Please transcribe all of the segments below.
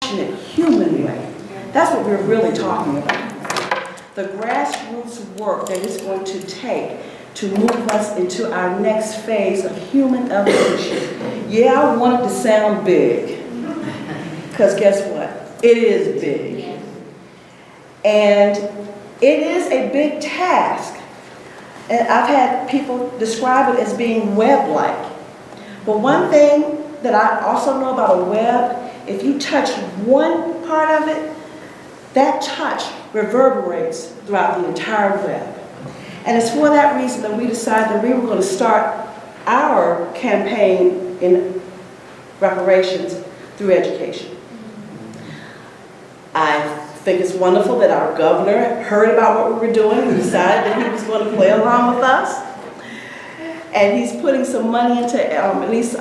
human way. That's what we're really talking about. The grassroots work that it's going to take to move us into our next phase of human evolution. Yeah, I want it to sound big, because guess what? It is big. And it is a big task. And I've had people describe it as being web-like. But one thing that I also know about a web, if you touch one part of it, that touch reverberates throughout the entire web. And it's for that reason that we decided that we were going to start our campaign in reparations through education. I think it's wonderful that our governor heard about what we were doing and decided that he was going to play along with us. And he's putting some money into at least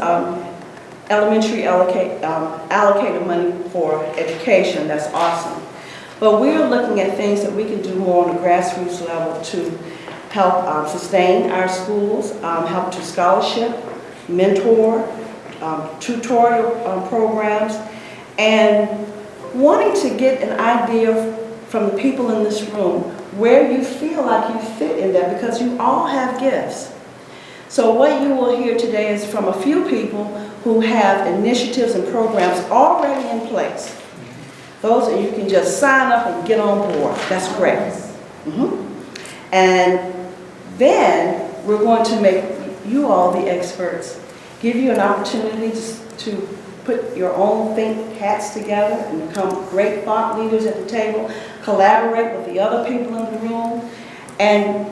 elementary allocated money for education. That's awesome. But we're looking at things that we can do more on the grassroots level to help sustain our schools, help to scholarship, mentor, tutorial programs, and wanting to get an idea from the people in this room where you feel like you fit in that, because you all have gifts. So what you will hear today is from a few people who have initiatives and programs already in place. Those that you can just sign up and get on board. That's great. And then we're going to make you all the experts, give you an opportunity to put your own think hats together and become great thought leaders at the table, collaborate with the other people in the room, and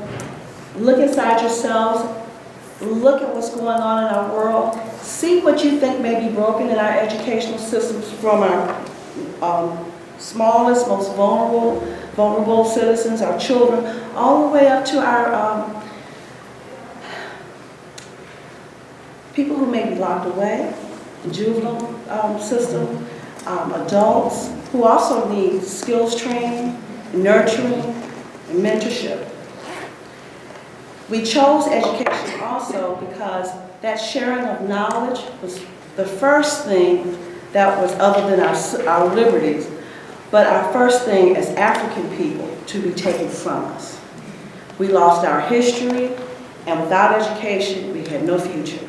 look inside yourselves, look at what's going on in our world, see what you think may be broken in our educational systems, from our smallest, most vulnerable citizens, our children, all the way up to our people who may be locked away, the juvenile system, adults who also need skills training, nurturing, and mentorship. We chose education also because that sharing of knowledge was the first thing that was, other than our liberties, but our first thing as African people to be taken from us. We lost our history, and without education, we had no future.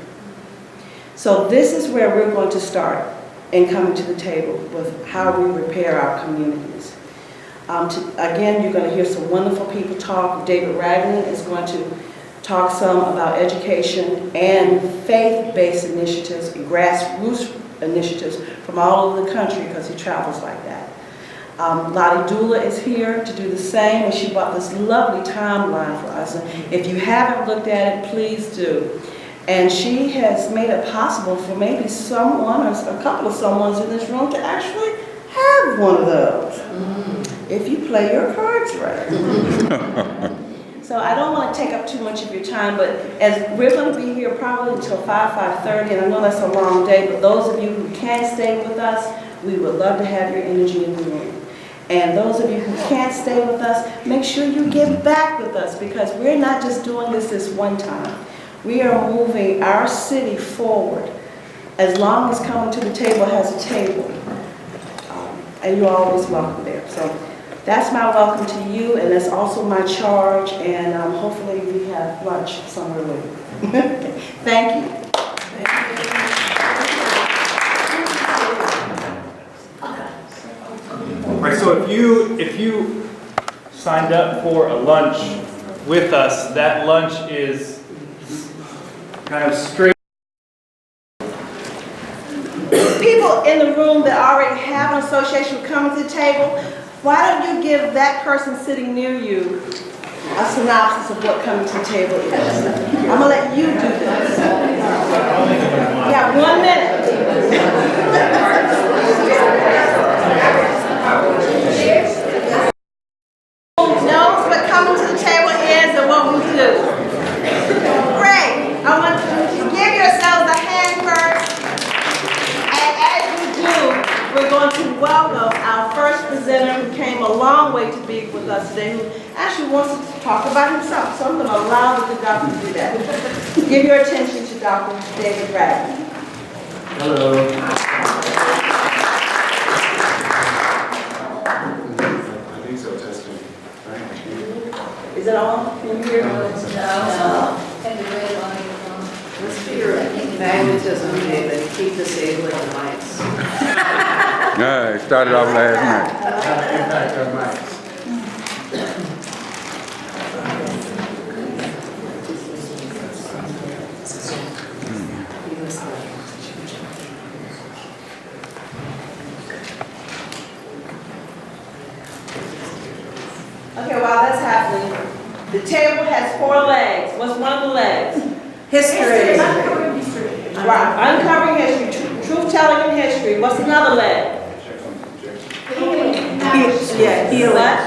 So this is where we're going to start in coming to the table with how we repair our communities. Again, you're going to hear some wonderful people talk. David Ragland is going to talk some about education and faith-based initiatives and grassroots initiatives from all over the country, because he travels like that. Lottie Dula is here to do the same, and she brought this lovely timeline for us. And if you haven't looked at it, please do. And she has made it possible for maybe someone or a couple of someones in this room to actually have one of those, if you play your cards right. So I don't want to take up too much of your time, but as we're going to be here probably until 5:30, and I know that's a long day, but those of you who can stay with us, we would love to have your energy in the room. And those of you who can't stay with us, make sure you get back with us, because we're not just doing this one time. We are moving our city forward as long as Coming to the Table has a table. And you're always welcome there. So that's my welcome to you, and that's also my charge, and hopefully we have lunch somewhere later. Thank you. All right, so if you signed up for a lunch with us, that lunch is kind of straight. People in the room that already have an association with Coming to the Table, why don't you give that person sitting near you a synopsis of what Coming to the Table is? I'm going to let you do this. You got 1 minute. Knows what Coming to the Table is and what we do. Great. I want you to give yourselves a hand first. And as you do, we're going to welcome our first presenter, who came a long way to be with us today, who actually wants to talk about himself. So I'm going to allow the good doctor to do that. Give your attention to Dr. David Ragland. Hello. It started off last night. Impact on lives. Okay, while that's happening, the table has 4 legs. What's one of the legs? History. Right, uncovering history, truth-telling in history. What's another leg? Yeah, What?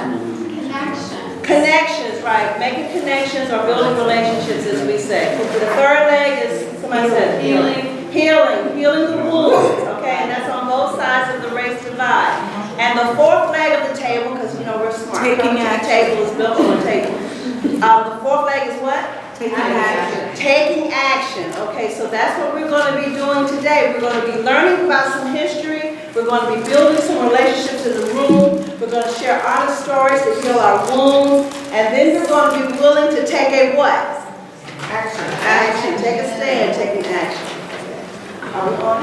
connection. Connections, right. Making connections or building relationships, as we say. The third leg is, somebody said, healing the wounds, okay? And that's on both sides of the race divide. And the 4th leg of the table, because you know we're smart. Taking The action. table is built on the table. The 4th leg is what? Taking action. Taking action. Okay, so that's what we're going to be doing today. We're going to be learning about some history. We're going to be building some relationships in the room. We're going to share honest stories to heal our wounds. And then we're going to be willing to take a what? Action. Action. Take a stand, taking action. Are we on?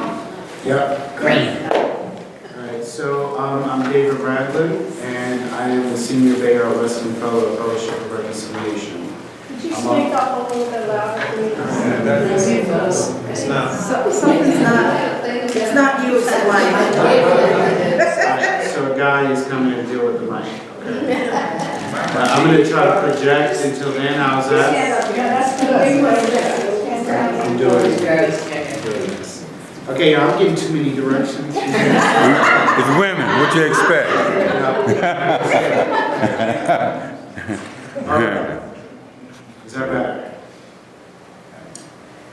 Yep. Great. All right, so I'm David Bradley, and I am the Senior Bayer Western Fellow of Fellowship of Reconciliation. Could you speak up a little bit louder, please? It's not. Something's not, it's not you, it's the light. So a guy is coming to deal with the mic, okay? But I'm going to try to project until then. How's that? I'm doing this. Okay, I'm getting too many directions. It's women. What you expect? All right. Is that better?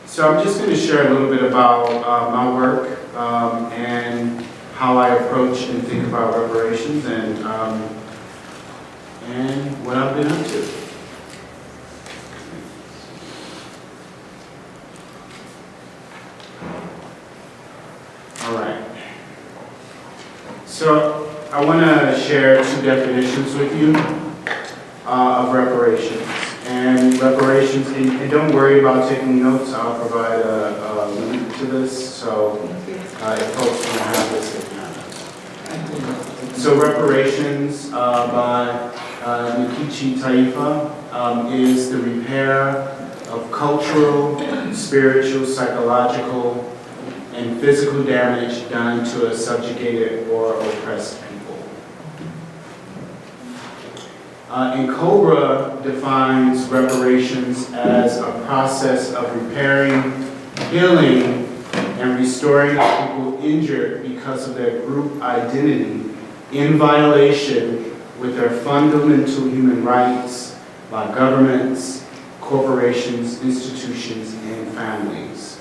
So I'm just going to share a little bit about my work and how I approach and think about reparations and what I've been up to. All right. So I want to share 2 definitions with you of reparations. And reparations, and don't worry about taking notes, I'll provide a link to this, so if folks don't have this, they can have it. So reparations by Nikichi Taifa is the repair of cultural, spiritual, psychological, and physical damage done to a subjugated or oppressed people. And COBRA defines reparations as a process of repairing, healing, and restoring people injured because of their group identity in violation with their fundamental human rights by governments, corporations, institutions, and families.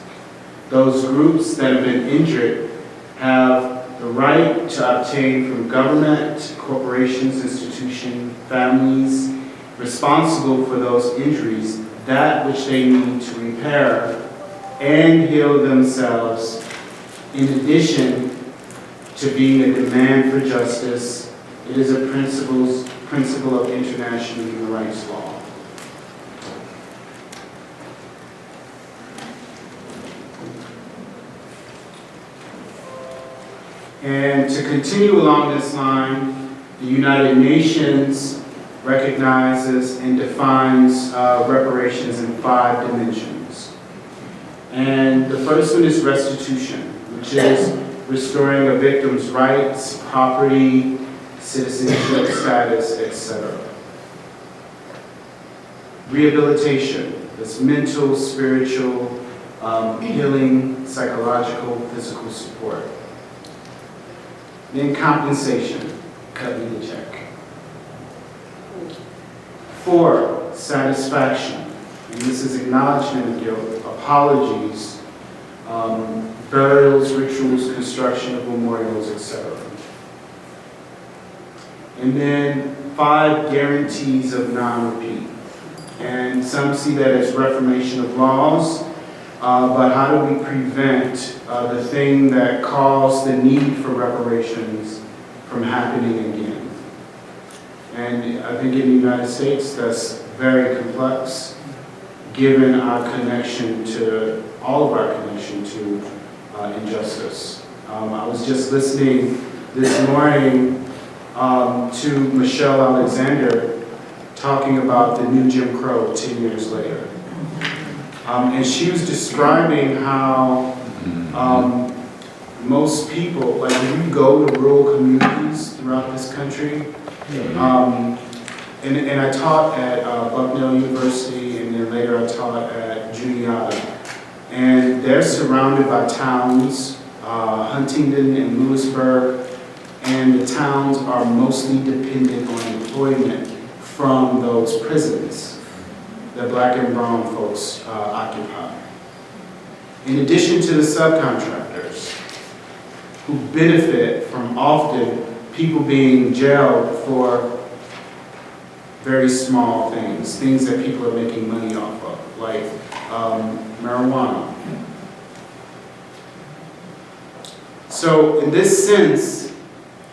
Those groups that have been injured have the right to obtain from government, corporations, institutions, families responsible for those injuries that which they need to repair and heal themselves, in addition to being a demand for justice. It is a principle of international human rights law. And to continue along this line, the United Nations recognizes and defines reparations in 5 dimensions. And the first one is restitution, which is restoring a victim's rights, property, citizenship status, etc. Rehabilitation, that's mental, spiritual, healing, psychological, physical support. Then compensation, cut me the check. 4, satisfaction, and this is acknowledgement of guilt, apologies, burials, rituals, construction of memorials, etc. And then 5, guarantees of non-repeat. And some see that as reformation of laws, but how do we prevent the thing that caused the need for reparations from happening again? And I think in the United States that's very complex, given our connection to, all of our connection to injustice. I was just listening this morning to Michelle Alexander talking about the new Jim Crow 10 years later. And she was describing how most people, like if you go to rural communities throughout this country, and I taught at Bucknell University, and then later I taught at Juniata. And they're surrounded by towns, Huntington and Lewisburg, and the towns are mostly dependent on employment from those prisons that black and brown folks occupy. In addition to the subcontractors who benefit from often people being jailed for very small things, things that people are making money off of, like marijuana. So in this sense,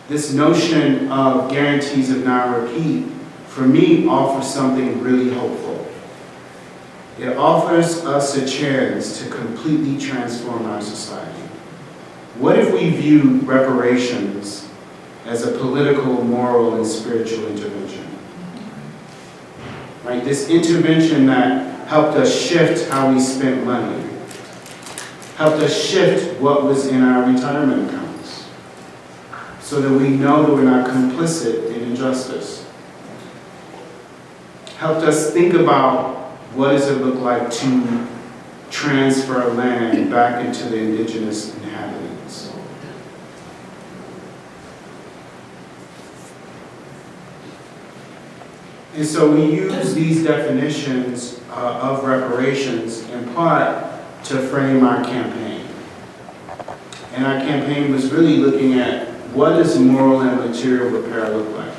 this notion of guarantees of non-repeat, for me, offers something really hopeful. It offers us a chance to completely transform our society. What if we viewed reparations as a political, moral, and spiritual intervention? Right? This intervention that helped us shift how we spent money, helped us shift what was in our retirement accounts, so that we know that we're not complicit in injustice. Helped us think about what does it look like to transfer land back into the indigenous inhabitants. And so we use these definitions of reparations in part to frame our campaign. And our campaign was really looking at what does moral and material repair look like.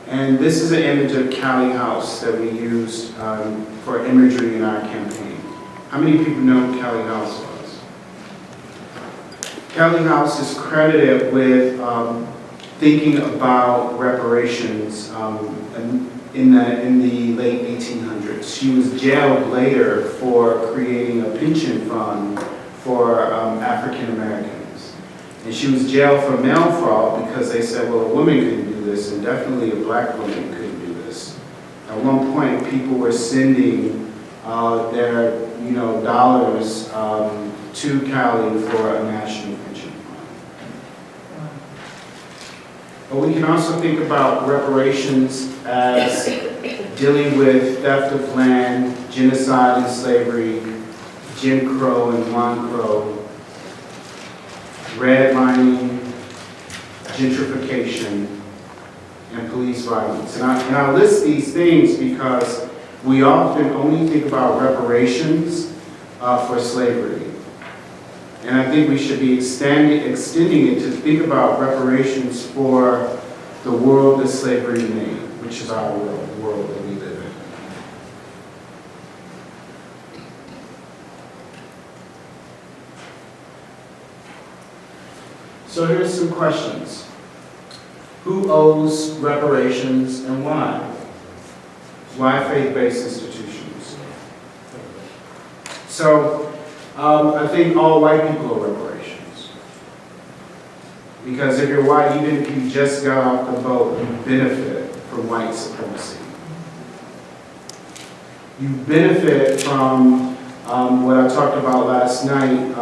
And this is an image of Callie House that we used for imagery in our campaign. How many people know who Callie House was? Callie House is credited with thinking about reparations in the late 1800s. She was jailed later for creating a pension fund for African Americans. And she was jailed for mail fraud because they said, well, a woman couldn't do this, and definitely a black woman couldn't do this. At one point, people were sending their dollars to Cali for a national pension fund. But we can also think about reparations as dealing with theft of land, genocide and slavery, Jim Crow and Juan Crow, redlining, gentrification, and police violence. And I list these things because we often only think about reparations for slavery. And I think we should be extending it to think about reparations for the world that slavery made, which is our world, the world that we live in. So here's some questions. Who owes reparations and why? Why faith-based institutions? So I think all white people owe reparations. Because if you're white, even if you just got off the boat, you benefit from white supremacy. You benefit from what I talked about last night.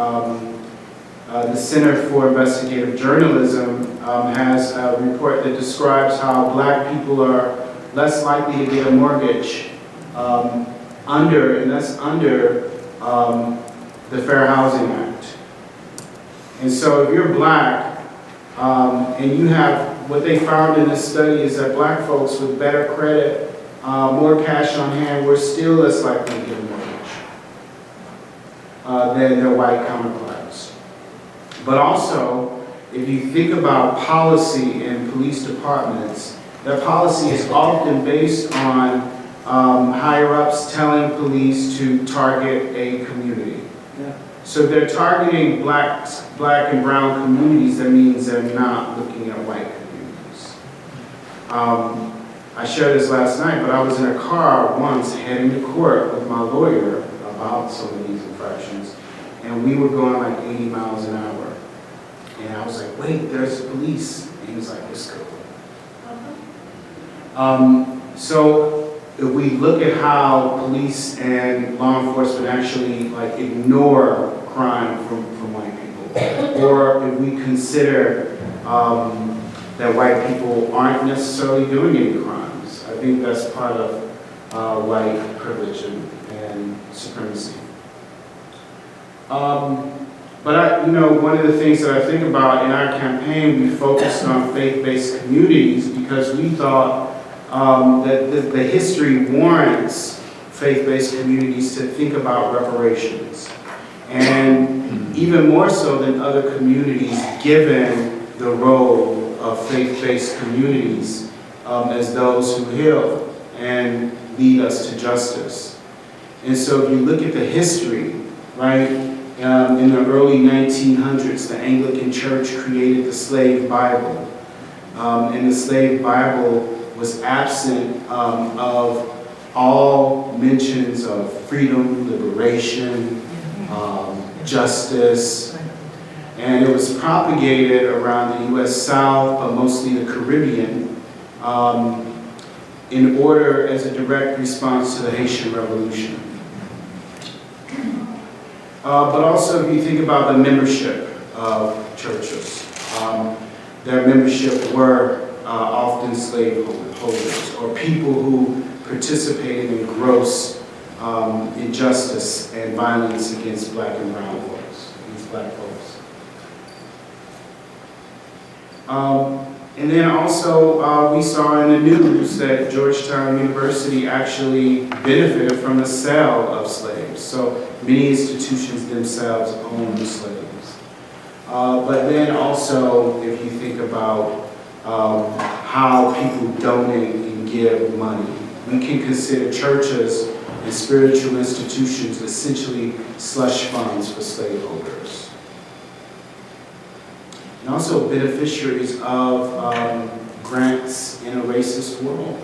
The Center for Investigative Journalism has a report that describes how black people are less likely to get a mortgage under the Fair Housing Act. And so if you're black and you have, what they found in this study is that black folks with better credit, more cash on hand, were still less likely to get a mortgage than their white counterparts. But also, if you think about policy in police departments, that policy is often based on higher-ups telling police to target a community. Yeah. So if they're targeting black and brown communities, that means they're not looking at white communities. I shared this last night, but I was in a car once heading to court with my lawyer about some of these infractions, and we were going like 80 miles an hour. And I was like, wait, there's police. And he was like, let's go. So if we look at how police and law enforcement actually like ignore crime from white people, or if we consider that white people aren't necessarily doing any crimes, I think that's part of white privilege and supremacy. But one of the things that I think about in our campaign, we focused on faith-based communities because we thought that the history warrants faith-based communities to think about reparations. And even more so than other communities, given the role of faith-based communities as those who heal and lead us to justice. And so if you look at the history, right, in the early 1900s, the Anglican Church created the Slave Bible. And the Slave Bible was absent of all mentions of freedom, liberation, justice, and it was propagated around the U.S. South, but mostly the Caribbean, in order as a direct response to the Haitian Revolution. But also, if you think about the membership of churches, their membership were often slave holders or people who participated in gross injustice and violence against black and brown folks, against black folks. And then also we saw in the news that Georgetown University actually benefited from the sale of slaves. So many institutions themselves own slaves. But then also, if you think about how people donate and give money, we can consider churches and spiritual institutions essentially slush funds for slaveholders. And also beneficiaries of grants in a racist world.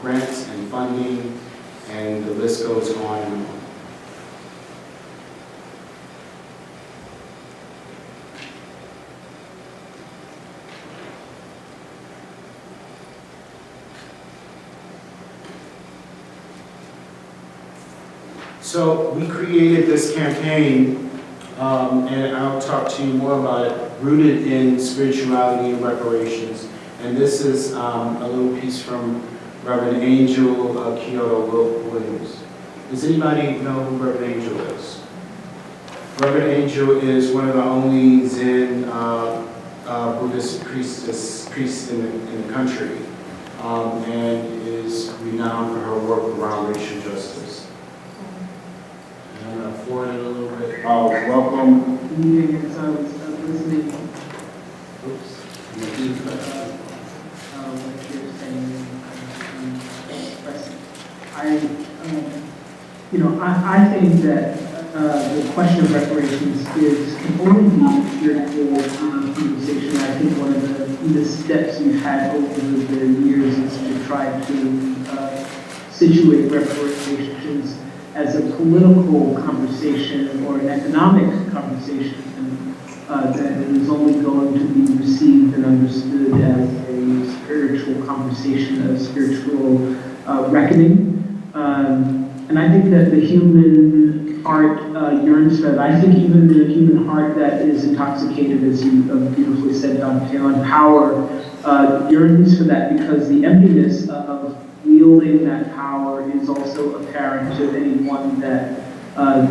Grants and funding, and the list goes on and on. So we created this campaign, and I'll talk to you more about it, rooted in spirituality and reparations. And this is a little piece from Reverend Angel Kyoto Williams. Does anybody know who Reverend Angel is? Reverend Angel is one of the only Zen Buddhist priests in the country, and is renowned for her work around racial justice. And I'm going to forward it a little bit. Welcome. As I was listening, Oops. what you're saying, I think that the question of reparations can only be cured through conversation. I think one of the steps we've had over the years is to try to situate reparations as a political conversation or an economic conversation, and that it is only going to be received and understood as a spiritual conversation, a spiritual reckoning. And I think that the human heart yearns for that. I think even the human heart that is intoxicated, as you beautifully said, Dr. Taylor, power yearns for that, because the emptiness of wielding that power is also apparent to anyone that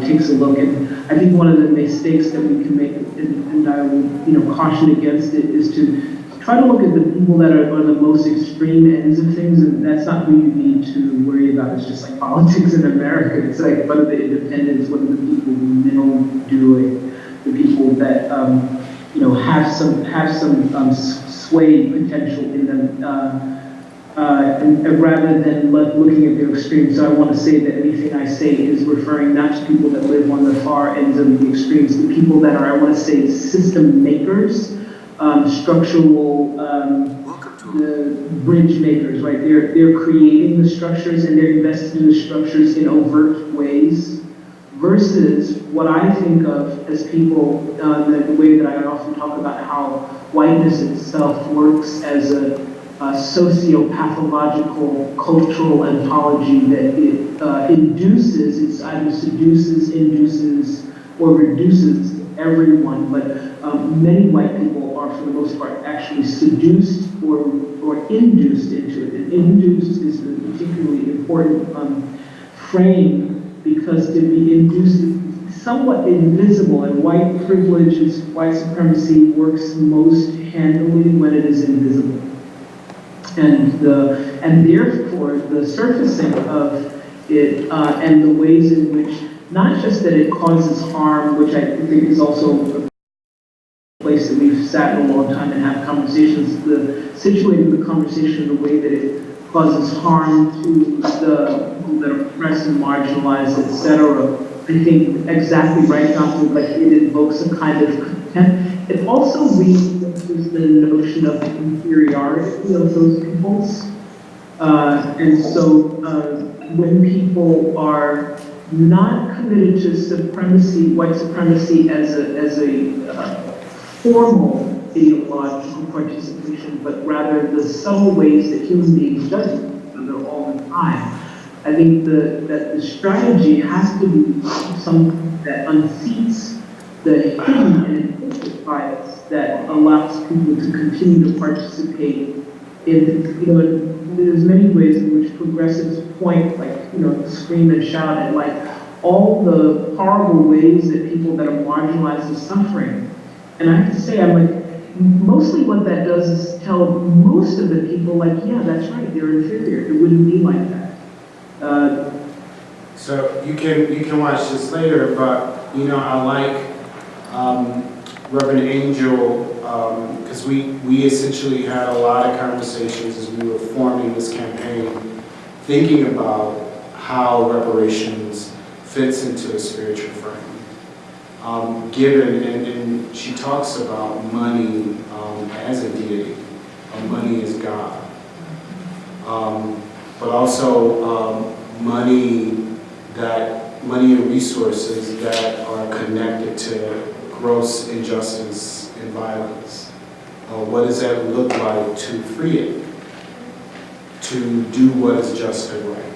takes a look. And I think one of the mistakes that we can make, and I will caution against it, is to try to look at the people that are the most extreme ends of things, and that's not who you need to worry about. It's just like politics in America. It's like, what are the independents? What are the people in the middle doing? The people that have some sway potential in them. And rather than looking at their extremes. So I want to say that anything I say is referring not to people that live on the far ends of the extremes, but people that are, I want to say, system makers, structural bridge makers, right? They're creating the structures, and they're investing in the structures in overt ways versus what I think of as people, the way that I often talk about how whiteness itself works as a socio-pathological cultural ontology that it induces, it's either seduces, induces, or reduces everyone, but many white people are, for the most part, actually seduced or induced into it. And induced is a particularly important frame because to be induced is somewhat invisible, and white privilege, white supremacy works most handily when it is invisible. And therefore the surfacing of it and the ways in which not just that it causes harm, which I think is also a place that we've sat in a long time and have conversations, situating the conversation in the way that it causes harm to the people that are oppressed and marginalized, etc. I think exactly right, Dr. Like it invokes a kind of contempt. It also reinforces the notion of inferiority of those peoples. And so when people are not committed to supremacy, white supremacy as a formal ideological participation, but rather the subtle ways that human beings judge each other all the time, I think that the strategy has to be something that unseats the hidden and implicit bias that allows people to continue to participate in, there's many ways in which progressives point, like, scream and shout at, like, all the horrible ways that people that are marginalized are suffering. And I have to say, I'm like, mostly what that does is tell most of the people, like, yeah, that's right, they're inferior. It wouldn't be like that. So you can watch this later, but I like Reverend Angel, because we essentially had a lot of conversations as we were forming this campaign, thinking about how reparations fits into a spiritual frame. Given, and she talks about money as a deity, money is God, but also money and resources that are connected to gross injustice and violence. What does that look like to free it, to do what is just and right?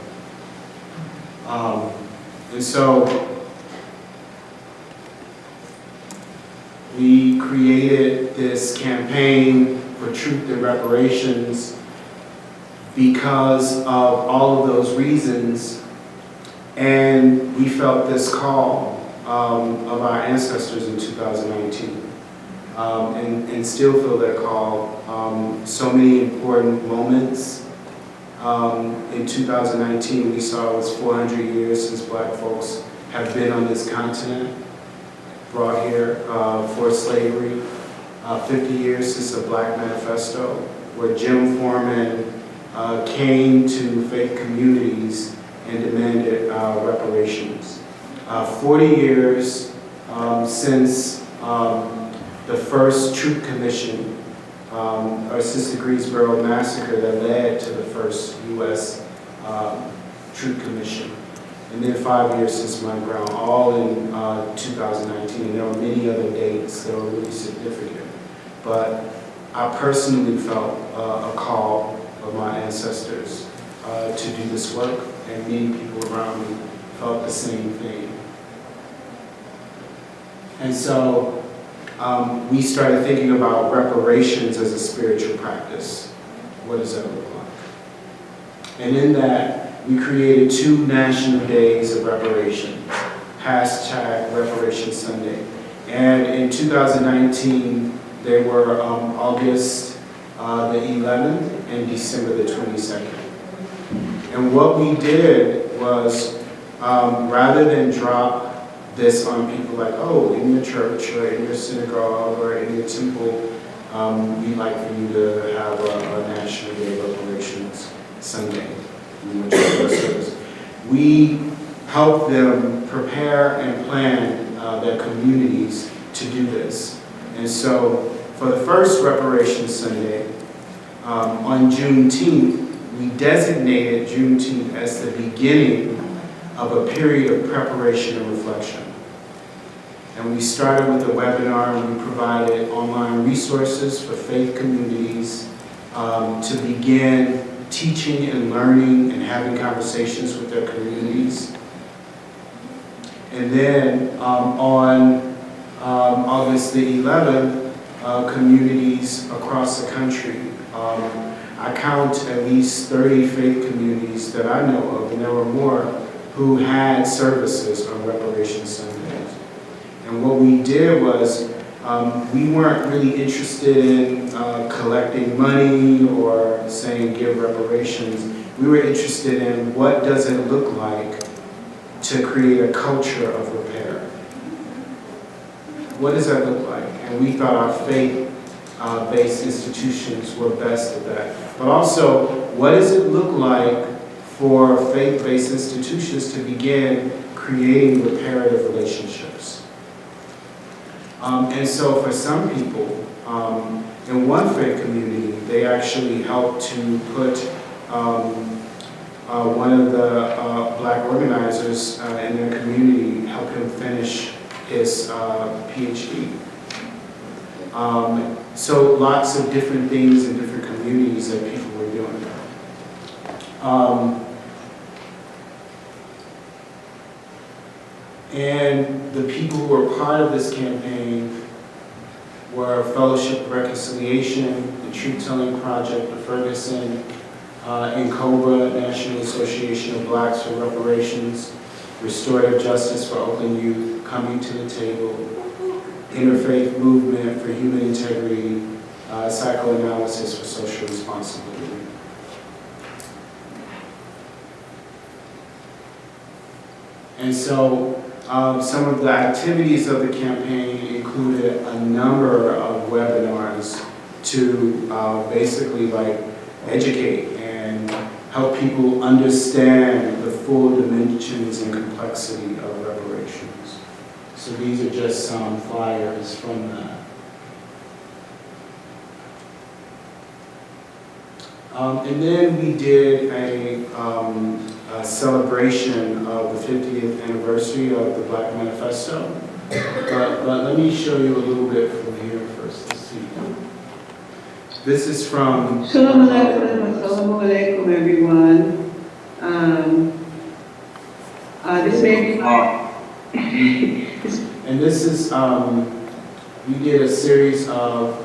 And so we created this campaign for truth and reparations because of all of those reasons, and we felt this call of our ancestors in 2019, and still feel that call. So many important moments. In 2019, we saw it was 400 years since Black folks have been on this continent, brought here for slavery, 50 years since the Black Manifesto, where Jim Foreman came to faith communities and demanded reparations. 40 years since the first Truth Commission, or since the Greensboro Massacre that led to the first U.S. Truth Commission. And then 5 years since Mount Brown, all in 2019. And there were many other dates that were really significant. But I personally felt a call of my ancestors to do this work, and many people around me felt the same thing. And so we started thinking about reparations as a spiritual practice. What does that look like? And in that, we created 2 national days of reparations, #Reparation Sunday. And in 2019, they were August the 11th and December the 22nd. And what we did was, rather than drop this on people like, oh, in your church or in your synagogue or in your temple, we'd like for you to have a National Day of Reparations Sunday. We help them prepare and plan their communities to do this. And so for the first Reparation Sunday, on Juneteenth, we designated Juneteenth as the beginning of a period of preparation and reflection. And we started with a webinar, and we provided online resources for faith communities to begin teaching and learning and having conversations with their communities. And then on August the 11th, communities across the country, I count at least 30 faith communities that I know of, and there were more, who had services on Reparation Sundays. And what we did was, we weren't really interested in collecting money or saying give reparations. We were interested in what does it look like to create a culture of repair. What does that look like? And we thought our faith-based institutions were best at that. But also, what does it look like for faith-based institutions to begin creating reparative relationships? And so for some people, in one faith community, they actually helped to put one of the black organizers in their community, help him finish his PhD. So lots of different things in different communities that people were doing. And the people who were part of this campaign were Fellowship of Reconciliation, the Truth Telling Project, the Ferguson, NCOBRA, National Association of Blacks for Reparations, Restorative Justice for Oakland Youth, Coming to the Table, Interfaith Movement for Human Integrity, Psychoanalysis for Social Responsibility. And so some of the activities of the campaign included a number of webinars to basically educate and help people understand the full dimensions and complexity of reparations. So these are just some flyers from that. And then we did a celebration of the 50th anniversary of the Black Manifesto. But let me show you a little bit from here first. Let's see. This is from... Shalom alaikum, everyone. This may be my... And this is, we did a series of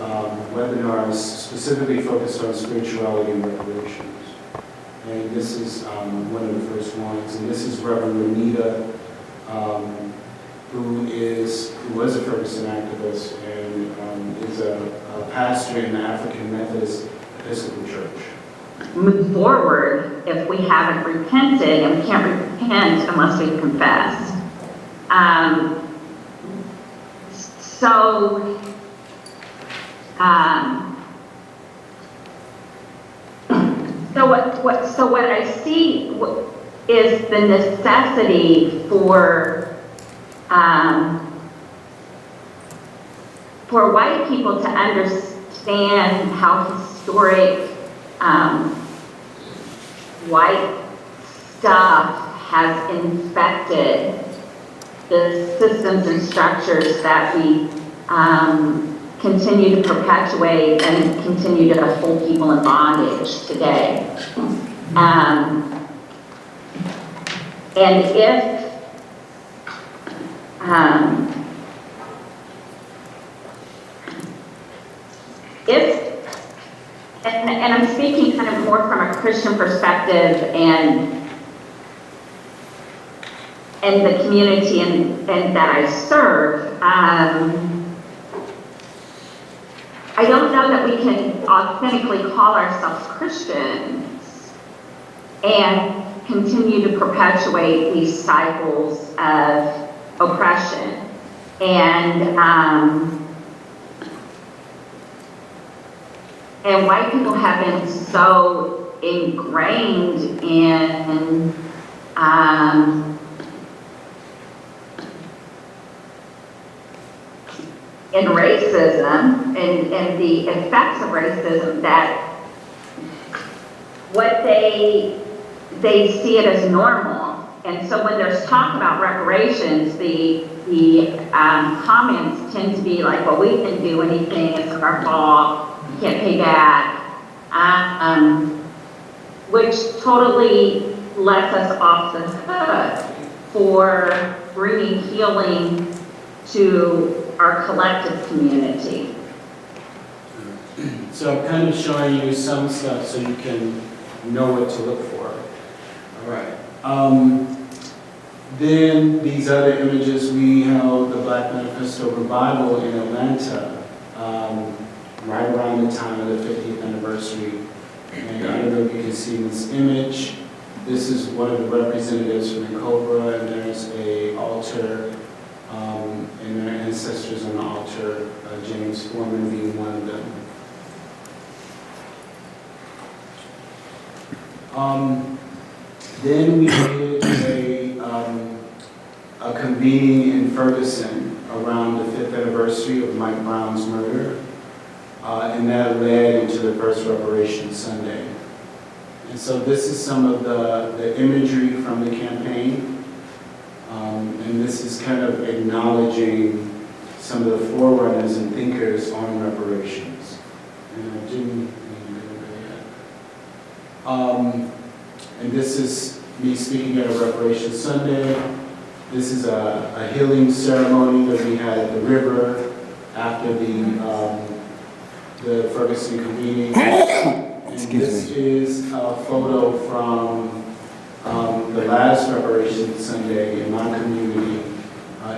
webinars specifically focused on spirituality and reparations. And this is one of the first ones. And this is Reverend Renita, who was a Ferguson activist and is a pastor in the African Methodist Episcopal Church. Move forward if we haven't repented, and we can't repent unless we confess. So what I see is the necessity for white people to understand how historic white stuff has infected the systems and structures that we continue to perpetuate and continue to hold people in bondage today. And I'm speaking kind of more from a Christian perspective and the community and that I serve. I don't know that we can authentically call ourselves Christians and continue to perpetuate these cycles of oppression. And white people have been so ingrained in racism and the effects of racism that what they see it as normal. And so when there's talk about reparations, the comments tend to be like, well, we didn't do anything, it's our fault, you can't pay back, which totally lets us off the hook for bringing healing to our collective community. So I'm kind of showing you some stuff so you can know what to look for. All right. Then these other images, we held the Black Manifesto Revival in Atlanta, right around the time of the 50th anniversary. And I don't know if you can see this image. This is one of the representatives from the Cobra, and there's a altar, and their ancestors on the altar, James Foreman being one of them. Then we did a convening in Ferguson around the 5th anniversary of Mike Brown's murder, and that led into the first Reparation Sunday. And so this is some of the imagery from the campaign, and this is kind of acknowledging some of the forerunners and thinkers on reparations. And I didn't and this is me speaking at a Reparation Sunday. This is a healing ceremony that we had at the river after the Ferguson convening. And this is a photo from the last Reparation Sunday in my community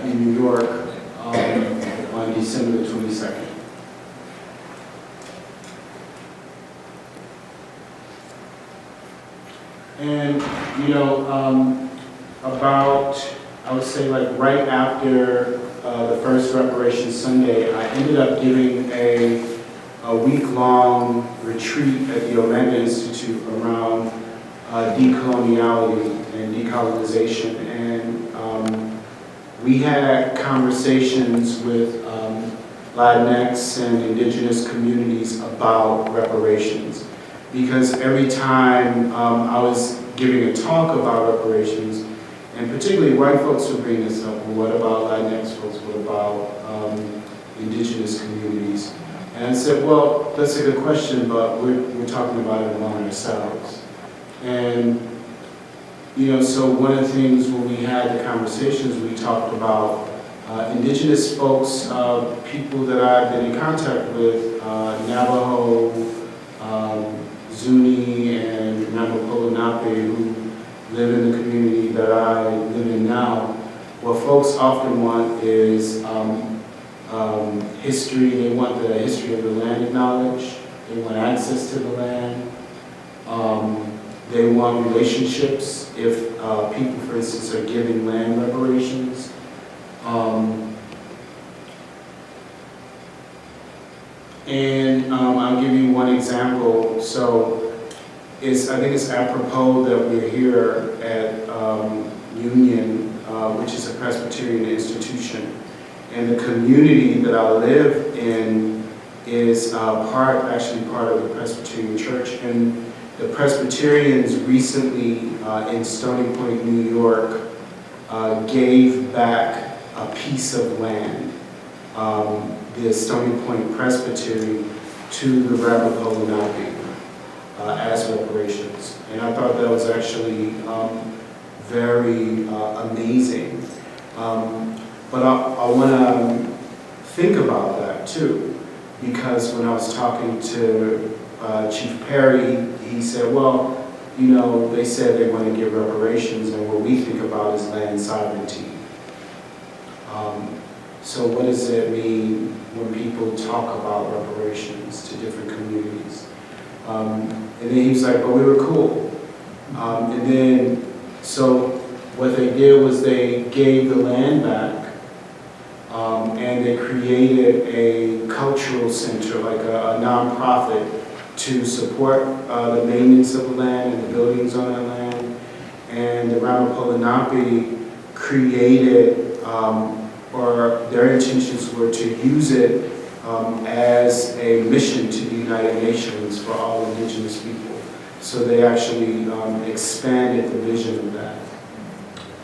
in New York on December the 22nd. And, you know, about, I would say like right after the first Reparation Sunday, I ended up giving a week-long retreat at the Omega Institute around decoloniality and decolonization. And we had conversations with Latinx and indigenous communities about reparations. Because every time I was giving a talk about reparations, and particularly white folks would bring this up, well, what about Latinx folks, what about indigenous communities? And I said, well, that's a good question, but we're talking about it among ourselves. And, you know, so one of the things when we had the conversations, we talked about indigenous folks, people that I've been in contact with, Navajo, Zuni and Navajo Lenape, who live in the community that I live in now. What folks often want is history. They want the history of the land acknowledged. They want access to the land. They want relationships if people, for instance, are giving land reparations. And I'll give you one example. So I think it's apropos that we're here at Union, which is a Presbyterian institution. And the community that I live in is actually part of the Presbyterian Church. And the Presbyterians recently in Stony Point, New York, gave back a piece of land, the Stony Point Presbytery, to the Navajo Lenape as reparations. And I thought that was actually very amazing. But I want to think about that too, because when I was talking to Chief Perry, he said, well, you know, they said they want to give reparations, and what we think about is land sovereignty. So what does it mean when people talk about reparations to different communities? And then he was like, but we were cool. And then, so what they did was they gave the land back, and they created a cultural center, like a nonprofit, to support the maintenance of the land and the buildings on that land. And the Navajo Lenape created, or their intentions were to use it as a mission to the United Nations for all indigenous people. So they actually expanded the vision of that.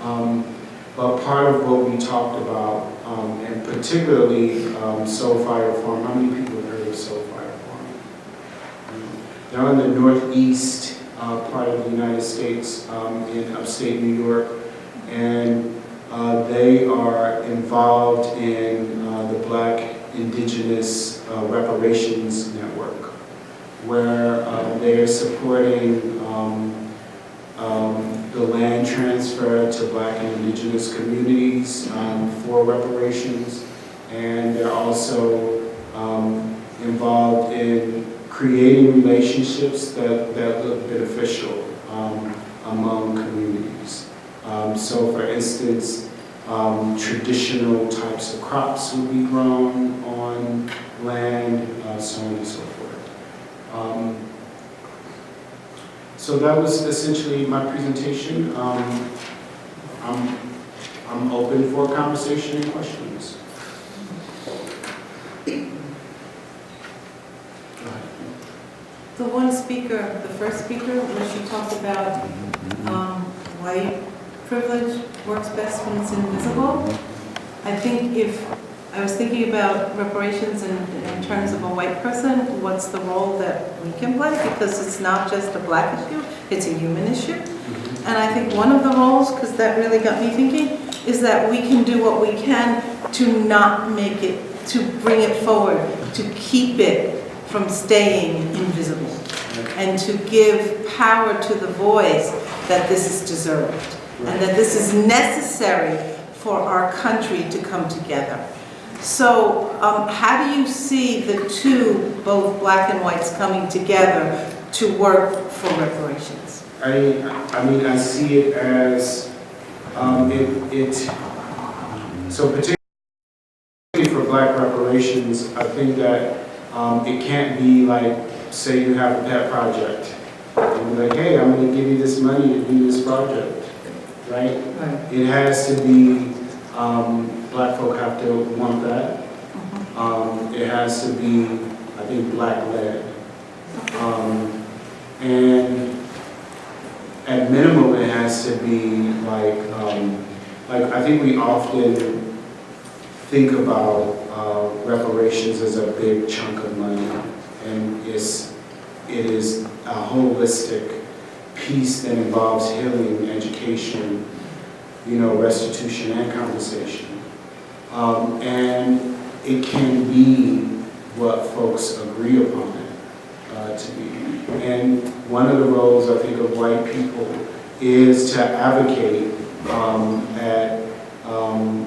But part of what we talked about, and particularly Soul Fire Farm, how many people have heard of Soul Fire Farm? They're in the northeast part of the United States in upstate New York, and they are involved in the Black Indigenous Reparations Network, where they are supporting the land transfer to Black and Indigenous communities for reparations, and they're also involved in creating relationships that look beneficial among communities. So for instance, traditional types of crops will be grown on land, so on and so forth. So that was essentially my presentation. I'm open for conversation and questions. The one speaker, the first speaker, when she talked about white privilege works best when it's invisible, I think I was thinking about reparations in terms of a white person, what's the role that we can play? Because it's not just a Black issue, it's a human issue. And I think one of the roles, because that really got me thinking, is that we can do what we can to not make it, to bring it forward, to keep it from staying invisible, and to give power to the voice that this is deserved, and that this is necessary for our country to come together. So how do you see the two, both Black and whites, coming together to work for reparations? I mean, I see it as, so particularly for Black reparations, I think that it can't be like, say you have a pet project, and be like, hey, I'm gonna give you this money to do this project, right? It has to be, Black folk have to want that. It has to be, I think, Black-led. And at minimum, it has to be like I think we often think about reparations as a big chunk of money, and it is a holistic piece that involves healing, education, restitution and compensation. And it can be what folks agree upon it to be. And one of the roles, I think, of white people is to advocate at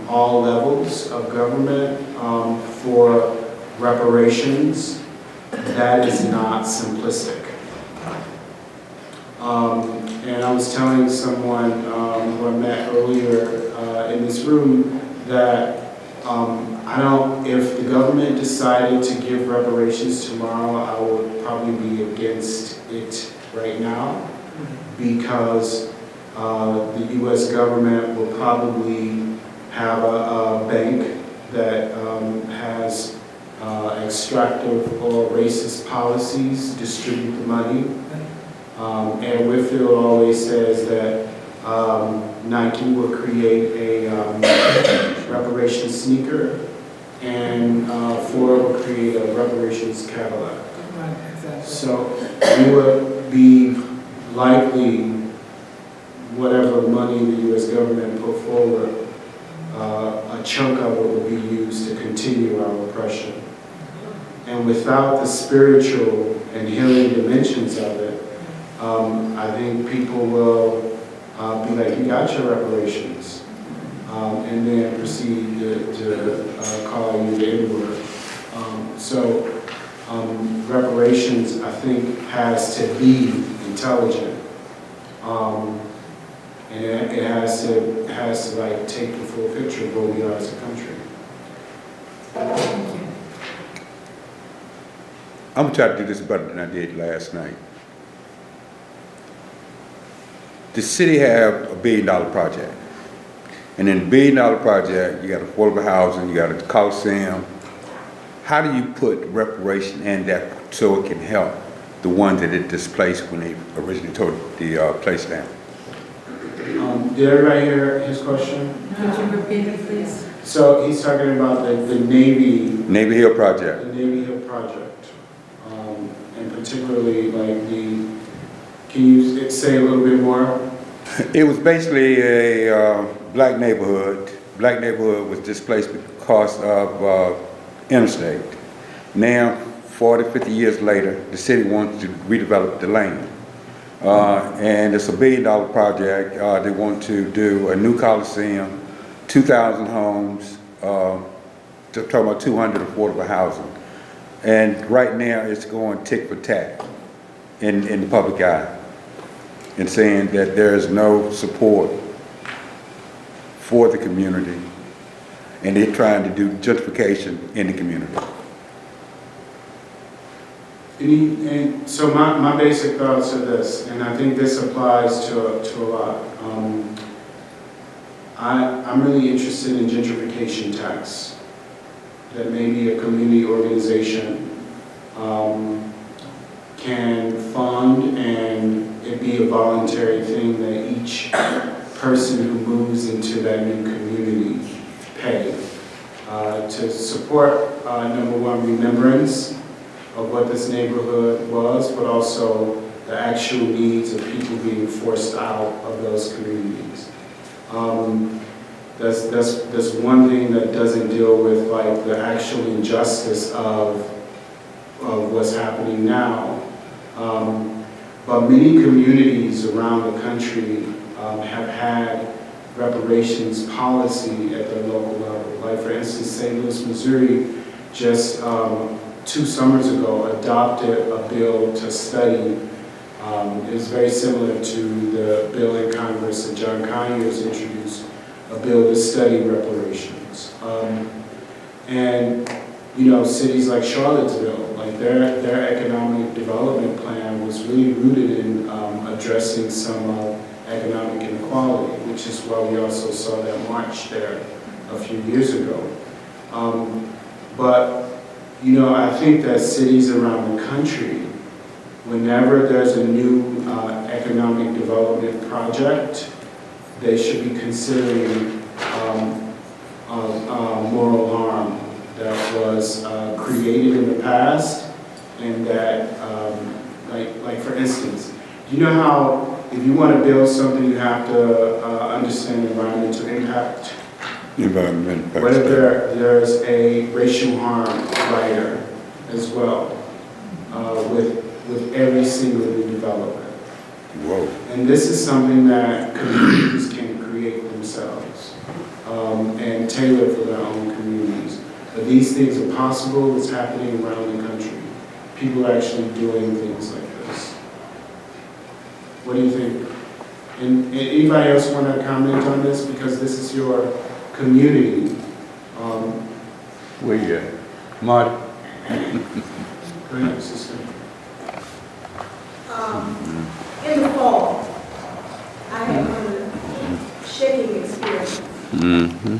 all levels of government for reparations. That is not simplistic. And I was telling someone who I met earlier in this room that if the government decided to give reparations tomorrow, I would probably be against it right now, because the U.S. government will probably have a bank that has extractive or racist policies, distribute the money. And Whitfield always says that Nike will create a reparations sneaker, and Ford will create a reparations Cadillac. So it would be likely whatever money the U.S. government put forward, a chunk of it will be used to continue our oppression. And without the spiritual and healing dimensions of it, I think people will be like, you got your reparations, and then proceed to call you the N-word. So reparations, I think, has to be intelligent, and it has to like take the full picture of where we are as a country. I'm gonna try to do this better than I did last night. The city have $1 billion project. And in the $1 billion project, you got affordable housing, you got a Coliseum. How do you put reparation in that so it can help the ones that it displaced when they originally tore the place down? Did everybody hear his question? Could you repeat it, please? So he's talking about the Navy, Navy Hill project. the Navy Hill project. And particularly like can you say a little bit more? It was basically a black neighborhood. Black neighborhood was displaced because of interstate. Now, 40, 50 years later, the city wants to redevelop the land. And it's $1 billion project. They want to do a new Coliseum, 2,000 homes, talking about 200 affordable housing. And right now, it's going tick for tack in the public eye, and saying that there is no support for the community, and they're trying to do gentrification in the community. And so my basic thoughts are this, and I think this applies to a lot. I'm really interested in gentrification tax, that maybe a community organization can fund, and it be a voluntary thing that each person who moves into that new community pay to support, number one, remembrance of what this neighborhood was, but also the actual needs of people being forced out of those communities. That's one thing that doesn't deal with like the actual injustice of what's happening now. But many communities around the country have had reparations policy at the local level. Like for instance, St. Louis, Missouri just 2 summers ago adopted a bill to study. It was very similar to the bill in Congress that John Conyers introduced, a bill to study reparations. And you know, cities like Charlottesville, like their economic development plan was really rooted in addressing some economic inequality, which is why we also saw that march there a few years ago. But you know, I think that cities around the country, whenever there's a new economic development project, they should be considering moral harm that was created in the past, and that, like for instance, you know how if you want to build something, you have to understand environmental impact. Environmental What if impact. there's a racial harm rider as well with every single new development? Whoa. And this is something that communities can create themselves and tailor for their own communities. But these things are possible. It's happening around the country. People are actually doing things like this. What do you think? And anybody else want to comment on this? Because this is your community. Where you at? Marty? Go ahead, sister. In the fall, I had a shaking experience.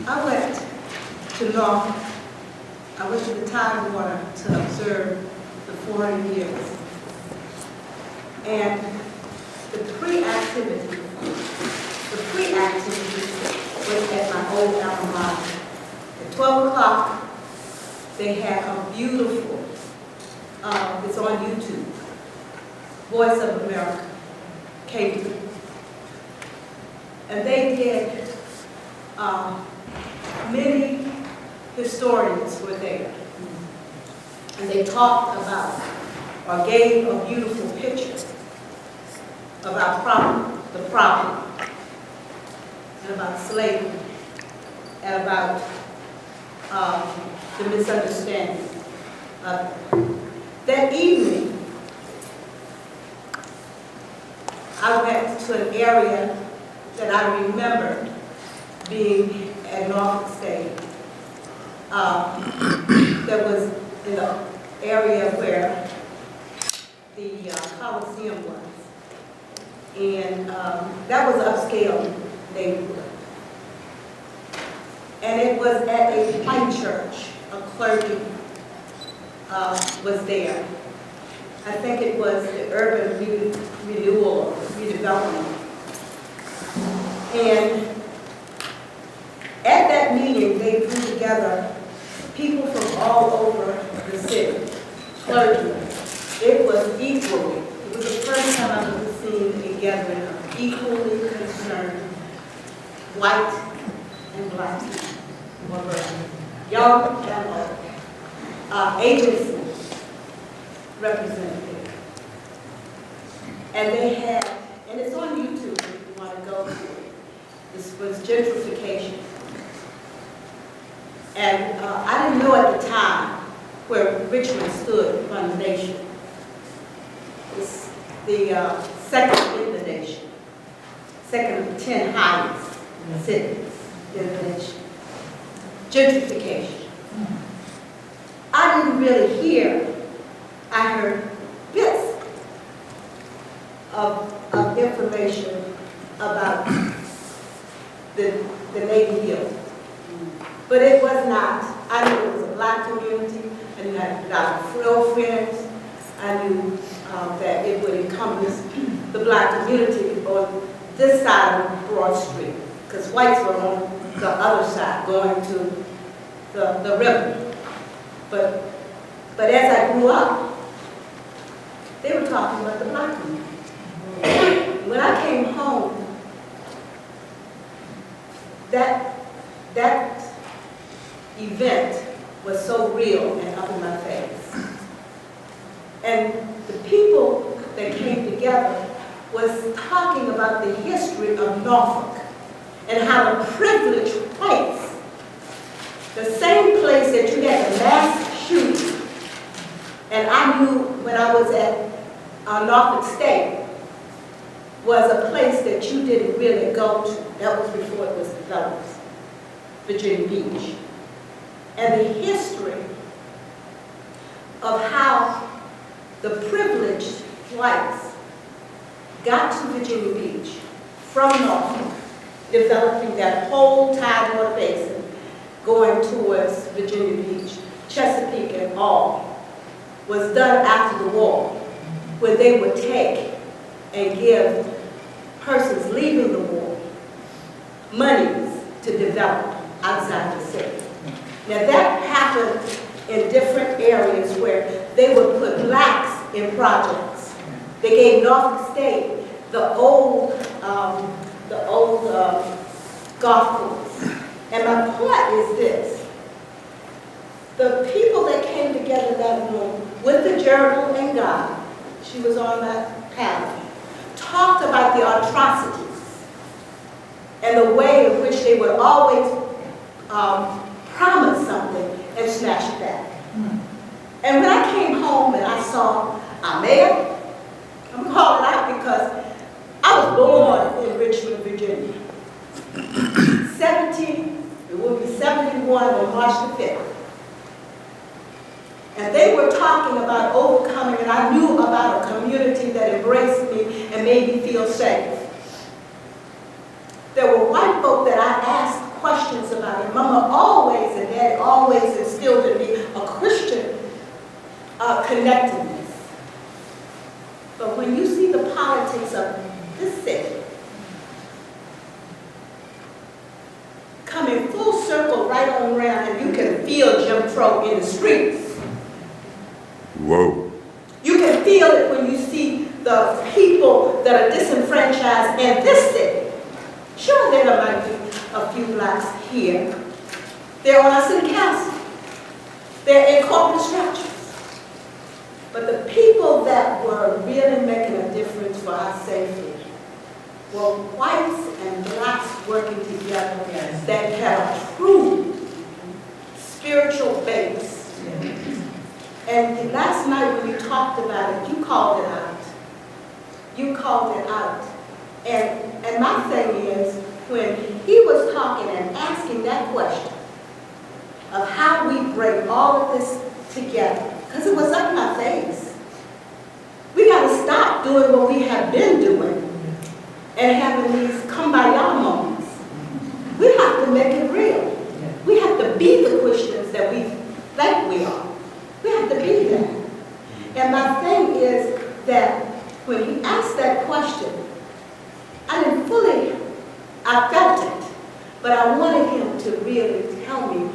I went to the Tidewater to observe the 400 years. And the pre-activity was at my old alma mater. At 12 o'clock, they had a beautiful, it's on YouTube, Voice of America, cable. And they did, many historians were there. And they talked about, or gave a beautiful picture about the problem, and about slavery, and about the misunderstanding. That evening, I went to an area that I remember being at Norfolk State. That was in the area where the Coliseum was. And that was upscale neighborhood. And it was at a white church. A clergy was there. I think it was the urban renewal or redevelopment. And together people from all over the city, clergy. It was equally, it was the first time I've ever seen a gathering of equally concerned white and black people, young and old, agency representative. And they had, and it's on YouTube if you want to go to it. This was gentrification. And I didn't know at the time where Richmond stood on the nation. It's the second in the nation, second of the 10 highest cities in the nation. Gentrification. I didn't really hear, I heard bits of information about the Navy Hill. But it was not, I knew it was a black community, I knew I had a lot of girlfriends, I knew that it would encompass the black community on this side of Broad Street, because whites were on the other side, going to the river. But as I grew up, they were talking about the black community. When I came home, that event was so real and up in my face. And the people that came together was talking about the history of Norfolk and how the privileged whites, the same place that you had the mass shooting, and I knew when I was at Norfolk State, was a place that you didn't really go to. That was before it was developed, Virginia Beach. And the history of how the privileged whites got to Virginia Beach from Norfolk, developing that whole Tidewater Basin, going towards Virginia Beach, Chesapeake and all, was done after the war, where they would take and give persons leaving the war monies to develop outside the city. Now that happened in different areas where they would put blacks in projects. They gave Norfolk State the old golf course. And my point is this: the people that came together in that room with the journal and God, she was on that panel, talked about the atrocities and the way in which they would always promise something and snatch it back. And when I came home and I saw our mayor, I'm calling out because I was born in Richmond, Virginia. 71 on March the 5th. And they were talking about overcoming, and I knew about a community that embraced me and made me feel safe. There were white folk that I asked questions about, and Mama always and Daddy always instilled in me a Christian connectedness. But when you see the politics of this city coming full circle right on around, and you can feel Jim Crow in the streets. Whoa. You can feel it when you see the people that are disenfranchised in this city. Sure, there might be a few blacks here. They're on our city council. They're in corporate structures. But the people that were really making a difference for our safety were whites and blacks working together that had a true spiritual base. And last night when you talked about it, you called it out. You called it out. And my thing is, when he was talking and asking that question of how we bring all of this together, because it was up my face. We got to stop doing what we have been doing and having these kumbaya moments. We have to make it real. We have to be the Christians that we think we are. We have to be that. And my thing is that when he asked that question, I didn't fully, I felt it, but I wanted him to really tell me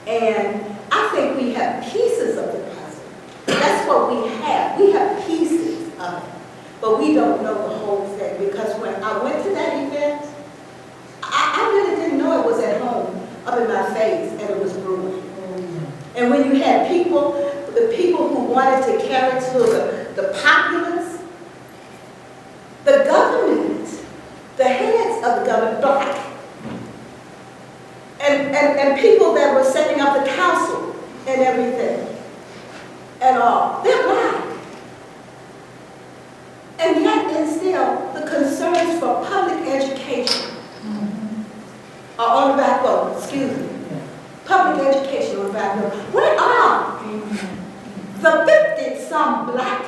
And I think we have pieces of the puzzle. That's what we have. We have pieces of it. But we don't know the whole thing, because when I went to that event, I really didn't know it was at home up in my face, and it was brewing. And when you had people, the people who wanted to carry to the populace, the government, the heads of the government, black, and people that were setting up the council and everything, and all, they're black. And yet, and still, the concerns for public education are on the back burner, excuse me. Public education on the back burner. Where are the 50-some black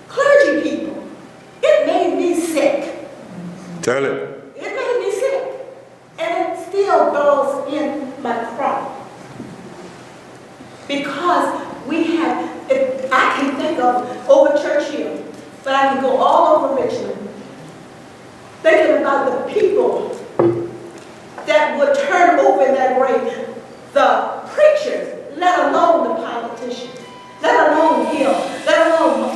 clergy people? It made me sick. Tell it. It made me sick. And it still goes in my craw. Because we have, I can think of over Churchill, but I can go all over Richmond, thinking about the people that would turn over in that grave, the preachers, let alone the politicians, let alone him, let alone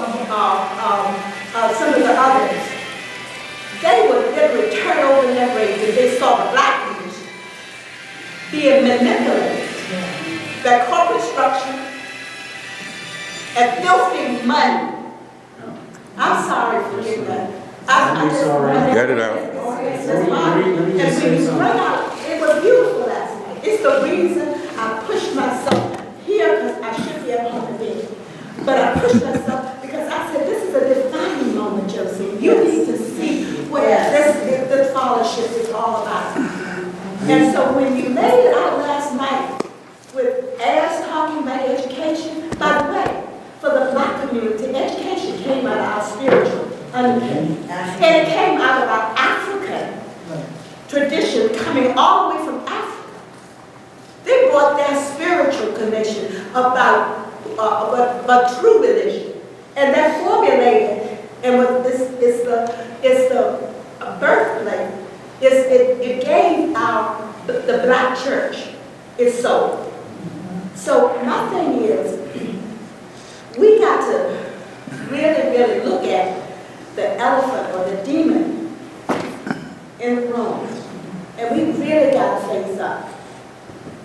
some of the others. They would turn over in that grave if they saw the black people being manipulated, that corporate structure, and filthy money. I'm sorry for getting that. I'm sorry. Get it out. Let me just say something. It was beautiful last night. It's the reason I pushed myself here, because I should be at home today. But I pushed myself because I said, this is a defining moment, Josie. You need to see what this fellowship is all about. And so when you laid it out last night with As talking about education, by the way, for the black community, education came out of our spiritual understanding. And it came out of our African tradition, coming all the way from Africa. They brought their spiritual connection about true religion. And that formulated, and what this is the birthplace. It gave the black church its soul. So my thing is, we got to really look at the elephant or the demon in the room. And we really got to face up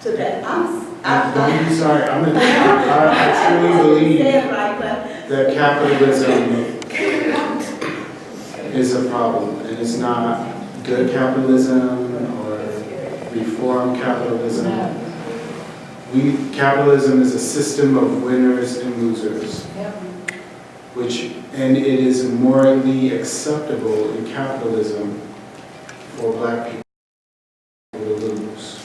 to that. Don't be sorry. I truly believe that capitalism is a problem, and it's not good capitalism or reform capitalism. Capitalism is a system of winners and losers, and it is morally acceptable in capitalism for black people to lose.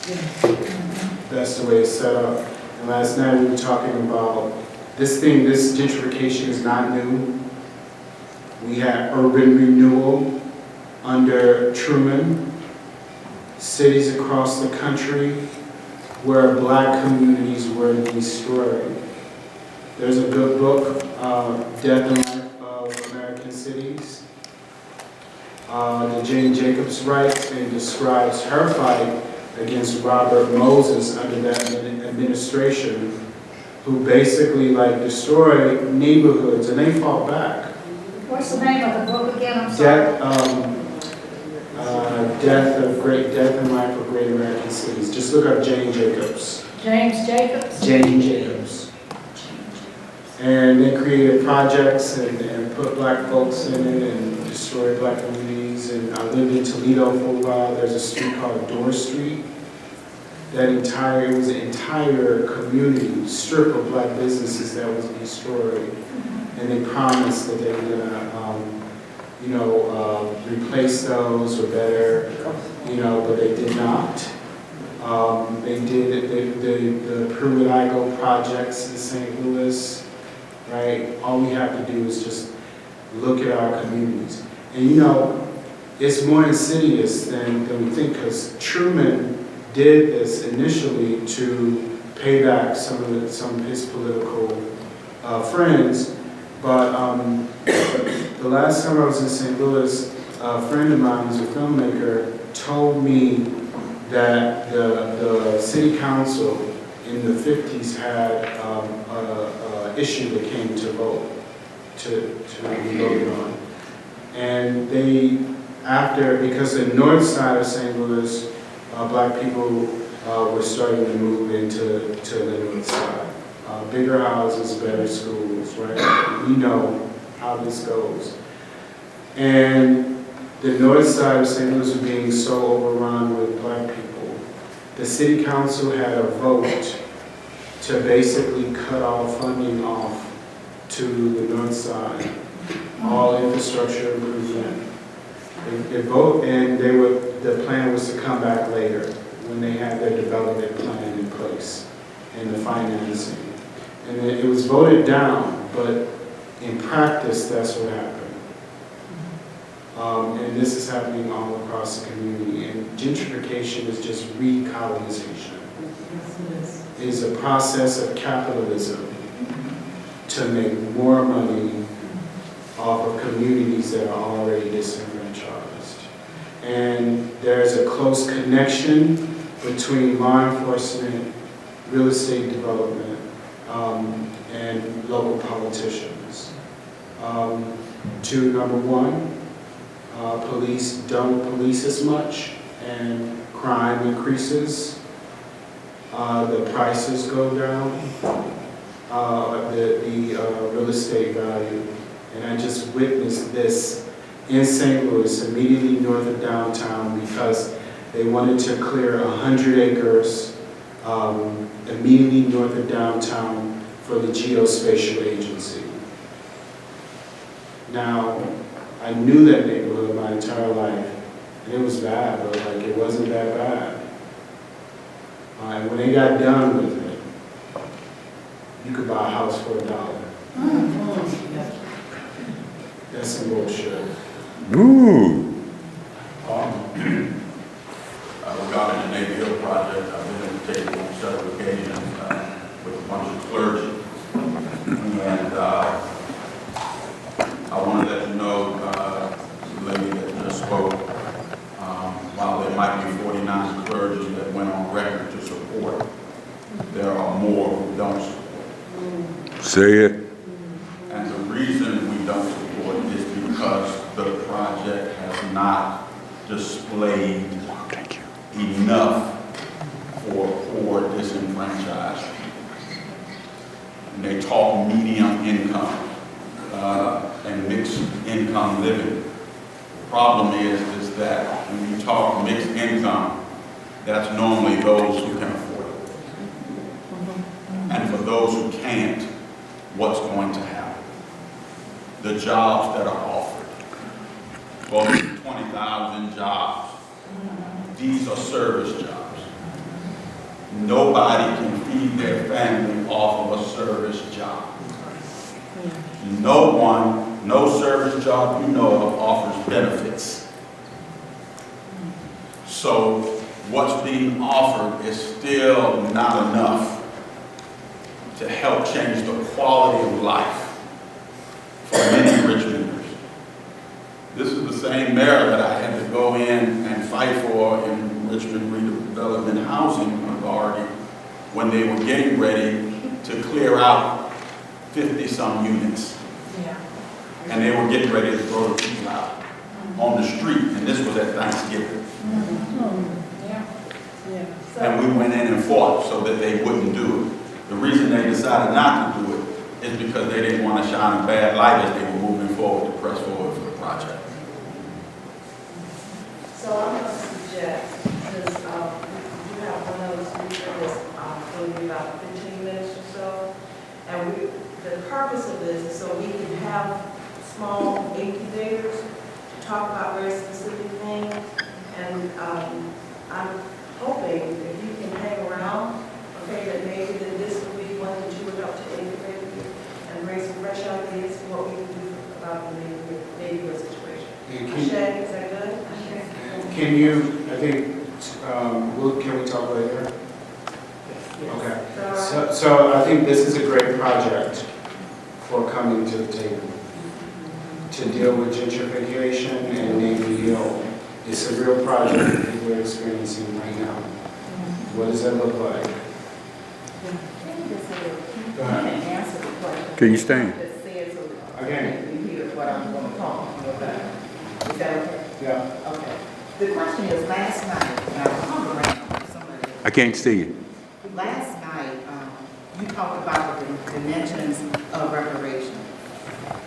That's the way it's set up. And last night we were talking about this gentrification is not new. We had urban renewal under Truman, cities across the country where black communities were destroyed. There's a good book, Death and Life of American Cities, that Jane Jacobs writes and describes her fight against Robert Moses under that administration, who basically destroyed neighborhoods, and they fought back. What's the name of the book again? I'm sorry. Death and Life of Great American Cities. Just look up Jane Jacobs. James Jacobs? Jane Jacobs. And they created projects and put black folks in it and destroyed black communities. And I lived in Toledo for a while. There's a street called Dorr Street. It was an entire community, strip of black businesses that was destroyed. And they promised that they were going to replace those or better, but they did not. They did the Pruitt-Igoe projects in St. Louis, right? All we have to do is just look at our communities. And it's more insidious than we think, because Truman did this initially to pay back some of his political friends. But the last time I was in St. Louis, a friend of mine who's a filmmaker told me that the city council in the 50s had a issue that came to vote, to be voted on. And they, because the north side of St. Louis, black people were starting to move into the north side. Bigger houses, better schools, right? We know how this goes. And the north side of St. Louis was being so overrun with black people. The city council had a vote to basically cut all funding off to the north side, all infrastructure improvement. They vote, and the plan was to come back later when they had their development plan in place and the financing. And it was voted down, but in practice, that's what happened. And this is happening all across the community. And gentrification is just recolonization. It is a process of capitalism to make more money off of communities that are already disenfranchised. And there's a close connection between law enforcement, real estate development, and local politicians. To number one, police don't police as much, and crime increases. The prices go down, the real estate value. And I just witnessed this in St. Louis, immediately north of downtown, because they wanted to clear 100 acres immediately north of downtown for the geospatial agency. Now, I knew that neighborhood my entire life, and it was bad, but like it wasn't that bad. And when they got done with it, you could buy a house for $1. That's some bullshit. Ooh. Regarding the Navy Hill project, I've been invitated on several occasions with a bunch of clergy. And I want to let you know, the lady that just spoke, while there might be 49 clergy that went on record to support, there are more who don't support. Say it. And the reason we don't support is because the project has not displayed enough for poor, disenfranchised. And they talk medium income and mixed income living. The problem is that when you talk mixed income, that's normally those who can afford it. And for those who can't, what's going to happen? The jobs that are offered, well, 20,000 jobs. These are service jobs. Nobody can feed their family off of a service job. No one, no service job you know of offers benefits. So what's being offered is still not enough to help change the quality of life for many Richmonders. This is the same mayor that I had to go in and fight for in Richmond Redevelopment Housing Authority when they were getting ready to clear out 50-some units. Yeah. And they were getting ready to throw the people out on the street, and this was at Thanksgiving. And we went in and fought so that they wouldn't do it. The reason they decided not to do it is because they didn't want to shine a bad light as they were moving forward to press forward for the project. So I'm going to suggest, since you have one of those speakers that's going to be about 15 minutes or so, and the purpose of this is so we can have small incubators to talk about very specific things, and I'm hoping if you can hang around, okay, that maybe that this will be one that you would help to incubate and bring some fresh ideas for what we can do about the neighborhood situation. Shay, is that good? Can you, I think, can we talk later? Okay. So I think this is a great project for coming to the table to deal with gentrification and Navy Hill. It's a real project. we're experiencing right now? What does that look like? Go ahead. Answer the question. Can you stand? Just say it so Okay. you hear what I'm going to talk to you about. Is that okay? Yeah. Okay. The question is, last night, and I hung around with somebody. I can't see you. Last night, you talked about the dimensions of reparation.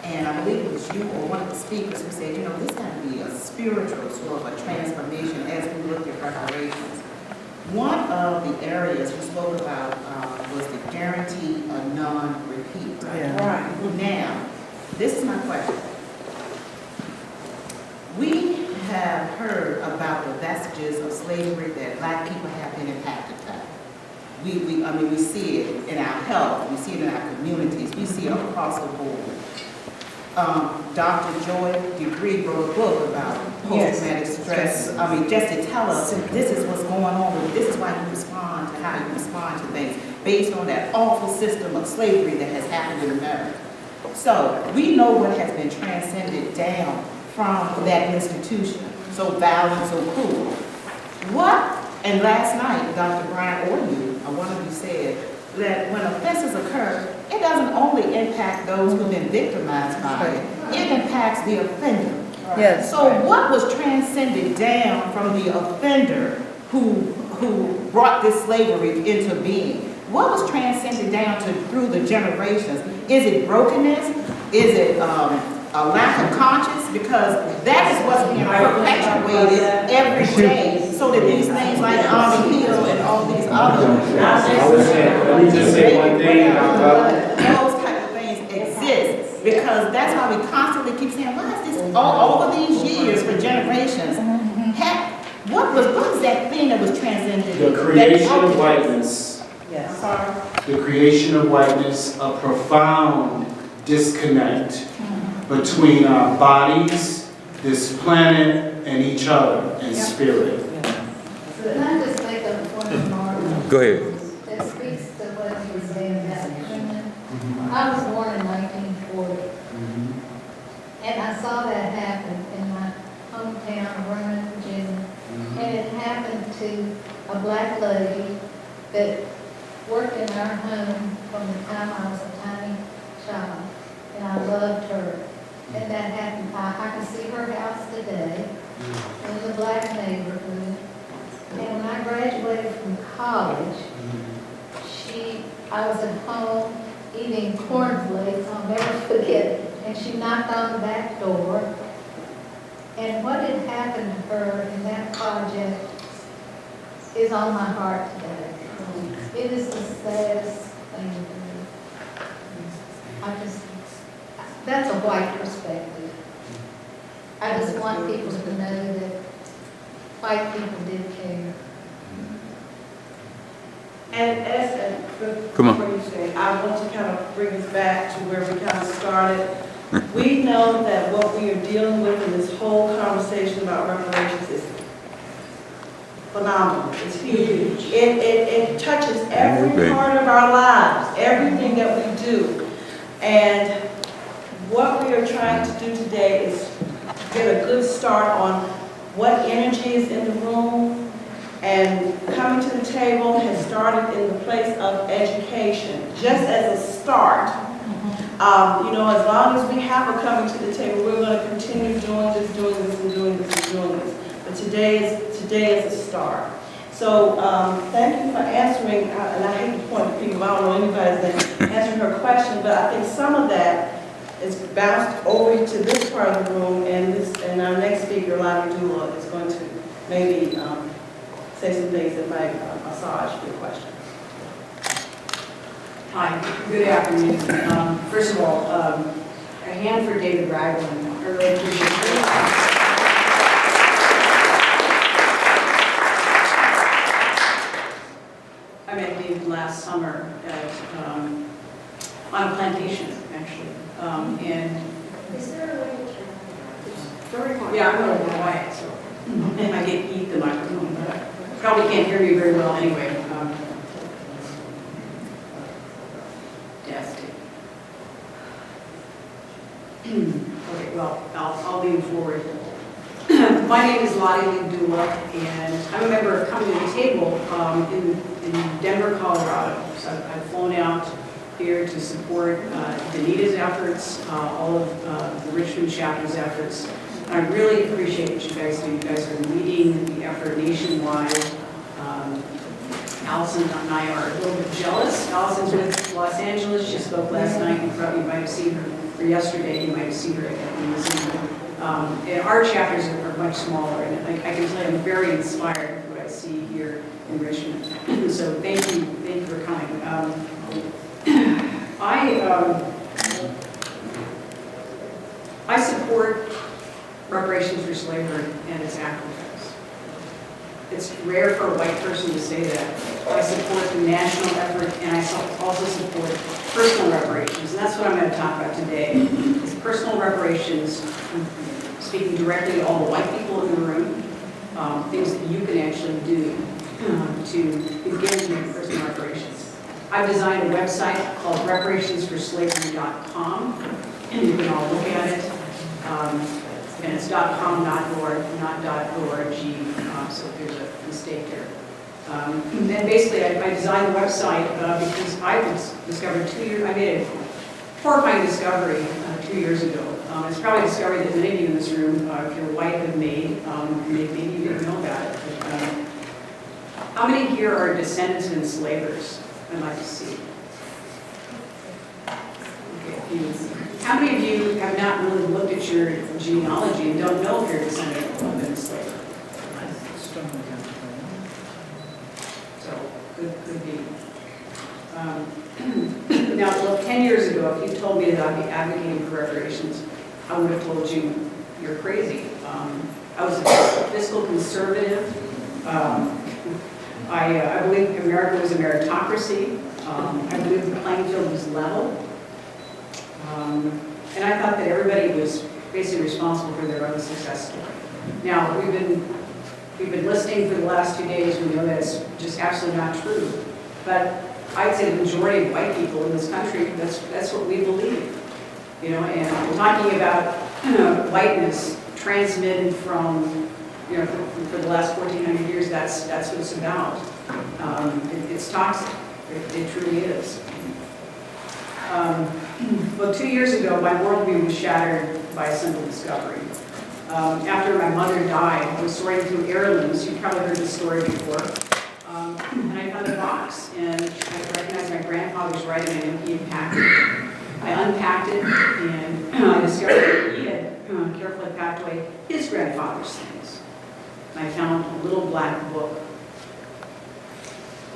And I believe it was you or one of the speakers who said, you know, this got to be a spiritual sort of a transformation as we look at reparations. One of the areas you spoke about was the guarantee of non-repeat. Right. Now, this is my question. We have heard about the vestiges of slavery that Black people have been impacted by. I mean, we see it in our health, we see it in our communities, we see it across the board. Dr. Joy Degree wrote a book about post-traumatic stress. I mean, just to tell us, this is what's going on, this is why you respond to how you respond to things, based on that awful system of slavery that has happened in America. So, we know what has been transcended down from that institution, so violent, so cruel. And last night, Dr. Brian or you, one of you said that when offenses occur, it doesn't only impact those who've been victimized by it, it impacts the offender. Yes. So what was transcended down from the offender who brought this slavery into being? What was transcended down through the generations? Is it brokenness? Is it a lack of conscience? Because that is what's being perpetuated every day, so that these things like Army Hill and all these other Let me just say one thing those type of things exist, because that's why we constantly keep saying, why is this all over these years for generations? What was that thing that was transcended? the creation of whiteness. Yes. Sorry. The creation of whiteness, a profound disconnect between our bodies, this planet, and each other, and spirit. Can I just make a point of remark? Go ahead. That speaks to what you were saying about women. I was born in 1940, and I saw that happen in my hometown of Vernon, Virginia. And it happened to a Black lady that worked in our home from the time I was a tiny child, and I loved her. And that happened. I can see her house today. It was a Black neighborhood. And when I graduated from college, I was at home eating cornflakes, I'll never forget it. And she knocked on the back door. And what had happened to her in that project is on my heart today. It is the saddest thing to me. That's a white perspective. I just want people to know that white people did care. And Come on. before you say, I want to kind of bring us back to where we kind of started. We know that what we are dealing with in this whole conversation about reparations is phenomenal. It's huge. It touches every part of our lives, everything that we do. And what we are trying to do today is get a good start on what energy is in the room, and coming to the table has started in the place of education, just as a start. You know, as long as we have a coming to the table, we're going to continue doing this, and doing this. But today is a start. So thank you for answering, and I hate to point to people, I don't know anybody's name, answering her question, but I think some of that is bounced over to this part of the room, and our next speaker, Lonnie Dula, is going to maybe say some things that might massage your question. Hi, good afternoon. First of all, a hand for David Ragland. I really appreciate it. I met David last summer on a plantation, actually. And Is there a way to turn very quiet. Yeah, I'm really quiet, so I get eat the microphone, but I probably can't hear me very well anyway. Okay, well, I'll lean forward. My name is Lottie Lindula, and I'm a member of Coming to the Table in Denver, Colorado. So I've flown out here to support Danita's efforts, all of the Richmond chapter's efforts. And I really appreciate what you guys do. You guys are leading the effort nationwide. Allison and I are a little bit jealous. Allison's with Los Angeles. She spoke last night. You probably might have seen her, or yesterday. You might have seen her in the Zoom. And our chapters are much smaller, and I can tell you I'm very inspired by what I see here in Richmond. So thank you for coming. I support reparations for slavery and its activists. It's rare for a white person to say that. I support the national effort, and I also support personal reparations. And that's what I'm going to talk about today, is personal reparations, speaking directly to all the white people in the room, things that you can actually do to begin to make personal reparations. I've designed a website called reparationsforslavery.com, and you can all look at it. And it's .com, .org, not .org, so if there's a mistake there. And basically, I designed the website because I discovered I made a horrifying discovery 2 years ago. It's probably a discovery that many of you in this room, if you're white, have made. Maybe you didn't know about it. But, how many here are descendants of enslavers? I'd like to see. Okay, how many of you have not really looked at your genealogy and don't know if you're a descendant of an enslaver? So, could be. Now, look, 10 years ago, if you told me that I'd be advocating for reparations, I would have told you you're crazy. I was a fiscal conservative. I believe America was a meritocracy. I believe the playing field was level. And I thought that everybody was basically responsible for their own success story. Now, we've been listening for the last 2 days. We know that it's just absolutely not true. But I'd say the majority of white people in this country, that's what we believe. You know, and we're talking about whiteness transmitted from, for the last 1,400 years. That's what it's about. It's toxic. It truly is. Well, 2 years ago, my worldview was shattered by a simple discovery. After my mother died, I was sorting through heirlooms. You've probably heard this story before. And I found a box, and I recognized my grandfather's writing, and he had packed it. I unpacked it, and I discovered that he had carefully packed away his grandfather's things. And I found a little black book.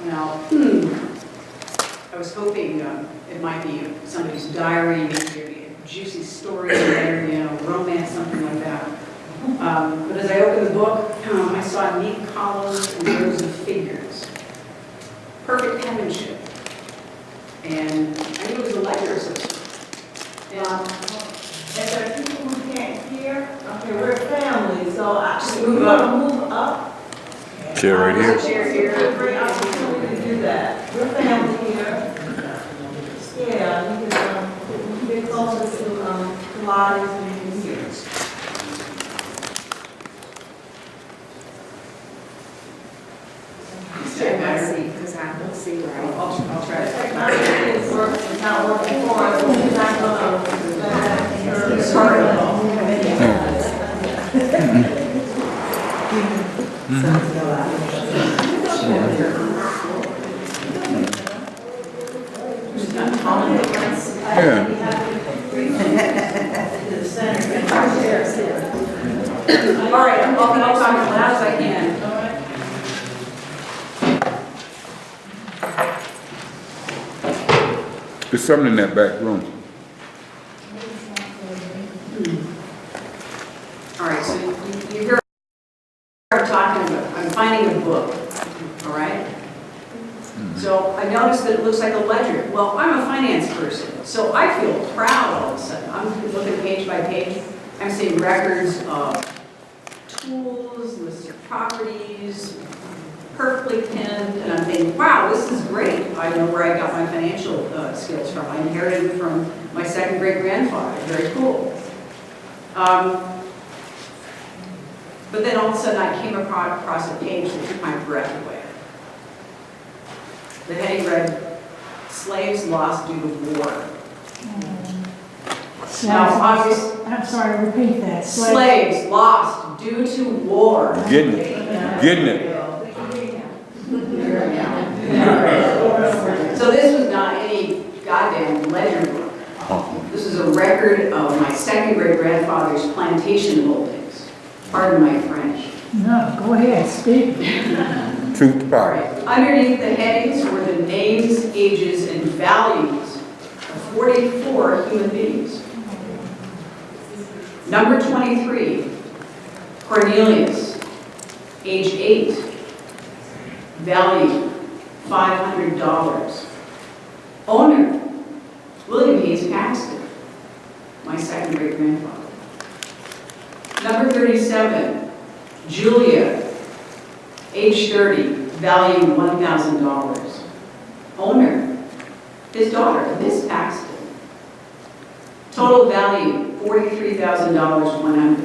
Now, I was hoping it might be somebody's diary, maybe a juicy story in there, romance, something like that. But as I opened the book, I saw neat columns and rows of figures. Perfect penmanship. And I knew it was a ledger system. And there are people who can't hear. Okay, we're a family, so Just we move want up. to move up. Chair right here. Chair here. Great opportunity to do that. We're family here. Yeah, you can get closer to Lottie's and you can hear. Because I don't see where I'll try to. Technology is working, it's not working for us, we're not going to. Sorry. Yeah. All right, I'll talk as loud as I can. There's something in that back room. All right, so you hear I'm talking about, I'm finding a book, all right? So I noticed that it looks like a ledger. Well, I'm a finance person, so I feel proud all of a sudden. I'm looking page by page. I'm seeing records of tools, lists of properties, perfectly pinned, and I'm thinking, wow, this is great. I know where I got my financial skills from. I inherited it from my second great grandfather. Very cool. But then all of a sudden I came across a page that took my breath away. The heading read, "Slaves Lost Due to War." Now, obviously, I'm sorry, repeat that. slaves lost due to war. Getting it, getting it. So this was not any goddamn ledger book. This is a record of my second great grandfather's plantation holdings. Pardon my French. No, go ahead, speak. Truth to power. Underneath the headings were the names, ages, and values of 44 human beings. Number 23, Cornelius, age 8, value $500. Owner, William Hayes Paxton, my second great grandfather. Number 37, Julia, age 30, value $1,000. Owner, his daughter, Miss Paxton. Total value, $43,100.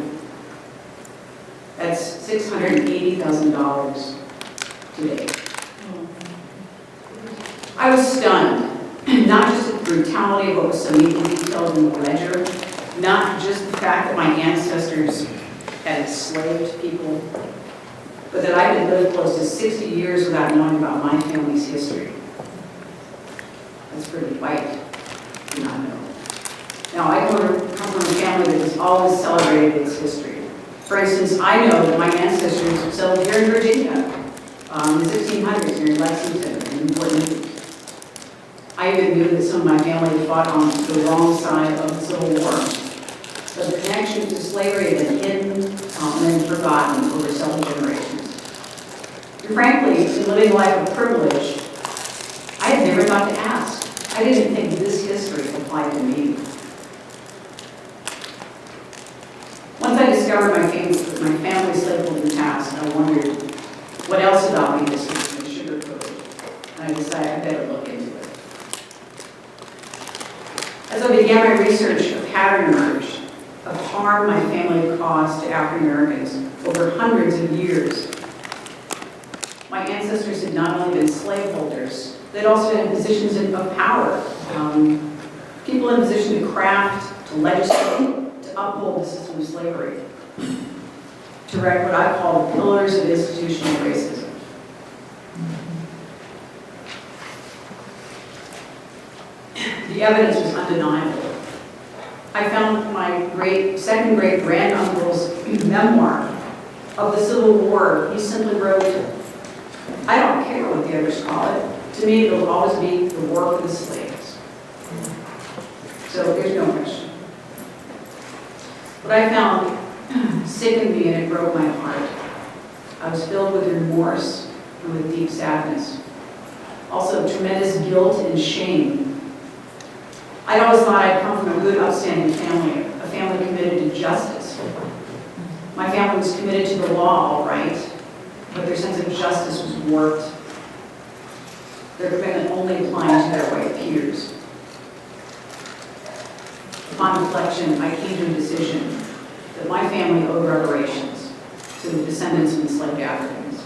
That's $680,000 today. I was stunned, not just at the brutality of what was so neatly detailed in the ledger, not just the fact that my ancestors had enslaved people, but that I had lived close to 60 years without knowing about my family's history. That's pretty white to not know. Now, I come from a family that has always celebrated its history. For instance, I know that my ancestors settled here in Virginia in the 1600s near Lexington and Newport News. I even knew that some of my family fought on the wrong side of the Civil War. But the connection to slavery had been hidden and forgotten over several generations. And frankly, in living a life of privilege, I had never thought to ask. I didn't think this history applied to me. Once I discovered my family slaveholding past, I wondered what else about me this was sugar-coated. And I decided I better look into it. As I began my research, a pattern emerged of harm my family caused to African Americans over hundreds of years. My ancestors had not only been slaveholders, they'd also been in positions of power. People in a position to craft, to legislate, to uphold the system of slavery, to erect what I call the pillars of institutional racism. The evidence was undeniable. I found my second great granduncle's memoir of the Civil War. He simply wrote, "I don't care what the others call it. To me, it'll always be the war for the slaves." So there's no question. What I found sickened me and it broke my heart. I was filled with remorse and with deep sadness. Also tremendous guilt and shame. I'd always thought I'd come from a good, upstanding family, a family committed to justice. My family was committed to the law, all right, but their sense of justice was warped. Their commitment only applying to their white peers. Upon reflection, I came to a decision that my family owed reparations to the descendants of enslaved Africans.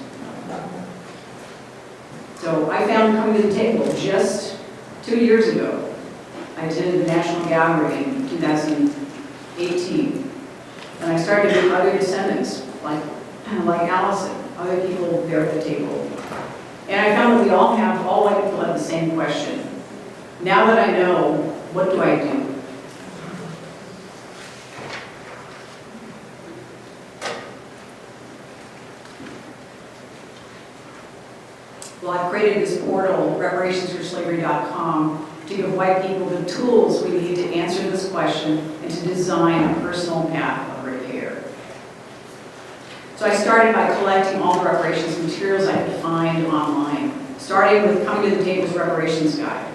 So I found coming to the table just 2 years ago. I attended the National Gallery in 2018, and I started to meet other descendants, like Allison, other people there at the table. And I found that all white people have the same question. Now that I know, what do I do? Well, I've created this portal, reparationsforslavery.com, to give white people the tools we need to answer this question and to design a personal path of repair. So I started by collecting all the reparations materials I could find online, starting with Coming to the Table's reparations guide.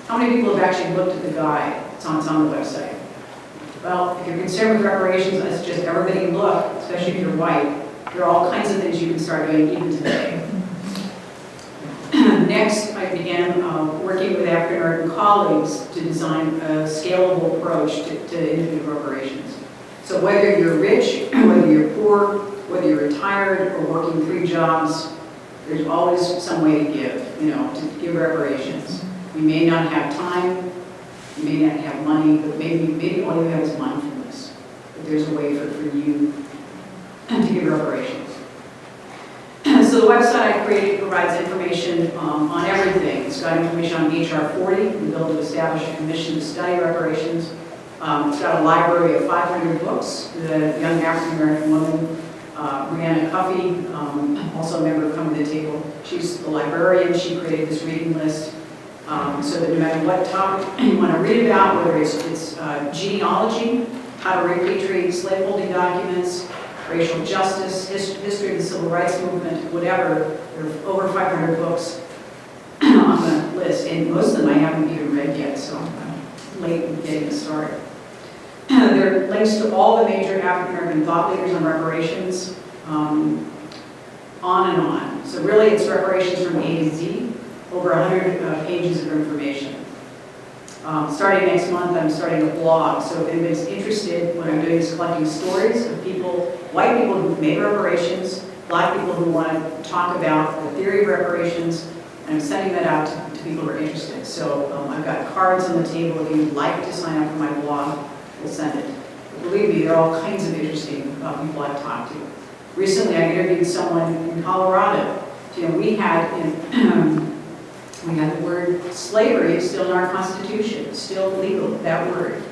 How many people have actually looked at the guide? It's on the website. Well, if you're concerned with reparations, I suggest everybody look, especially if you're white. There are all kinds of things you can start doing even today. Next, I began working with African American colleagues to design a scalable approach to individual reparations. So whether you're rich, whether you're poor, Whether you're retired or working 3 jobs, there's always some way to give, to give reparations. You may not have time, you may not have money, but maybe all you have is mindfulness. But there's a way for you to give reparations. So the website I created provides information on everything. It's got information on HR 40, the bill to establish a commission to study reparations. It's got a library of 500 books. The young African-American woman, Brianna Cuffey, also a member of Come to the Table. She's the librarian. She created this reading list so that no matter what topic you want to read about, whether it's genealogy, how to repatriate slaveholding documents, racial justice, history of the civil rights movement, whatever, there are over 500 books on the list, and most of them I haven't even read yet, so I'm late in getting this started. There are links to all the major African-American thought leaders on reparations, on and on. So really, it's reparations from A to Z, over 100 pages of information. Starting next month, I'm starting a blog, so if anybody's interested, what I'm doing is collecting stories of people, white people who've made reparations, black people who want to talk about the theory of reparations, and I'm sending that out to people who are interested. So I've got cards on the table. If you'd like to sign up for my blog, we'll send it. But believe me, there are all kinds of interesting people I've talked to. Recently, I interviewed someone in Colorado. We had the word slavery still in our Constitution, still legal, that word.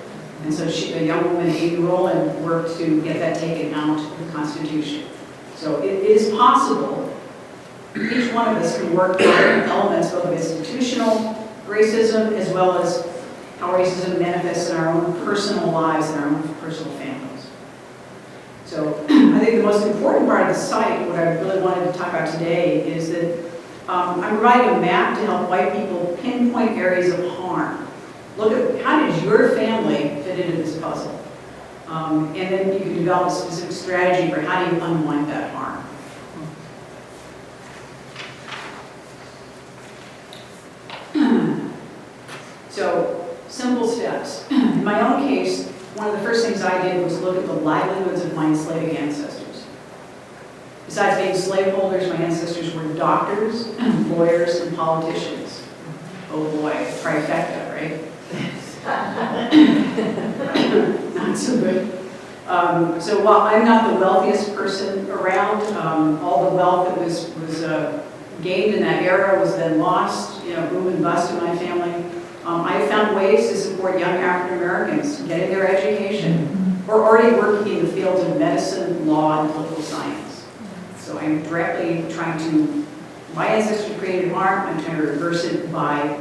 And so a young woman, Amy Rowland, worked to get that taken out of the Constitution. So it is possible. Each one of us can work on elements both of institutional racism as well as how racism manifests in our own personal lives and our own personal families. So I think the most important part of the site, what I really wanted to talk about today, is that I'm providing a map to help white people pinpoint areas of harm. Look at how did your family fit into this puzzle? And then you can develop a specific strategy for how do you unwind that harm. So, simple steps. In my own case, one of the first things I did was look at the livelihoods of my enslaved ancestors. Besides being slaveholders, my ancestors were doctors, lawyers, and politicians. Oh boy, trifecta, right? Not so good. So while I'm not the wealthiest person around, all the wealth that was gained in that era was then lost, boom and bust in my family. I found ways to support young African Americans getting their education or already working in the fields of medicine, law, and political science. So I'm directly trying to, my ancestors created harm, I'm trying to reverse it by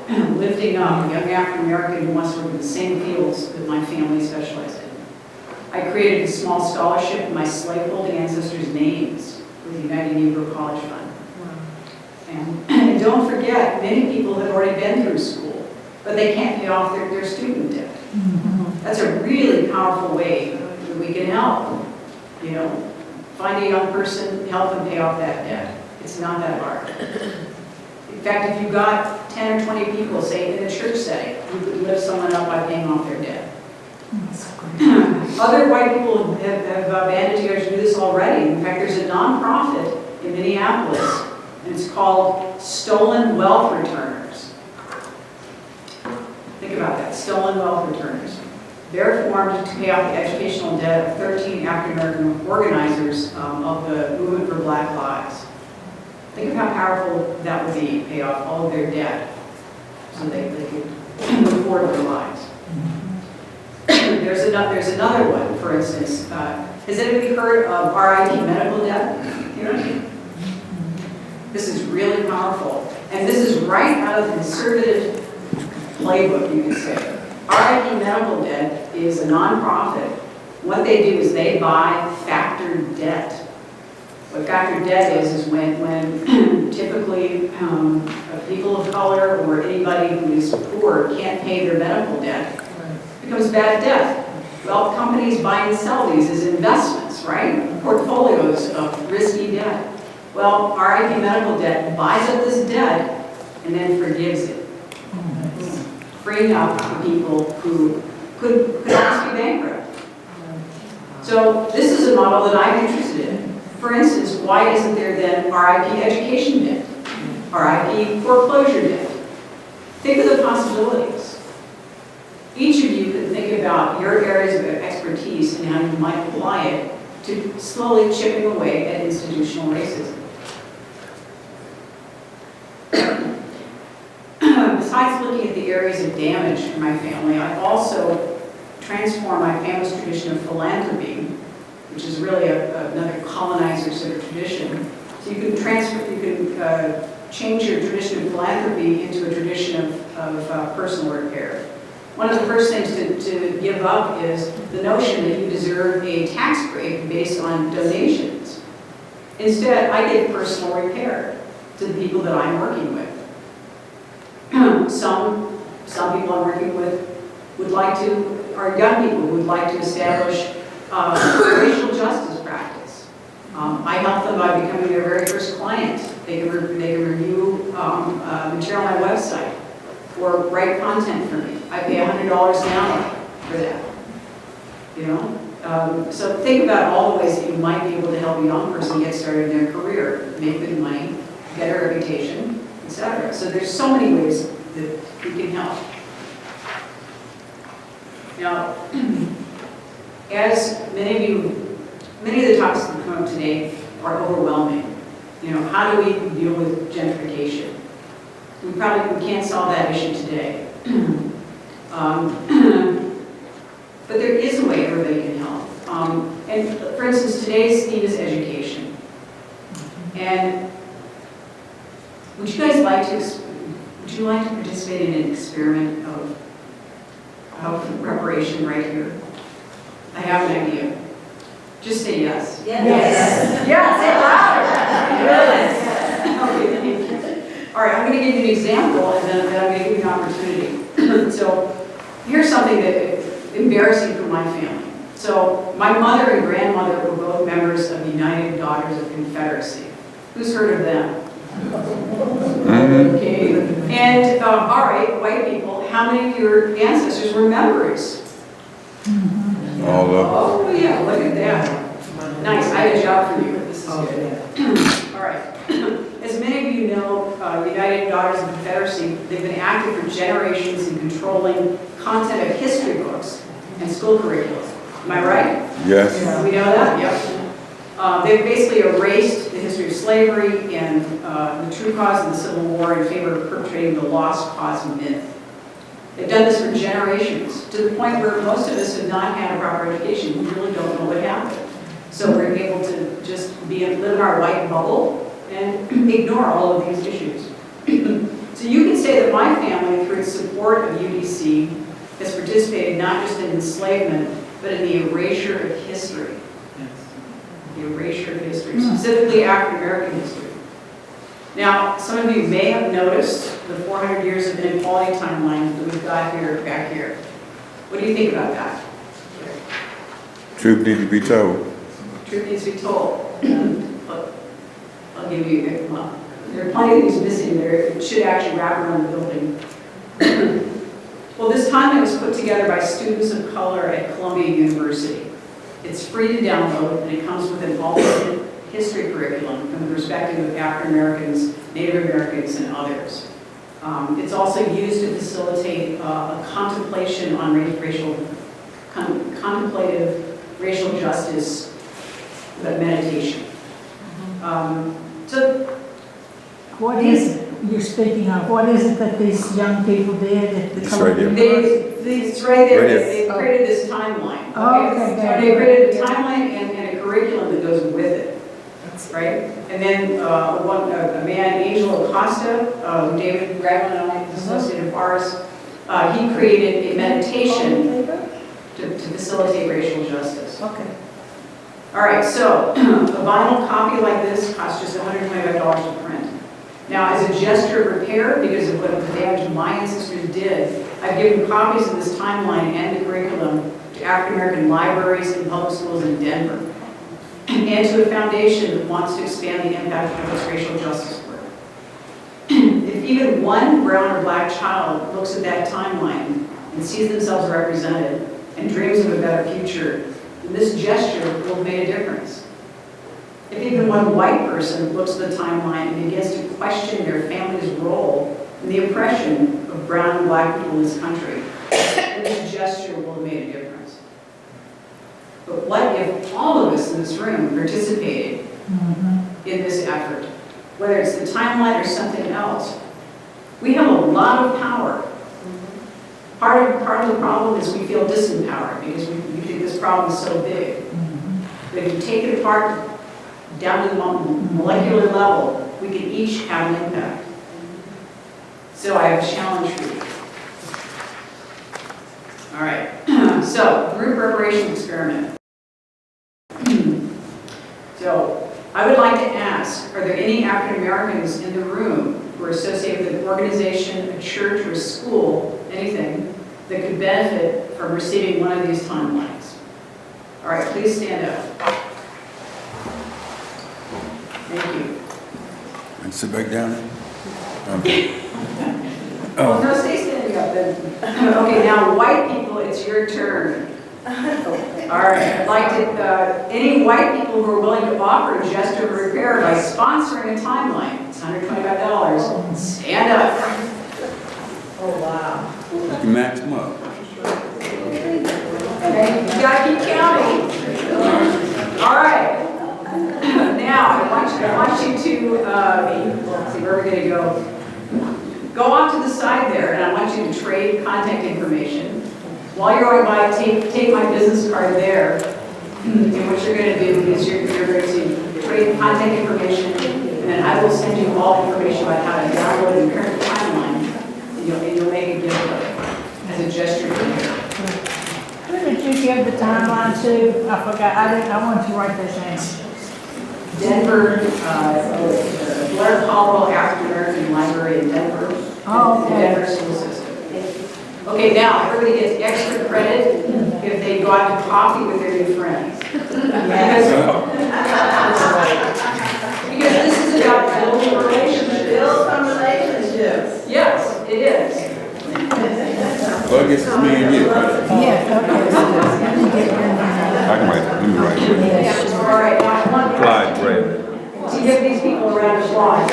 lifting up a young African American who wants to work in the same fields that my family specialized in. I created a small scholarship in my slaveholding ancestors' names with the United Negro College Fund. And don't forget, many people have already been through school, but they can't pay off their student debt. That's a really powerful way that we can help. Find a young person, help them pay off that debt. It's not that hard. In fact, if you've got 10 or 20 people, say in a church setting, you could lift someone up by paying off their debt. Other white people have banded together to do this already. In fact, there's a nonprofit in Minneapolis, and it's called Stolen Wealth Returners. Think about that, Stolen Wealth Returners. They're formed to pay off the educational debt of 13 African-American organizers of the Movement for Black Lives. Think of how powerful that would be, pay off all of their debt so they could move forward with their lives. There's another one, for instance. Has anybody heard of RIP medical debt? This is really powerful. And this is right out of the conservative playbook, you could say. RIP Medical Debt is a nonprofit. What they do is they buy factored debt. What factored debt is when typically people of color or anybody who is poor can't pay their medical debt, it becomes bad debt. Well, companies buy and sell these as investments, right? Portfolios of risky debt. Well, RIP Medical Debt buys up this debt and then forgives it, freeing up the people who could almost be bankrupt. So this is a model that I'm interested in. For instance, why isn't there then RIP education debt? RIP foreclosure debt? Think of the possibilities. Each of you can think about your areas of expertise and how you might apply it to slowly chipping away at institutional racism. Besides looking at the areas of damage for my family, I also transform my family's tradition of philanthropy, which is really another colonizer sort of tradition. So you can change your tradition of philanthropy into a tradition of personal repair. One of the first things to give up is the notion that you deserve a tax break based on donations. Instead, I give personal repair to the people that I'm working with. Some people I'm working with would like to, are young people who would like to establish racial justice practice. I help them by becoming their very first client. They can review material on my website or write content for me. I pay $100 an hour for that. You know? So think about all the ways that you might be able to help a young person get started in their career, make good money, get a reputation, etc. So there's so many ways that we can help. Now, as many of the topics that come up today are overwhelming. You know, how do we deal with gentrification? We can't solve that issue today. But there is a way everybody can help. And for instance, today's theme is education. And would you like to participate in an experiment of reparation right here? I have an idea. Just say yes. Yes. Yes. Yes, say louder. Yes. Okay, thank you. All right, I'm going to give you an example, and then I'm going to give you an opportunity. So here's something that embarrassing for my family. So my mother and grandmother were both members of the United Daughters of Confederacy. Who's heard of them? Okay. And all right, white people, how many of your ancestors were members? All of them. Oh yeah, look at that. Nice, I have a job for you. This is good. All right. As many of you know, United Daughters of Confederacy, they've been active for generations in controlling content of history books and school curriculum. Am I right? Yes. We know that? Yep. They've basically erased the history of slavery and the true cause of the Civil War in favor of perpetrating the lost cause myth. They've done this for generations, to the point where most of us have not had a proper education. We really don't know what happened. So we're able to just live in our white bubble and ignore all of these issues. So you can say that my family, through its support of UDC, has participated not just in enslavement, but in the erasure of history. The erasure of history, specifically African American history. Now, some of you may have noticed the 400 years of inequality timeline that we've got here, back here. What do you think about that? Truth needs to be told. Truth needs to be told. I'll give you, well, there are plenty of things missing there. It should actually wrap around the building. Well, this timeline was put together by students of color at Columbia University. It's free to download, and it comes with an alternate history curriculum from the perspective of African Americans, Native Americans, and others. It's also used to facilitate a contemplation on contemplative racial justice meditation. So, what is it you're speaking of? What is it that these young people did at the It's right there. it's right there. Right there. They created this timeline. Oh, okay, So they created a timeline and a curriculum that goes with it. Right? And then a man, Angel Acosta, David Ragland and I, Associated Forest, he created a meditation to facilitate racial justice. Okay. All right, so a vinyl copy like this costs just $125 to print. Now, as a gesture of repair, because of what the damage my ancestors did, I've given copies of this timeline and the curriculum to African American libraries and public schools in Denver, and to a foundation that wants to expand the impact of its racial justice work. If even one brown or black child looks at that timeline and sees themselves represented and dreams of a better future, And this gesture will have made a difference. If even one white person looks at the timeline and begins to question their family's role in the oppression of brown and black people in this country, then this gesture will have made a difference. But what if all of us in this room participated in this effort, whether it's the timeline or something else? We have a lot of power. Part of the problem is we feel disempowered because we think this problem is so big. But if you take it apart down to the molecular level, we can each have an impact. So I have a challenge for you. All right, so group reparation experiment. So I would like to ask, are there any African Americans in the room who are associated with an organization, a church, or a school, anything, that could benefit from receiving one of these timelines? All right, please stand up. Thank you. And sit back down. Oh, no, stay standing up then. Okay, now white people, it's your turn. All right, I'd like to, any white people who are willing to offer a gesture of repair by sponsoring a timeline, it's $125, stand up. Oh, wow. You can match them up. Okay, you gotta keep counting. All right. Now, I want you to, let's see, where are we gonna go? Go off to the side there, and I want you to trade contact information. While you're going by, take my business card there. And what you're going to do is you're going to trade contact information, and then I will send you all information about how to download the current timeline, and you'll make a gift of it as a gesture of care. Who did you give the timeline to? I forgot. I wanted to write this down. Denver, Blair Caldwell African American Library in Denver. Oh, okay. The Denver school system. Okay, now everybody gets extra credit if they go out to coffee with their new friends. Because this is about building relationships. Build some relationships. Yes, it is. Well, I guess it's me and you. Yeah, okay. I can write it. Let me write it. Yeah, all right, now I want Clyde Brad. to give these people a round of applause.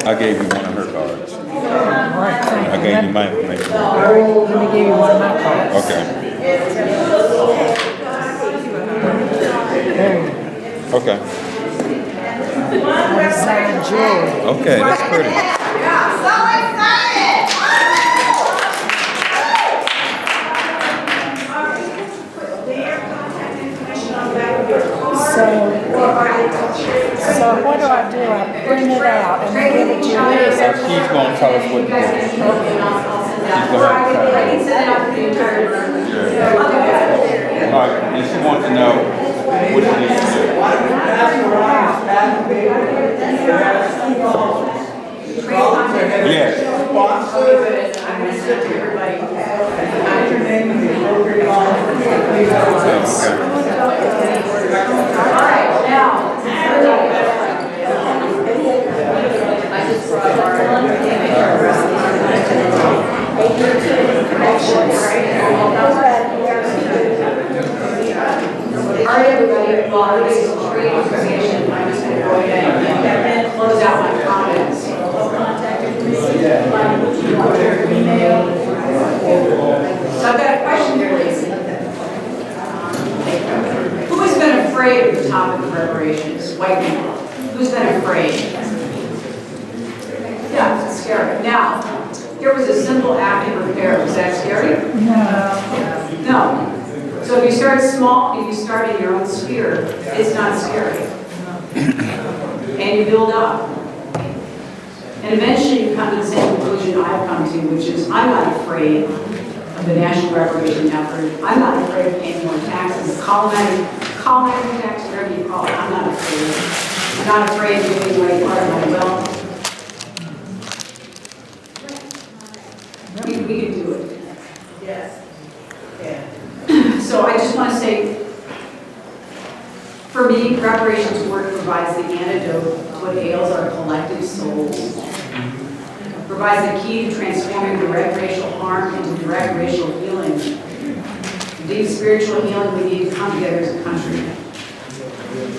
I gave you one of her cards. I gave you my information. Let me give you one of my cards. Okay. Okay. I signed yours. Okay, that's pretty. Yeah, so excited! So what do I do? I print it out and then give it to you. She's going to tell us what to do. She's going to All right, and she wants to know what she needs to do. Yes. Alright, everybody, while everybody's trading information, I'm just going to go ahead and close out my comments. So I've got a question here, Lacey. Who has been afraid of the topic of reparations? White people. Who's been afraid? Yeah, it's scary. Now, here was a simple act of repair. Was that scary? No. No. So if you start small, if you start in your own sphere, it's not scary. And you build up. And eventually you come to the same conclusion I've come to, which is I'm not afraid of the national reparation effort. I'm not afraid of paying more taxes, colonizing tax, whatever you call it. I'm not afraid. I'm not afraid of giving away part of my wealth. We can do it. Yes. Yeah. So I just want to say, for me, reparations work provides the antidote to what ails our collective souls. Provides the key to transforming direct racial harm into direct racial healing. Deep spiritual healing, we need to come together as a country.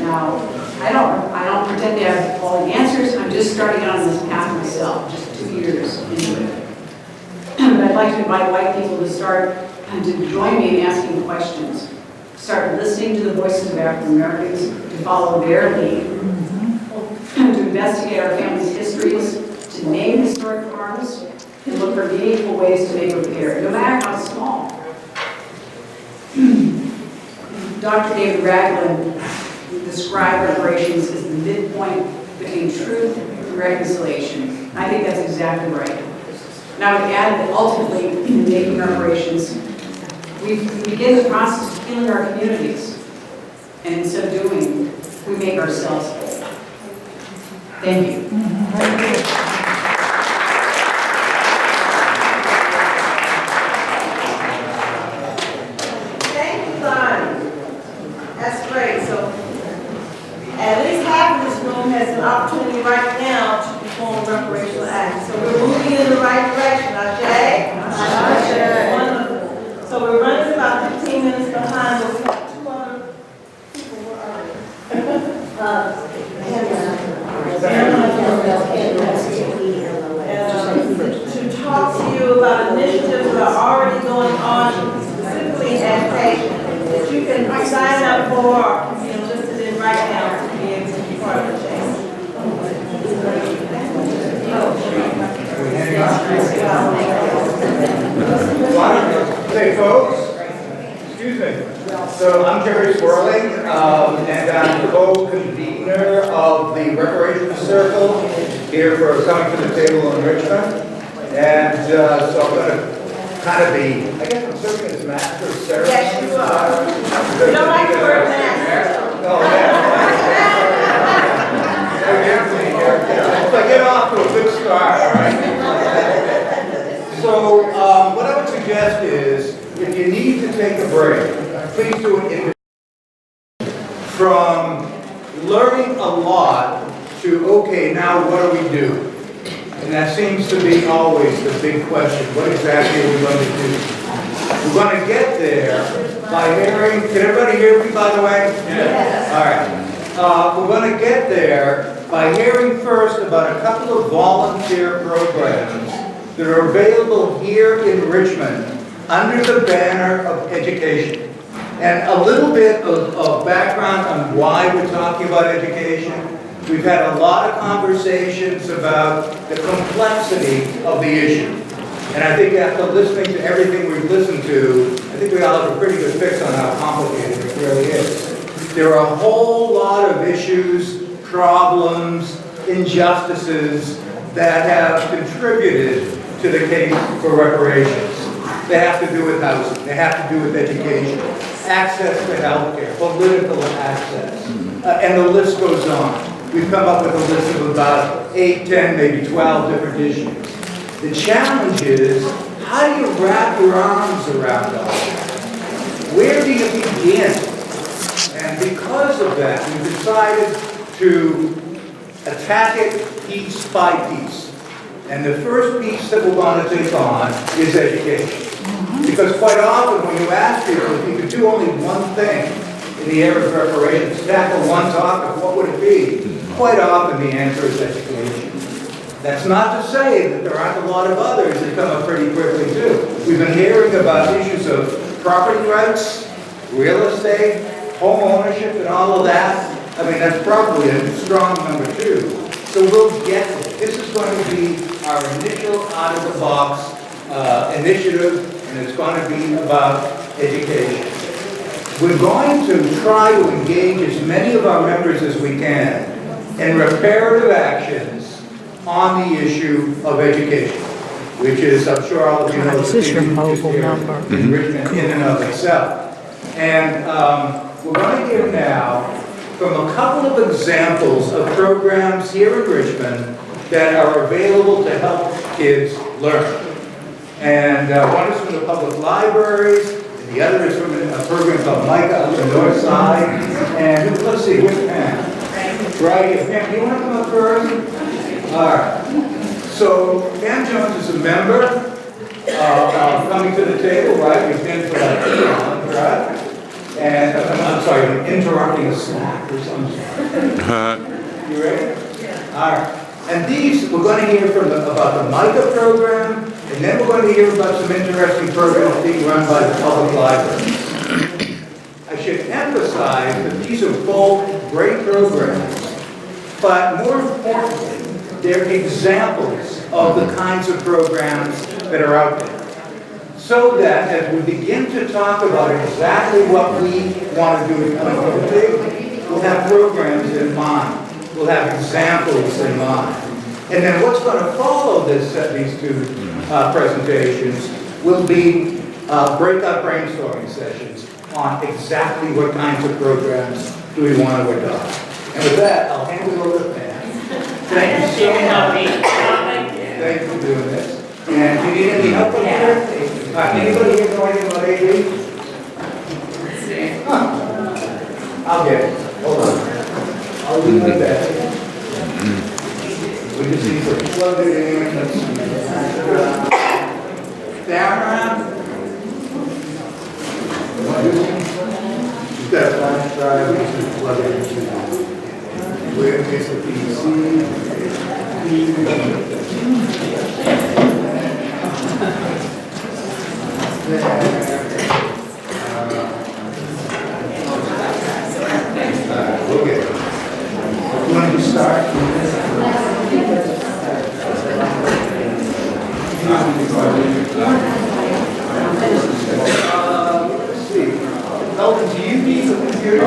Now, I don't pretend to have all the answers. I'm just starting out on this path myself, just 2 years into it. But I'd like to invite white people to start and to join me in asking questions. Start listening to the voices of African Americans, to follow their lead, to investigate our families' histories, to name historic harms, and look for meaningful ways to make repair, no matter how small. Dr. David Ragland described reparations as the midpoint between truth and reconciliation. I think that's exactly right. And I would add that ultimately, in making reparations, we begin the process of healing our communities. And in so doing, we make ourselves whole. Thank you. Thank you, Lonnie. That's great. So at least half of this room has an opportunity right now to perform reparational acts. So we're moving in the right direction, Ajay? Ajay. Wonderful. So we're running about 15 minutes behind, but we have 2 other people. Where are to talk to you about initiatives that are already going on, specifically in education, that you can sign up for or be enlisted in right now to be able to be part of the change. Hey folks, excuse me. So I'm Jerry Swirling, and I'm co-convener of the Reparations Circle here for coming to the table in Richmond. And so I'm going to kind of be, I guess I'm serving as master of ceremonies. Yes, you are. You don't like the word master. Oh, yeah. So I get off to a good start, all right? So what I would suggest is, if you need to take a break, please do it in from learning a lot to, okay, now what do we do? And that seems to be always the big question. What exactly are we going to do? We're going to get there by hearing, can everybody hear me, by the way? Yes. All right. We're going to get there by hearing first about a couple of volunteer programs that are available here in Richmond under the banner of education. And a little bit of background on why we're talking about education. We've had a lot of conversations about the complexity of the issue. And I think after listening to everything we've listened to, I think we all have a pretty good fix on how complicated it really is. There are a whole lot of issues, problems, injustices that have contributed to the case for reparations. They have to do with housing, they have to do with education, access to health care, political access, and the list goes on. We've come up with a list of about 8, 10, maybe 12 different issues. The challenge is, how do you wrap your arms around all that? Where do you begin? And because of that, we decided to attack it piece by piece. And the first piece that we're going to take on is education. Because quite often when you ask people if you could do only one thing in the area of reparations, tackle one topic, what would it be? Quite often the answer is education. That's not to say that there aren't a lot of others that come up pretty quickly too. We've been hearing about issues of property rights, real estate, home ownership, and all of that. I mean, that's probably a strong number 2. So we'll get it. This is going to be our initial out-of-the-box initiative, and it's going to be about education. We're going to try to engage as many of our members as we can in reparative actions on the issue of education, which is, I'm sure all of you know, Is this your mobile number? in Richmond in and of itself. And we're going to hear now from a couple of examples of programs here in Richmond that are available to help kids learn. And one is from the public libraries, and the other is from a program called Micah on the north side. And let's see, which Pam? Right here. Pam, do you want to come up first? All right. So Pam Jones is a member coming to the table, right? You've been for like 2 months, right? And I'm sorry, I'm interrupting a snack or something. You ready? Yeah. All right. And these, we're going to hear about the MICA program, and then we're going to hear about some interesting programs being run by the public library. I should emphasize that these are both great programs, but more importantly, they're examples of the kinds of programs that are out there. So that as we begin to talk about exactly what we want to do coming from the table, we'll have programs in mind. We'll have examples in mind. And then what's going to follow these two presentations will be breakout brainstorming sessions on exactly what kinds of programs do we want to adopt. And with that, I'll hand it over to Pam. Thank you so much. Thank you for doing this. And do you need any help with here? Anybody here know anything about AD? I'll get it. Hold on. I'll do my best. We just need to plug it in. Let's see. Down around. You've got a flash drive. We just need to plug it into. Where is the PC? Okay. You want to start? Let's see. Elton, do you need a computer?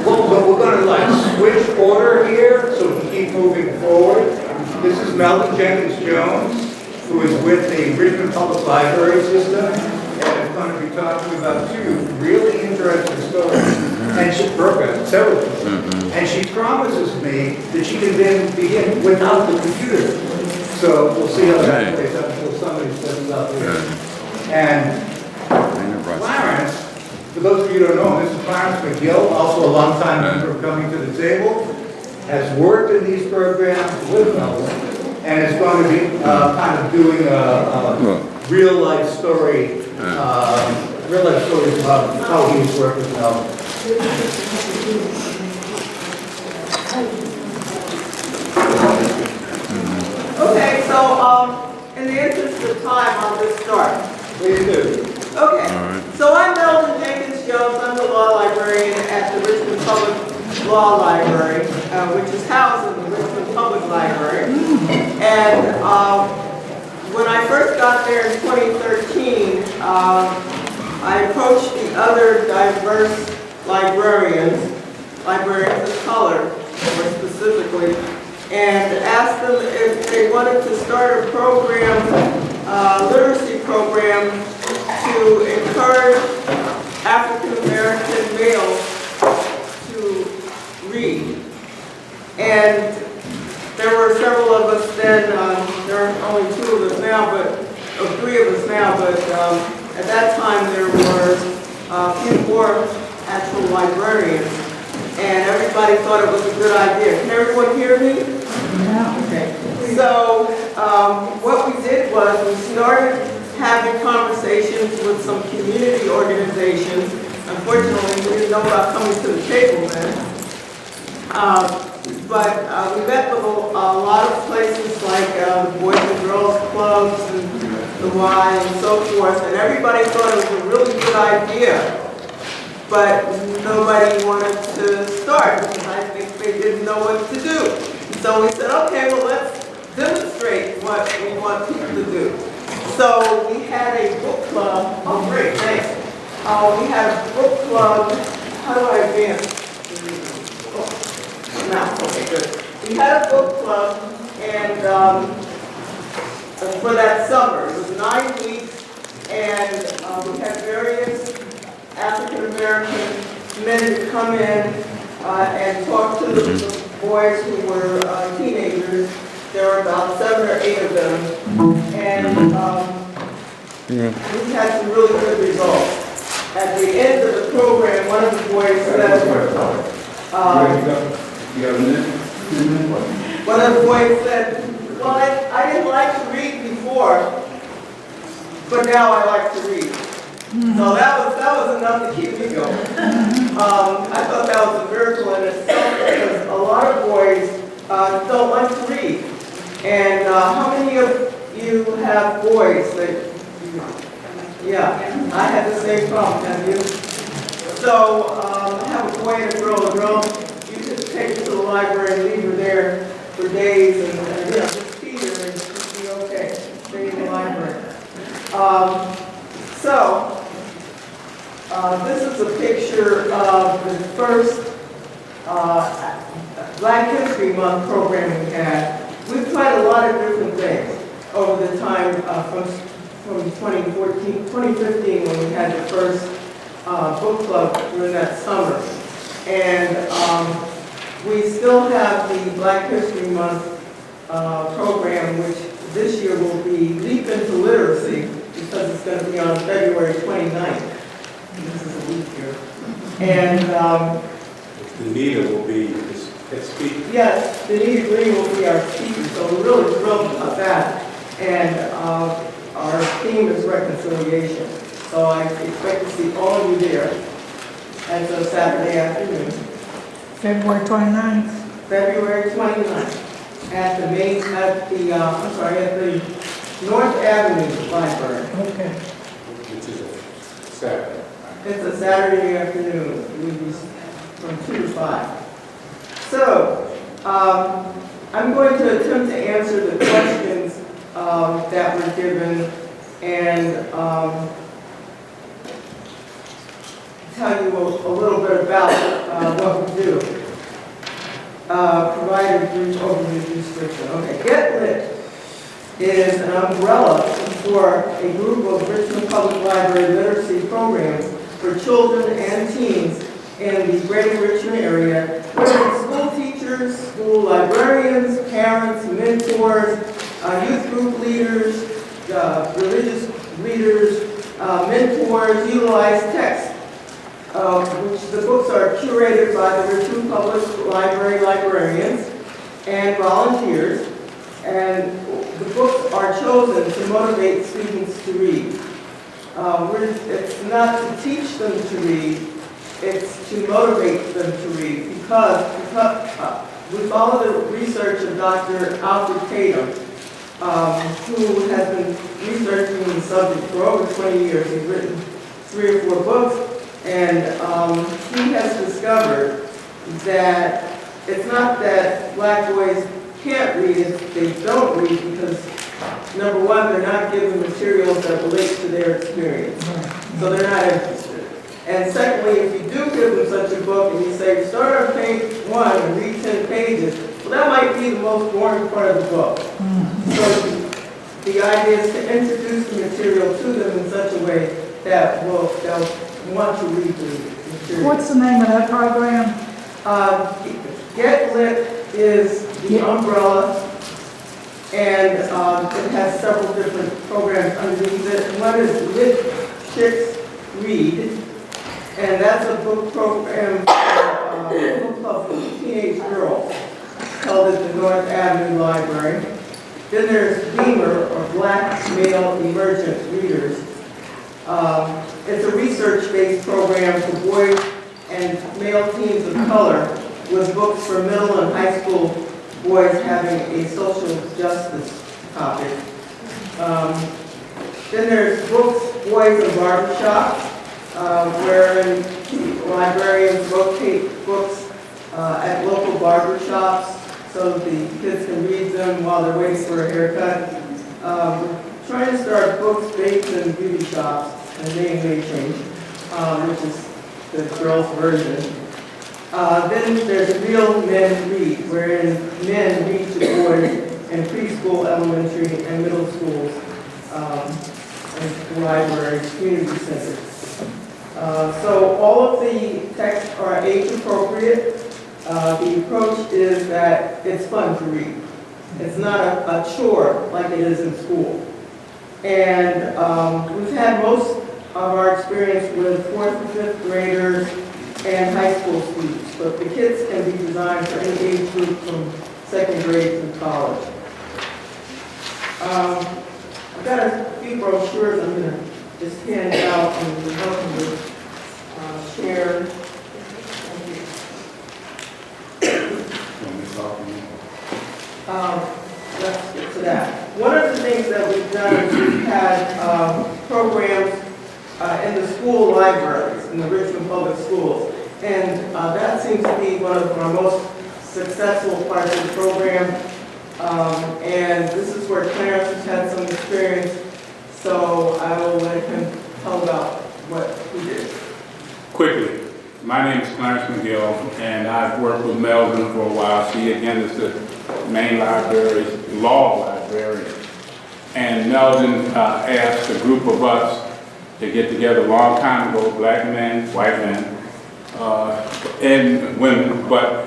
Well, we're going to like switch order here so we can keep moving forward. This is Melvin Jenkins-Jones, who is with the Richmond Public Library System, and is going to be talking about 2 really interesting stories. And she programs several of them. And she promises me that she can then begin without the computer. So we'll see how that plays out until somebody steps up here. And Clarence, for those of you who don't know, this is Clarence McGill, also a longtime member of Coming to the Table, has worked in these programs with Melvin, and is going to be kind of doing a real-life story, real-life stories about how he's worked with Melvin. Okay, so in the interest of time, I'll just start. Please do. Okay, so I'm Melvin Jenkins-Jones. I'm the law librarian at the Richmond Public Law Library, which is housed in the Richmond Public Library. And when I first got there in 2013, I approached the other diverse librarians of color, more specifically, and asked them if they wanted to start a program, literacy program, to encourage African American males to read. And there were several of us then, there are only 2 of us now, or 3 of us now, but at that time there were a few more actual librarians, and everybody thought it was a good idea. Can everyone hear me? Yeah. Okay. So what we did was we started having conversations with some community organizations. Unfortunately, we didn't know about Coming to the Table then. But we met with a lot of places like the Boys and Girls Clubs and the Y and so forth, and everybody thought it was a really good idea. But nobody wanted to start because I think they didn't know what to do. So we said, okay, well, let's demonstrate straight what we want people to do. So we had a book club. Oh, great, thanks. We had a book club. How do I advance? Oh, now, okay, good. We had a book club, and for that summer, it was 9 weeks, and we had various African American men to come in and talk to the boys who were teenagers. There were about 7 or 8 of them, and we had some really good results. At the end of the program, one of the boys said, one of the boys said, well, I didn't like to read before, but now I like to read. So that was enough to keep me going. I thought that was a miracle in itself because a lot of boys don't like to read. And how many of you have boys that, yeah, I had the same problem, have you? So I have a boy and a girl. A girl, you could take her to the library and leave her there for days and just feed her and she'd be okay, stay in the library. This is a picture of the first Black History Month program we had. We've tried a lot of different things over the time from 2015 when we had the first book club during that summer. And we still have the Black History Month program, which this year will be Leap into Literacy because it's going to be on February 29th. This is a week year. And Danita will be his speaker. yes, Danita Green will be our speaker, so we're really thrilled about that. And our theme is reconciliation. So I expect to see all of you there. That's a Saturday afternoon. February 29th. February 29th at the at the North Avenue Library. Okay. Which is a Saturday. It's a Saturday afternoon, it would be from 2 to 5. So, I'm going to attempt to answer the questions that were given and tell you a little bit about what we do. Provide a brief overview description. Okay, Get Lit is an umbrella for a group of Richmond Public Library literacy programs for children and teens in the greater Richmond area, where school teachers, school librarians, parents, mentors, youth group leaders, religious leaders, mentors utilize text, which the books are curated by the Richmond Public Library librarians and volunteers, and the books are chosen to motivate students to read. It's not to teach them to read, it's to motivate them to read because we follow the research of Dr. Alfred Tatum, who has been researching the subject for over 20 years. He's written 3 or 4 books, and he has discovered that it's not that Black boys can't read, it's they don't read because, number one, they're not given materials that relate to their experience. So they're not interested. And secondly, if you do give them such a book and you say, start on page 1 and read 10 pages, well, that might be the most boring part of the book. So the idea is to introduce the material to them in such a way that they'll want to read the material. What's the name of that program? Get Lit is the umbrella, and it has several different programs underneath it. One is Lit Chicks Read, and that's a book program for book club for teenage girls held at the North Avenue Library. Then there's Beamer, or Black Male Emergent Readers. It's a research-based program for boys and male teens of color with books for middle and high school boys having a social justice topic. Then there's books, Boys in Barbershop, wherein librarians rotate books at local barbershops so the kids can read them while they're waiting for a haircut. Trying to start books, bakes, and beauty shops, and name may change, which is the girls' version. Then there's Real Men Read, wherein men read to boys in preschool, elementary, and middle schools, and libraries, community centers. So all of the texts are age appropriate. The approach is that it's fun to read. It's not a chore like it is in school. And we've had most of our experience with 4th and 5th graders and high school students, but the kids can be designed for any age group from 2nd grade to college. I've got a few brochures I'm going to just hand out and we're welcome to share. Let's get to that. One of the things that we've done is we've had programs in the school libraries, in the Richmond Public Schools. And that seems to be one of our most successful parts of the program. And this is where Clarence has had some experience, so I will let him tell about what he did. Quickly, my name is Clarence McGill, and I've worked with Melvin for a while. She, again, is the main library, law librarian. And Melvin asked a group of us to get together a long time ago, black men, white men, and women, but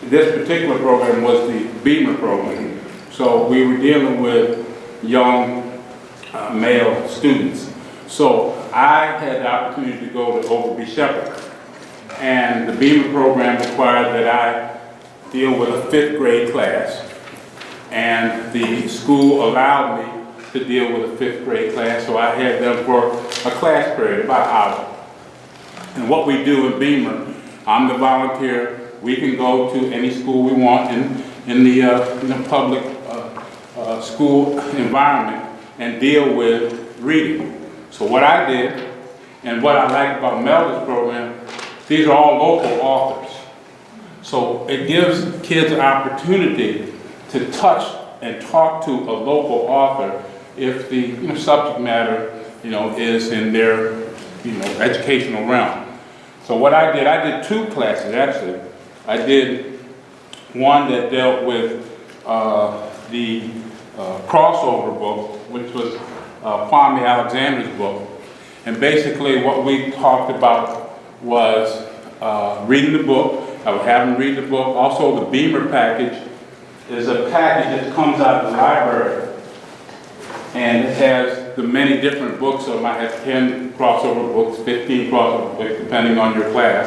this particular program was the Beamer program. So we were dealing with young male students. So I had the opportunity to go to Overby Shepherd. And the Beamer program required that I deal with a 5th grade class. And the school allowed me to deal with a 5th grade class, so I had them for a class period, about an hour. And what we do in Beamer, I'm the volunteer. We can go to any school we want in the public school environment and deal with reading. So what I did, and what I like about Melvin's program, these are all local authors. So it gives kids an opportunity to touch and talk to a local author if the subject matter is in their educational realm. So what I did 2 classes actually. I did one that dealt with the crossover book, which was Kwame Alexander's book. And basically what we talked about was reading the book. I would have them read the book. Also the Beamer package is a package that comes out of the library. And it has the many different books. So it might have 10 crossover books, 15 crossover books, depending on your class.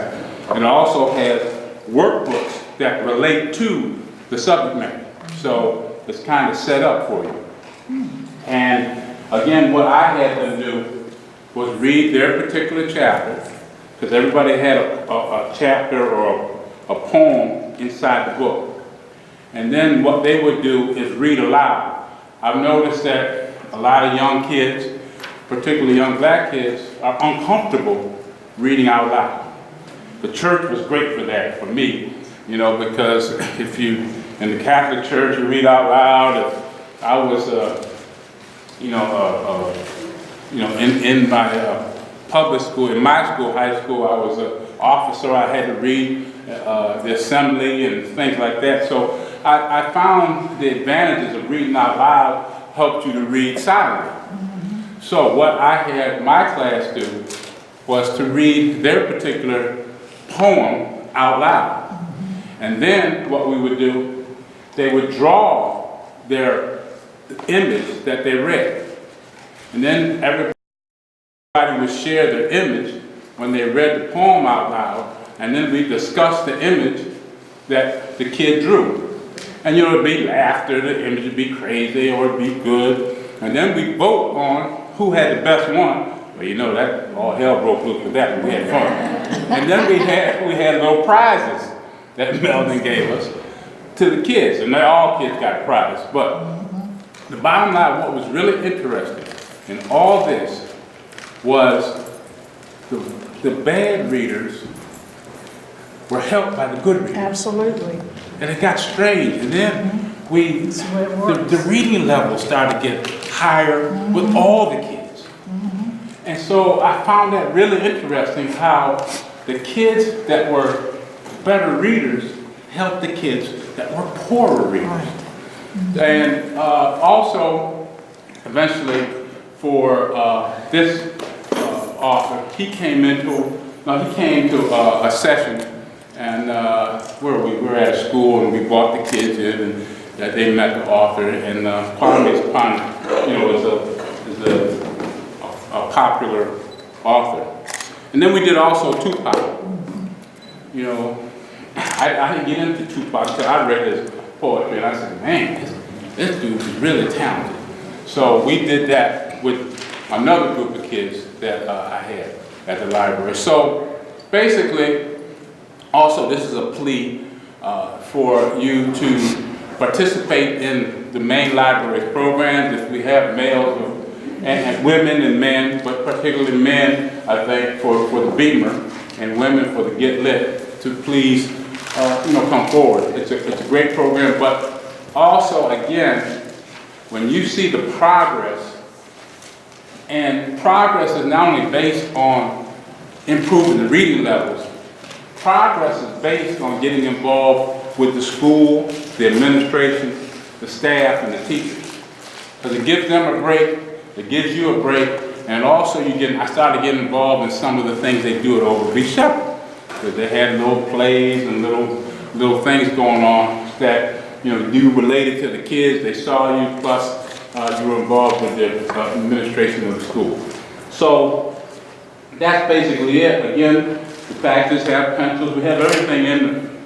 And it also has workbooks that relate to the subject matter. So it's kind of set up for you. And again, what I had them do was read their particular chapter, because everybody had a chapter or a poem inside the book. And then what they would do is read aloud. I've noticed that a lot of young kids, particularly young black kids, are uncomfortable reading out loud. The church was great for that, for me, because if you, in the Catholic Church, you read out loud. If I was, in my public school, in my school, high school, I was an officer. I had to read the assembly and things like that. So I found the advantages of reading out loud helped you to read silently. So what I had my class do was to read their particular poem out loud. And then what we would do, they would draw their image that they read. And then everybody would share their image when they read the poem out loud, and then we discussed the image that the kid drew. And it'd be laughter, the image would be crazy, or it'd be good. And then we vote on who had the best one. Well, that all hell broke loose with that, and we had fun. And then we had little prizes that Melvin gave us to the kids, and all kids got a prize. But the bottom line, what was really interesting in all this was the bad readers were helped by the good readers. Absolutely. and it got strange. And then the reading level started to get higher with all the kids. And so I found that really interesting how the kids that were better readers helped the kids that were poorer readers. And also, eventually, for this author, he came to a session, and where we were at a school, and we brought the kids in, and they met the author, and Kwame is a popular author. And then we did also Tupac. You know, I didn't get into Tupac until I read his poetry, and I said, man, this dude is really talented. So we did that with another group of kids that I had at the library. So basically, also this is a plea for you to participate in the main library's programs. If we have males and women and men, but particularly men, I think, for the Beamer, and women for the Get Lit, to please come forward. It's a great program, but also, again, when you see the progress, and progress is not only based on improving the reading levels, progress is based on getting involved with the school, the administration, the staff, and the teachers. Because it gives them a break, it gives you a break, and also I started getting involved in some of the things they do at Overby Shepherd, because they had little plays and little things going on that you related to the kids. They saw you, plus you were involved with the administration of the school. So that's basically it. Again, the packages have pencils. We have everything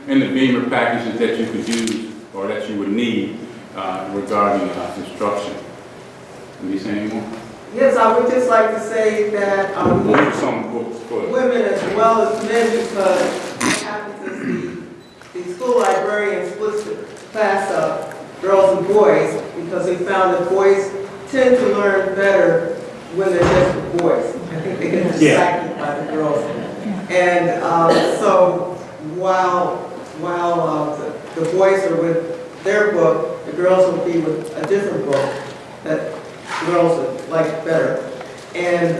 in the Beamer packages that you could use or that you would need regarding instruction. Can you say any more? Yes, I would just like to say that women as well as men, because what happens is the school librarian splits the class up, girls and boys, because they found that boys tend to learn better when they're just with boys. I think they get distracted by the girls. And so while the boys are with their book, the girls will be with a different book that girls would like better. And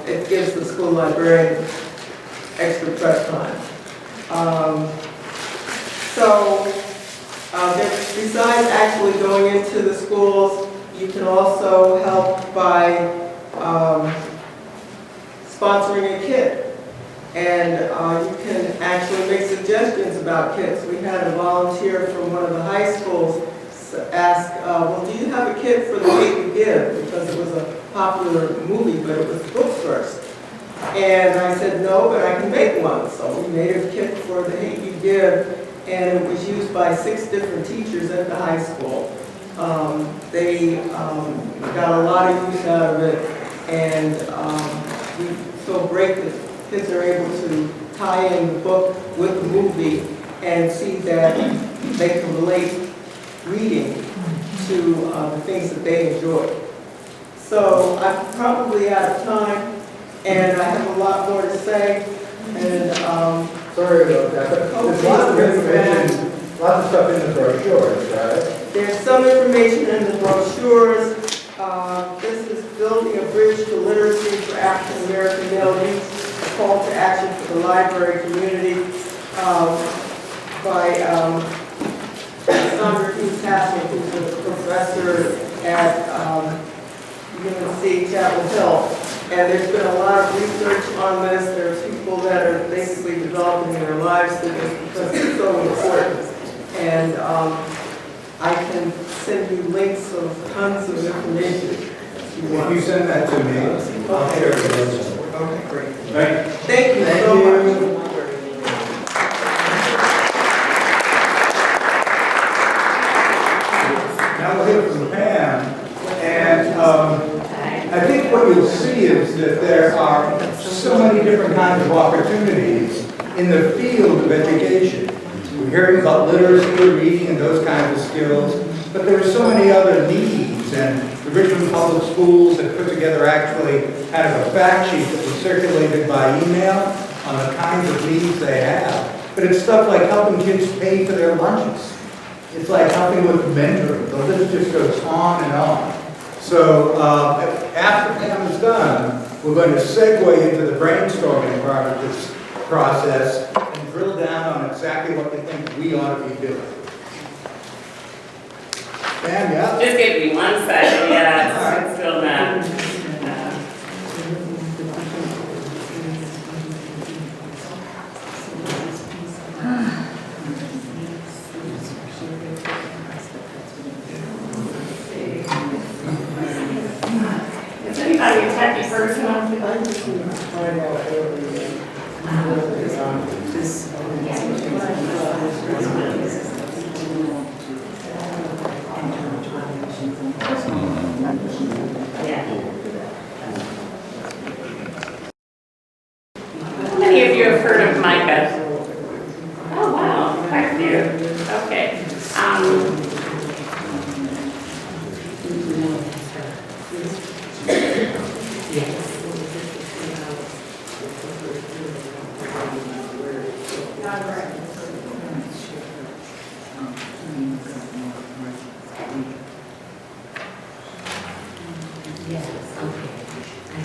it gives the school librarian extra prep time. Besides actually going into the schools, you can also help by sponsoring a kit. And you can actually make suggestions about kits. We had a volunteer from one of the high schools ask, well, do you have a kit for the Hate You Give? Because it was a popular movie, but it was books first. And I said, no, but I can make one. So we made a kit for the Hate You Give, and it was used by 6 different teachers at the high school. They got a lot of use out of it, and we feel great that kids are able to tie in the book with the movie and see that they can relate reading to the things that they enjoy. So I'm probably out of time, and I have a lot more to say. And sorry about that, but there's lots of information, lots of stuff in the brochures, right? There's some information in the brochures. This is Building a Bridge to Literacy for African American Male Youth, a call to action for the library community by Sandra P. Tassel, who's a professor at UNC Chapel Hill. And there's been a lot of research on this. There's people that are basically developing their lives through this because it's so important. And I can send you links of tons of information if you want. If you send that to me, I'll share it with you. Okay, great. Thank you so much. Now we'll hear from Pam, and I think what you'll see is that there are so many different kinds of opportunities in the field of education. We're hearing about literacy, reading, and those kinds of skills, but there are so many other needs, and the Richmond Public Schools have put together actually kind of a fact sheet that was circulated by email on the kinds of needs they have. But it's stuff like helping kids pay for their lunches. It's like helping with mentoring. The list just goes on and on. So after Pam is done, we're going to segue into the brainstorming part of this process and drill down on exactly what we think we ought to be doing. Pam, yeah? Just give me 1 second, yeah, it's still not. Is anybody a techie person on the How many of you have heard of Micah? Oh, wow, quite a few. Okay.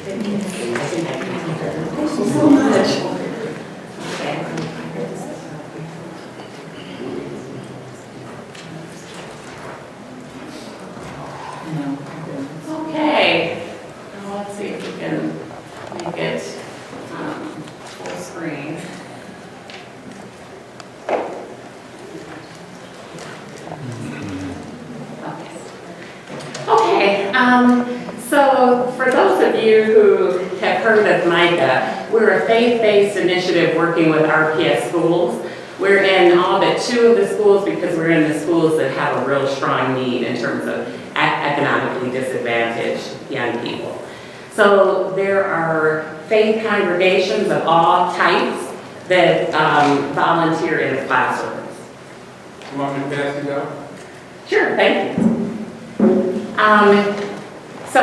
Thank you so much. Okay. Now let's see if we can make it full screen. Okay. So for those of you who have heard of Micah, we're a faith-based initiative working with RPS schools. We're in all but 2 of the schools because we're in the schools that have a real strong need in terms of economically disadvantaged young people. So there are faith congregations of all types that volunteer in the classrooms. You want me to pass it out? Sure, thank you. So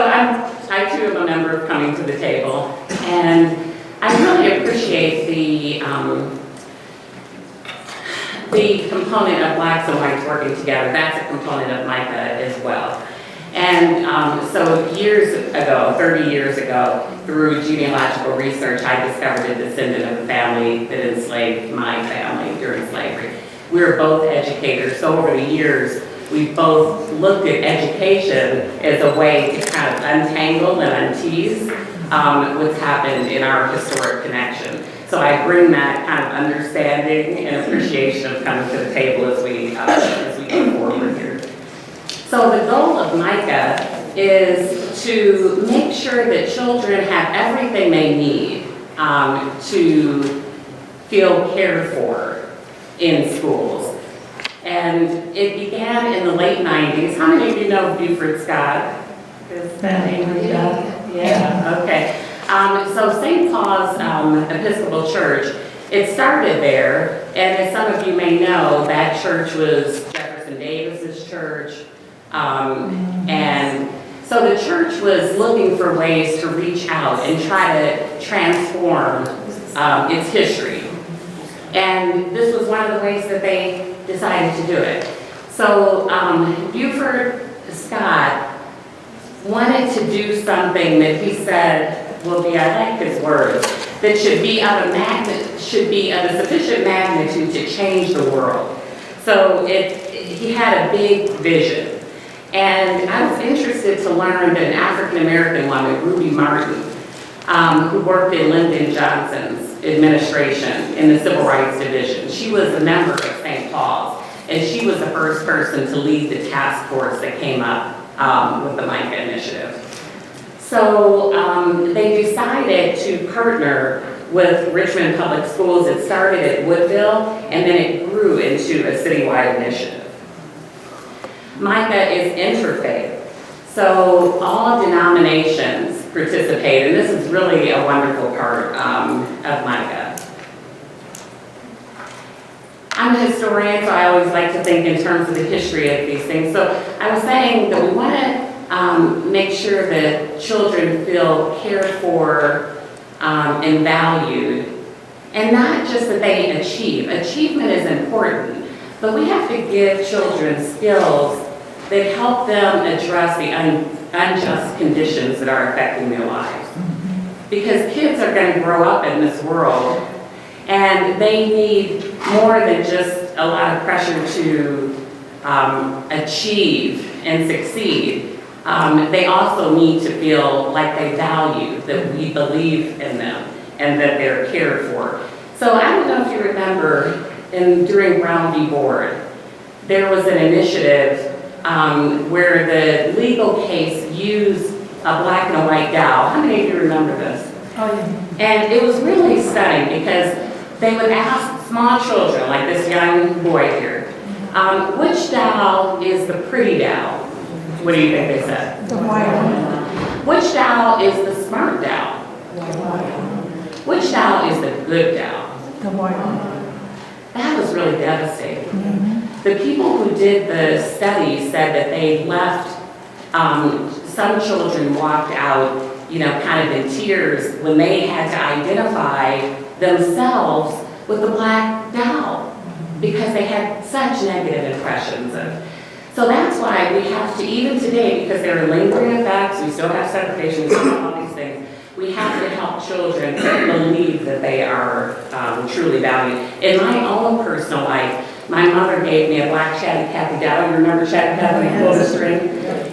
I too am a member of Coming to the Table, and I really appreciate the component of blacks and whites working together. That's a component of Micah as well. And so years ago, 30 years ago, through genealogical research, I discovered a descendant of a family that enslaved my family during slavery. We were both educators, so over the years, we both looked at education as a way to kind of untangle and untease what's happened in our historic connection. So I bring that kind of understanding and appreciation of Coming to the Table as we go forward here. So the goal of Micah is to make sure that children have everything they need to feel cared for in schools. And it began in the late 90s. How many of you know Buford Scott? Is that name ring a bell? Yeah, okay. So St. Paul's Episcopal Church, it started there, and as some of you may know, that church was Jefferson Davis's church. And so the church was looking for ways to reach out and try to transform its history. And this was one of the ways that they decided to do it. So Buford Scott wanted to do something that he said, well, I like his words, that should be of a sufficient magnitude to change the world. So he had a big vision. And I was interested to learn that an African-American woman, Ruby Martin, who worked in Lyndon Johnson's administration in the Civil Rights Division. She was a member of St. Paul's, and she was the first person to lead the task force that came up with the Micah Initiative. So they decided to partner with Richmond Public Schools. It started at Woodville, and then it grew into a citywide initiative. Micah is interfaith, so all denominations participate, and this is really a wonderful part of Micah. I'm a historian, so I always like to think in terms of the history of these things. So I was saying that we want to make sure that children feel cared for and valued And not just that they achieve. Achievement is important, but we have to give children skills that help them address the unjust conditions that are affecting their lives. Because kids are going to grow up in this world, and they need more than just a lot of pressure to achieve and succeed. They also need to feel like they value, that we believe in them, and that they're cared for. So I don't know if you remember, during Brown v. Board, there was an initiative where the legal case used a black and a white doll. How many of you remember this? Oh, yeah. And it was really stunning because they would ask small children, like this young boy here, which doll is the pretty doll? What do you think they said? The white one. Which doll is the smart doll? Which doll is the good doll? The white one. That was really devastating. The people who did the study said that they left, some children walked out, kind of in tears when they had to identify themselves with the black doll because they had such negative impressions of. So that's why we have to, even today, because there are lingering effects, we still have segregation, we still have all these things, we have to help children believe that they are truly valued. In my own personal life, my mother gave me a black Chatty Cathy doll. You remember Chatty Cathy, the clothes string?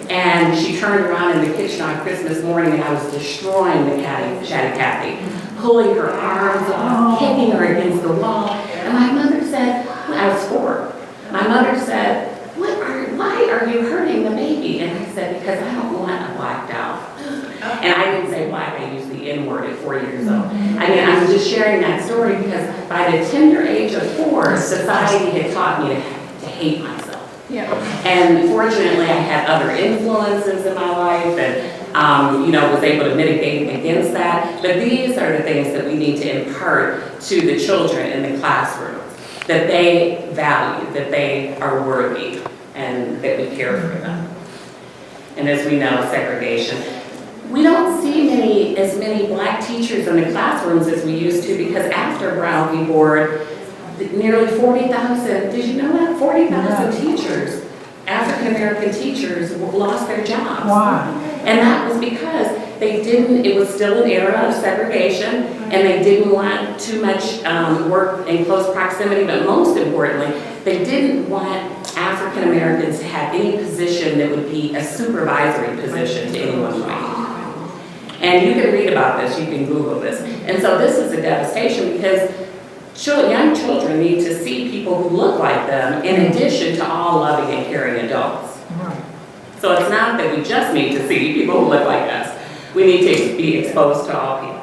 And she turned around in the kitchen on Christmas morning and I was destroying the Chatty Cathy, pulling her arms off, kicking her against the wall. And my mother said, I was 4. My mother said, why are you hurting the baby? And I said, because I don't want a black doll. And I didn't say black, I used the N word at 4 years old. I mean, I'm just sharing that story because by the tender age of 4, society had taught me to hate myself. Yeah. And fortunately, I had other influences in my life and, was able to mitigate against that. But these are the things that we need to impart to the children in the classroom, that they value, that they are worthy, and that we care for them. And as we know, segregation. We don't see as many black teachers in the classrooms as we used to because after Brown v. Board, nearly 40,000, did you know that? 40,000 teachers, African American teachers, lost their jobs. Wow. And that was because it was still an era of segregation and they didn't want too much work in close proximity, but most importantly, they didn't want African Americans to have any position that would be a supervisory position to anyone's right. And you can read about this, you can Google this. And so this is a devastation because young children need to see people who look like them in addition to all loving and caring adults. Right. So it's not that we just need to see people who look like us. We need to be exposed to all people.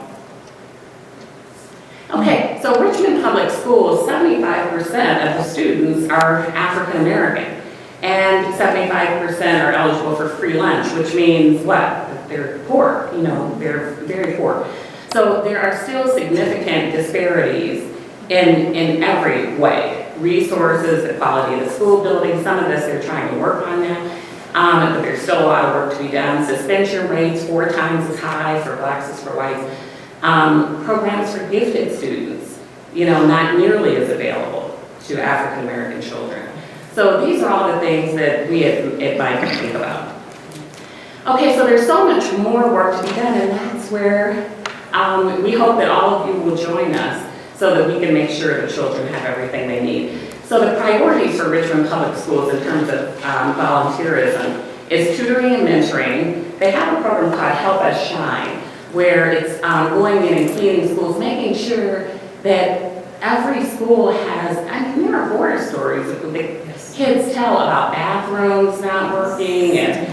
Okay, so Richmond Public Schools, 75% of the students are African American. And 75% are eligible for free lunch, which means what? They're poor, they're very poor. So there are still significant disparities in every way. Resources, the quality of the school building, some of this they're trying to work on now, but there's still a lot of work to be done. Suspension rates 4 times as high for blacks as for whites. Programs for gifted students, not nearly as available to African American children. So these are all the things that we at Mike think about. Okay, so there's so much more work to be done, and that's where we hope that all of you will join us so that we can make sure the children have everything they need. So the priorities for Richmond Public Schools in terms of volunteerism is tutoring and mentoring. They have a program called Help Us Shine, where it's going in and cleaning schools, making sure that every school has, there are horror stories that the kids tell about bathrooms not working and,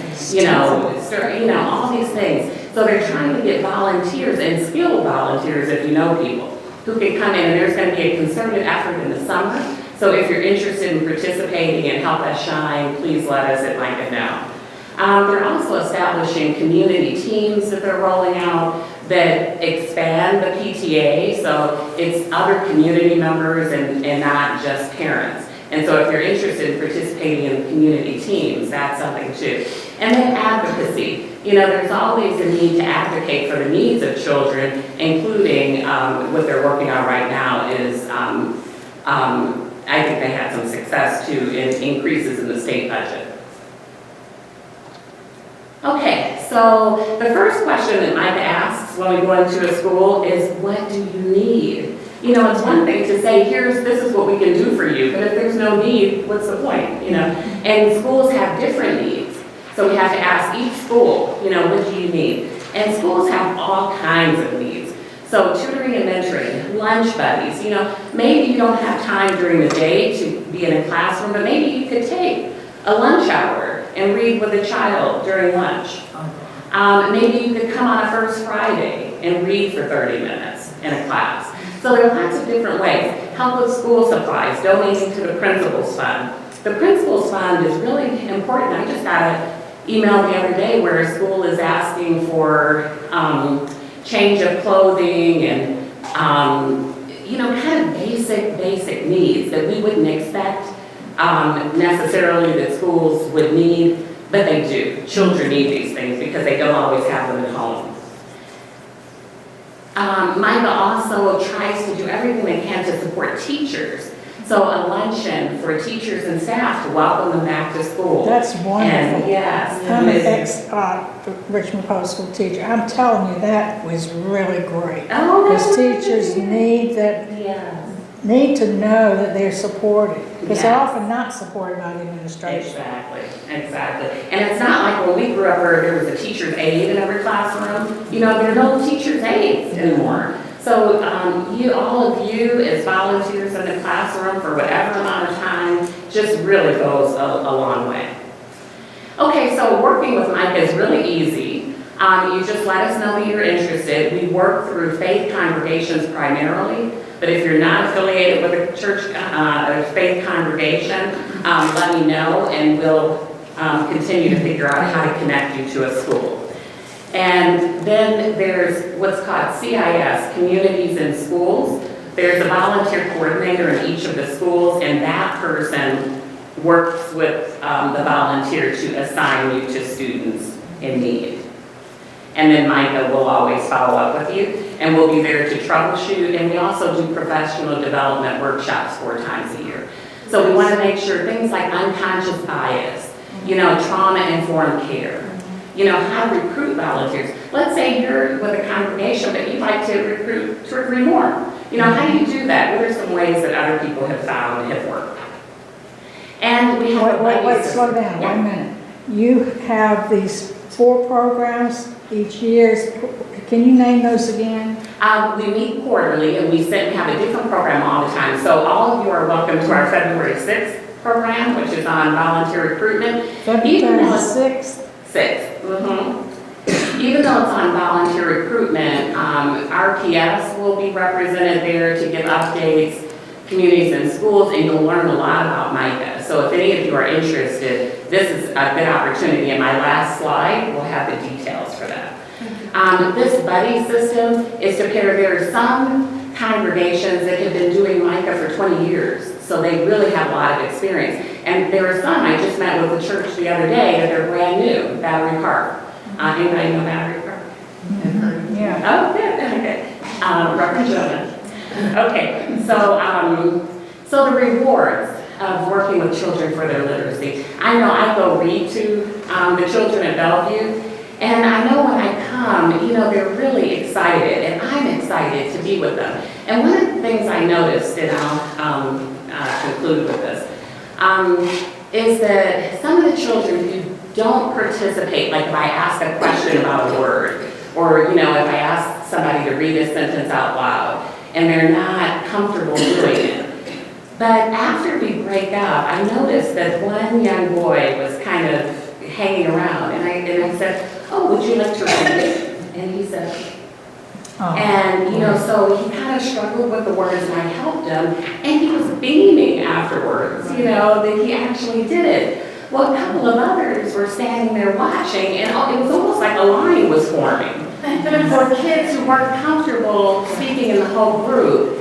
all these things. So they're trying to get volunteers and skilled volunteers, if you know people, who can come in, and there's going to be a concerted effort in the summer. So if you're interested in participating and Help Us Shine, please let us at Micah know. They're also establishing community teams that they're rolling out that expand the PTA, so it's other community members and not just parents. And so if you're interested in participating in community teams, that's something too. And then advocacy. You know, there's always a need to advocate for the needs of children, including what they're working on right now is, I think they had some success too in increases in the state budget. Okay, so the first question that Micah asks when we go into a school is, what do you need? You know, it's one thing to say, this is what we can do for you, but if there's no need, what's the point, you know? And schools have different needs. So we have to ask each school, you know, what do you need? And schools have all kinds of needs. So tutoring and mentoring, lunch buddies, you know, maybe you don't have time during the day to be in a classroom, but maybe you could take a lunch hour and read with a child during lunch. Maybe you could come on a first Friday and read for 30 minutes in a class. So there are lots of different ways. Help with school supplies, donating to the principal's fund. The principal's fund is really important. I just got an email the other day where a school is asking for change of clothing and, you know, kind of basic needs that we wouldn't expect necessarily that schools would need, but they do. Children need these things because they don't always have them at home. Micah also tries to do everything they can to support teachers. So a luncheon for teachers and staff to welcome them back to school. That's wonderful. And yes. I'm an ex-Richmond Public School teacher. I'm telling you, that was really great. Oh, because teachers need need to know that they're supported. Because they're often not supported by the administration. Exactly. And it's not like when we grew up where there was a teacher's aide in every classroom. You know, there are no teacher's aides anymore. So all of you as volunteers in the classroom for whatever amount of time just really goes a long way. Okay, so working with Micah is really easy. You just let us know that you're interested. We work through faith congregations primarily, but if you're not affiliated with a church, a faith congregation, let me know and we'll continue to figure out how to connect you to a school. And then there's what's called CIS, Communities in Schools. There's a volunteer coordinator in each of the schools, and that person works with the volunteer to assign you to students in need. And then Micah will always follow up with you, and we'll be there to troubleshoot, and we also do professional development workshops 4 times a year. So we want to make sure things like unconscious bias, you know, trauma-informed care, you know, how to recruit volunteers. Let's say you're with a congregation, but you'd like to recruit 2 or 3 more. You know, how do you do that? What are some ways that other people have found have worked? And we have Wait, slow down, 1 minute. You have these 4 programs each year. Can you name those again? We meet quarterly, and we have a different program all the time. So all of you are welcome to our February 6th program, which is on volunteer recruitment. February 6th? 6th. Even though it's on volunteer recruitment, RPS will be represented there to give updates, communities and schools, and you'll learn a lot about Micah. So if any of you are interested, this is a good opportunity. And my last slide will have the details for that. This buddy system is to pair. There are some congregations that have been doing Micah for 20 years, so they really have a lot of experience. And there are some, I just met with the church the other day, that they're brand new, Battery Park. Anybody know Battery Park? Yeah. Oh, good. Reverend Jonah. Okay, so the rewards of working with children for their literacy. I know I go read to the children at Bellevue, and I know when I come, you know, they're really excited, and I'm excited to be with them. And one of the things I noticed, and I'll conclude with this, is that some of the children who don't participate, like if I ask a question about a word, or, you know, if I ask somebody to read a sentence out loud, and they're not comfortable doing it. But after we break up, I noticed that one young boy was kind of hanging around, and I said, "Oh, would you like to read it?" And he said, and, you know, so he kind of struggled with the words, and I helped him, and he was beaming afterwards, you know, that he actually did it. Well, a couple of others were standing there watching, and it was almost like a line was forming for kids who weren't comfortable speaking in the whole group.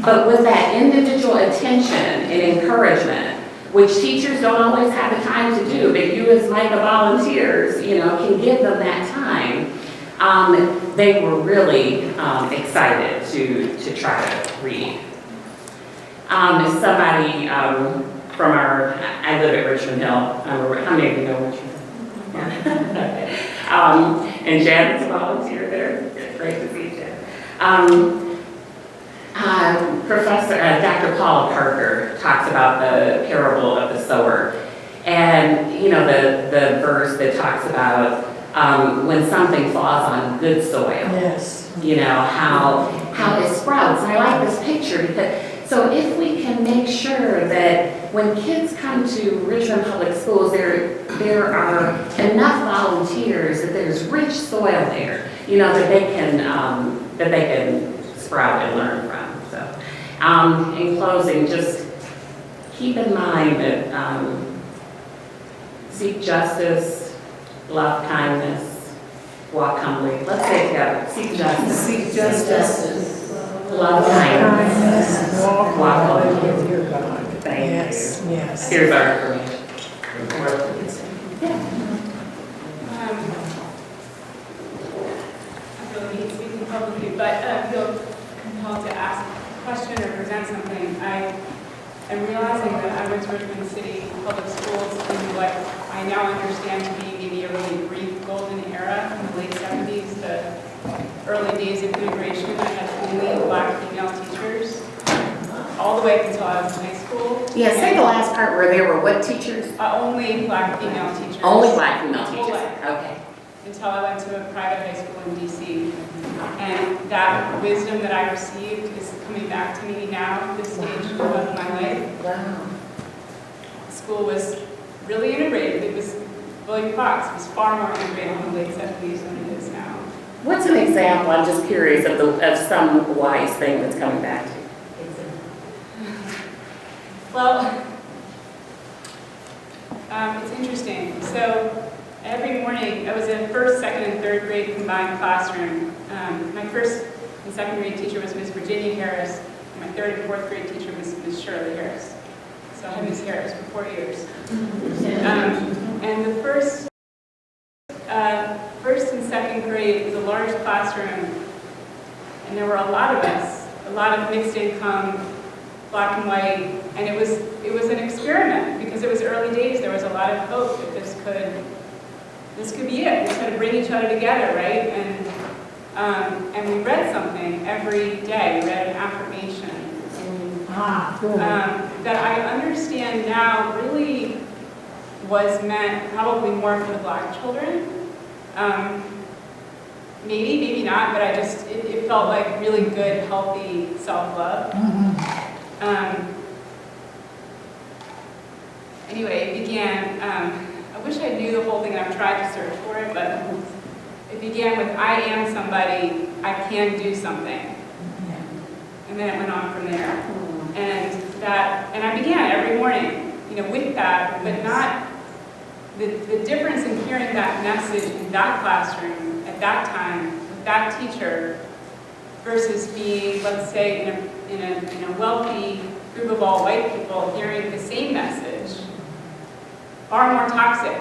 But with that individual attention and encouragement, which teachers don't always have the time to do, but you as MICA volunteers, you know, can give them that time. They were really excited to try to read. Somebody from I live at Richmond Hill. How many of you know Richmond Hill? Yeah. And Janet's a volunteer there. It's great to see Jan. Professor Dr. Paula Parker talks about the parable of the sower, and you know the verse that talks about when something falls on good soil. Yes. You know how it sprouts. And I like this picture because so if we can make sure that when kids come to Richmond Public Schools, there are enough volunteers that there's rich soil there, you know, that they can sprout and learn from. So, in closing, just keep in mind that seek justice, love kindness, walk humbly. Let's say it together. Seek justice. Seek justice. Love kindness. Walk humbly. with your God. Thank Yes, you. yes. Here's our information. I feel like speaking publicly, but I feel compelled to ask a question or present something. I'm realizing that I went to Richmond City Public Schools in what I now understand to be maybe a really brief golden era in the late 70s, the early days of immigration. I had only Black female teachers all the way up until I was in high school. Yeah, say the last part where there were what teachers? Only Black female teachers. Only Black female My whole teachers. life. Okay. Until I went to a private high school in DC. And that wisdom that I received is coming back to me now at this stage of my life. Wow. School was really integrated. It was, William Fox was far more integrated in the late 70s than it is now. What's an example? I'm just curious of some wise thing that's coming back to you. Well, it's interesting. So every morning, I was in first, second, and third grade combined classroom. My first and second grade teacher was Miss Virginia Harris, and my third and fourth grade teacher was Miss Shirley Harris. So I had Miss Harris for 4 years. And the first and second grade was a large classroom, and there were a lot of us, a lot of mixed income, Black and white, and it was an experiment because it was early days. There was a lot of hope that this could be it. We just had to bring each other together, right? And we read something every day. We read an affirmation that I understand now really was meant probably more for the Black children. Maybe not, but it felt like really good, healthy self-love. Anyway, it began, I wish I knew the whole thing, and I've tried to search for it, but it began with, I am somebody, I can do something. And then it went on from there. And I began every morning, with that, but not, the difference in hearing that message in that classroom at that time, with that teacher, versus being, let's say, in a wealthy group of all white people hearing the same message, far more toxic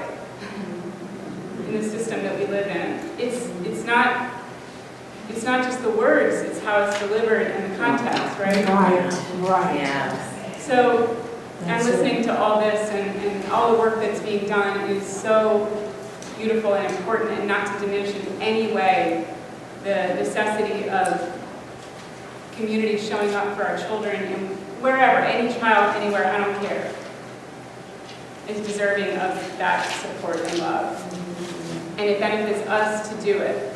in the system that we live in. It's not just the words, it's how it's delivered and the context, right? Right. Yeah. So I'm listening to all this and all the work that's being done is so beautiful and important, and not to diminish in any way the necessity of community showing up for our children and wherever, any child, anywhere, I don't care, is deserving of that support and love. And it benefits us to do it.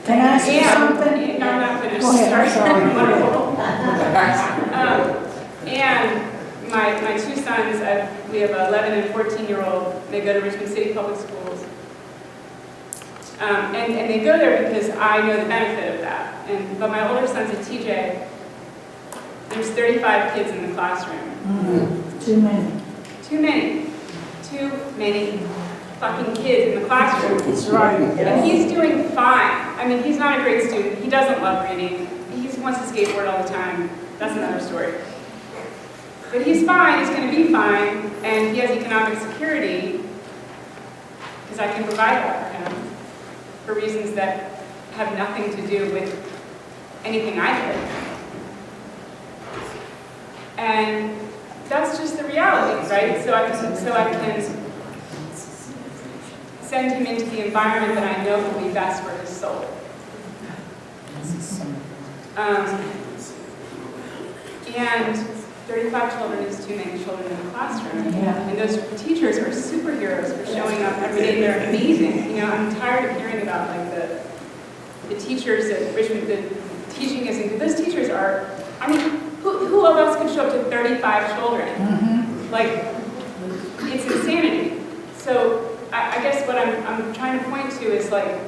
Can I ask you something? No, I'm not finished. Go ahead, I'm And my two sons, we have an 11 and 14-year-old, they go to Richmond City Public Schools. And they go there because I know the benefit of that. But my older son's at TJ, there's 35 kids in the classroom. Too many. Too many. Too many fucking kids in the classroom. That's right. And he's doing fine. I mean, he's not a great student. He doesn't love reading. He wants to skateboard all the time. That's another story. But he's fine, he's gonna be fine, and he has economic security, because I can provide that for him, for reasons that have nothing to do with anything I did. And that's just the reality, right? So I can send him into the environment that I know will be best for his soul. And 35 children is too many children in the classroom. Yeah. And those teachers are superheroes for showing up every day. They're amazing. You know, I'm tired of hearing about like the teachers at Richmond, the teaching isn't good. Those teachers are, I mean, who else could show up to 35 children? Mm-hmm. Like, it's insanity. So I guess what I'm trying to point to is like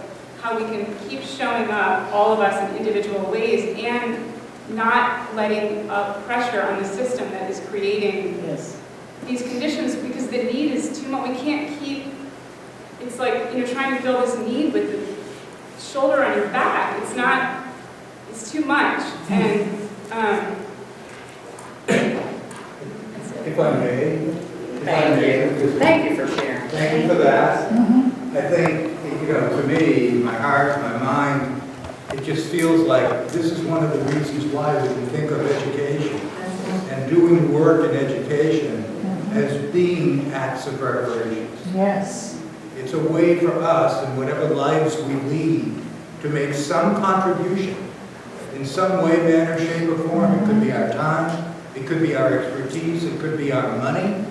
how we can keep showing up, all of us in individual ways, and not letting pressure on the system that is creating these conditions, because the need is too much. We can't keep, it's like, you know, trying to fill this need with the shoulder on your back. It's not, it's too much. And If I may. Thank you for sharing. Thank you for that. I think, you know, to me, my heart, my mind, it just feels like this is one of the reasons why we can think of education and doing work in education as being acts of reparations. Yes. It's a way for us, in whatever lives we lead, to make some contribution in some way, manner, shape, or form. It could be our time, it could be our expertise, it could be our money,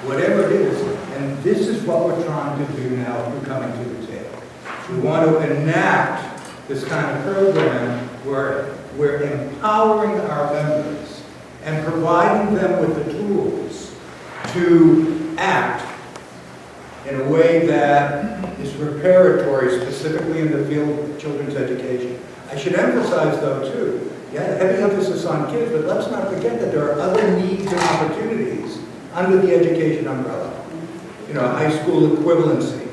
whatever it is. And this is what we're trying to do now through coming to the table. We want to enact this kind of program where we're empowering our members and providing them with the tools to act in a way that is reparatory, specifically in the field of children's education. I should emphasize, though, too, heavy emphasis on kids, but let's not forget that there are other needs and opportunities under the education umbrella. You know, high school equivalency,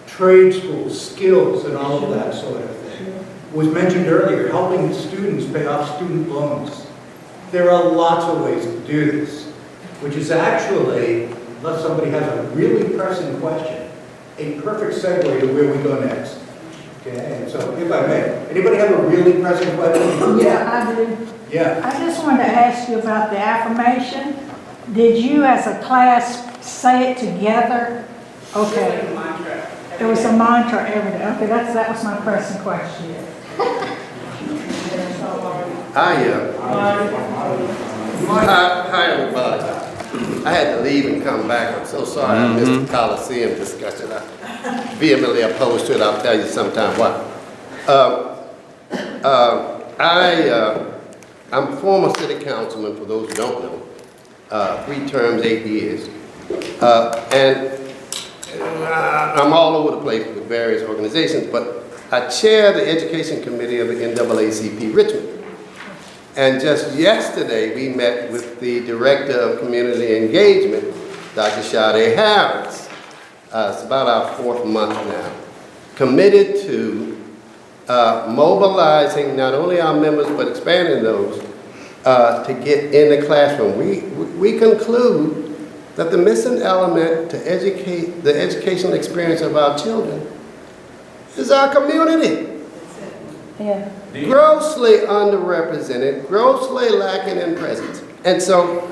trade schools, skills, and all of that sort of thing. It was mentioned earlier, helping students pay off student loans. There are lots of ways to do this, which is actually, unless somebody has a really pressing question, a perfect segue to where we go next. Okay, and so if I may, anybody have a really pressing question? Yeah, I do. Yeah. I just wanted to ask you about the affirmation. Did you as a class say it together? Okay. It's like a mantra. It was a mantra every day. Okay, that was my pressing question. Hi, everybody. I had to leave and come back. I'm so sorry I missed the Coliseum discussion. I'm vehemently opposed to it. I'll tell you sometime why. I'm former city councilman, for those who don't know. 3 terms, 8 years. And I'm all over the place with various organizations, but I chair the education committee of the NAACP Richmond. And just yesterday, we met with the director of community engagement, Dr. Sade Harris. It's about our 4th month now. Committed to mobilizing not only our members, but expanding those to get in the classroom. We conclude that the missing element to educate the educational experience of our children is our community. Yeah. Grossly underrepresented, grossly lacking in presence. And so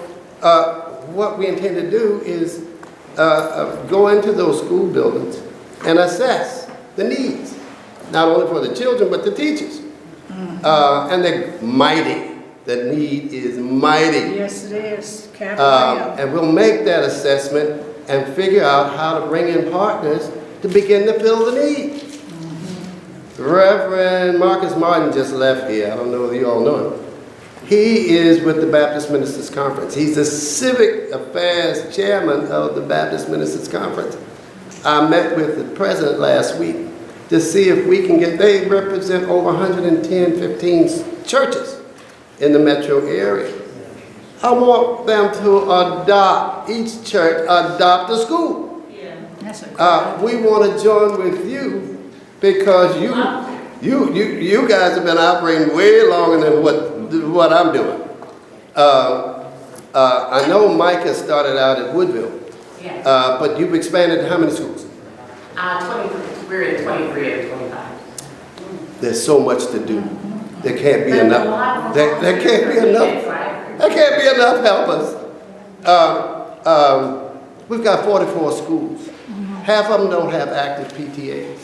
what we intend to do is go into those school buildings and assess the needs, not only for the children, but the teachers. And they're mighty. The need is mighty. Yes, it is. Capital. And we'll make that assessment and figure out how to bring in partners to begin to fill the need. Reverend Marcus Martin just left here. I don't know whether you all know him. He is with the Baptist Ministers Conference. He's the civic affairs chairman of the Baptist Ministers Conference. I met with the president last week to see if we can get, they represent over 110, 15 churches in the metro area. I want them to adopt, each church adopt a school. Yeah. That's We want to join with you because you guys have been operating way longer than what I'm doing. I know Micah started out at Woodville, Yes. but you've expanded to how many schools? 23, we're in 23 or 25. There's so much to do. There can't be enough. There can't be enough. There can't be enough helpers. We've got 44 schools. Half of them don't have active PTAs.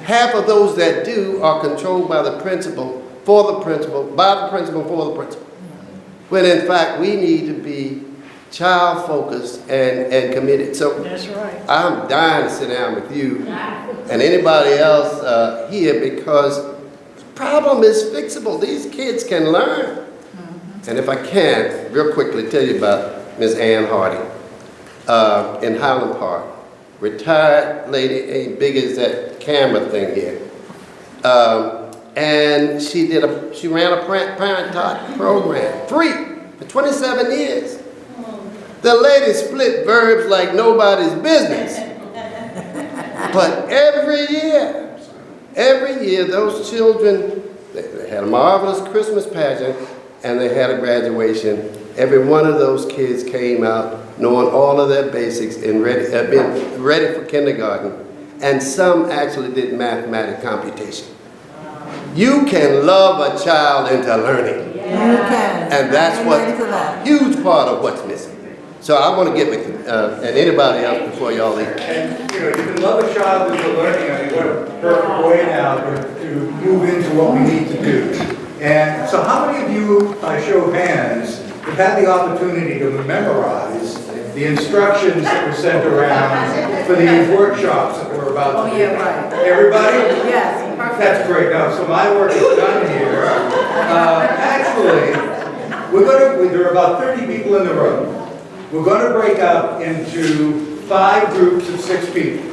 Half of those that do are controlled by the principal, for the principal, by the principal, for the principal. When in fact, we need to be child-focused and committed. So That's right. I'm dying to sit down with you and anybody else here because the problem is fixable. These kids can learn. And if I can, real quickly tell you about Ms. Ann Hardy in Highland Park. Retired lady, ain't big as that camera thing here. And she ran a parent-taught program, free, for 27 years. The lady split verbs like nobody's business. But every year, those children, they had a marvelous Christmas pageant and they had a graduation. Every one of those kids came out knowing all of their basics and being ready for kindergarten. And some actually did mathematics computation. You can love a child into learning. You can. And that's a huge part of what's missing. So I want to get with and anybody else before y'all leave. And, you can love a child into learning. I mean, what a perfect way now to move into what we need to do. And so how many of you, by show of hands, have had the opportunity to memorize the instructions that were sent around for these workshops that we're about to do? Oh, yeah, right. Everybody? Yes, perfect. That's great. Now, so my work is done here. Actually, there are about 30 people in the room. We're going to break up into 5 groups of 6 people.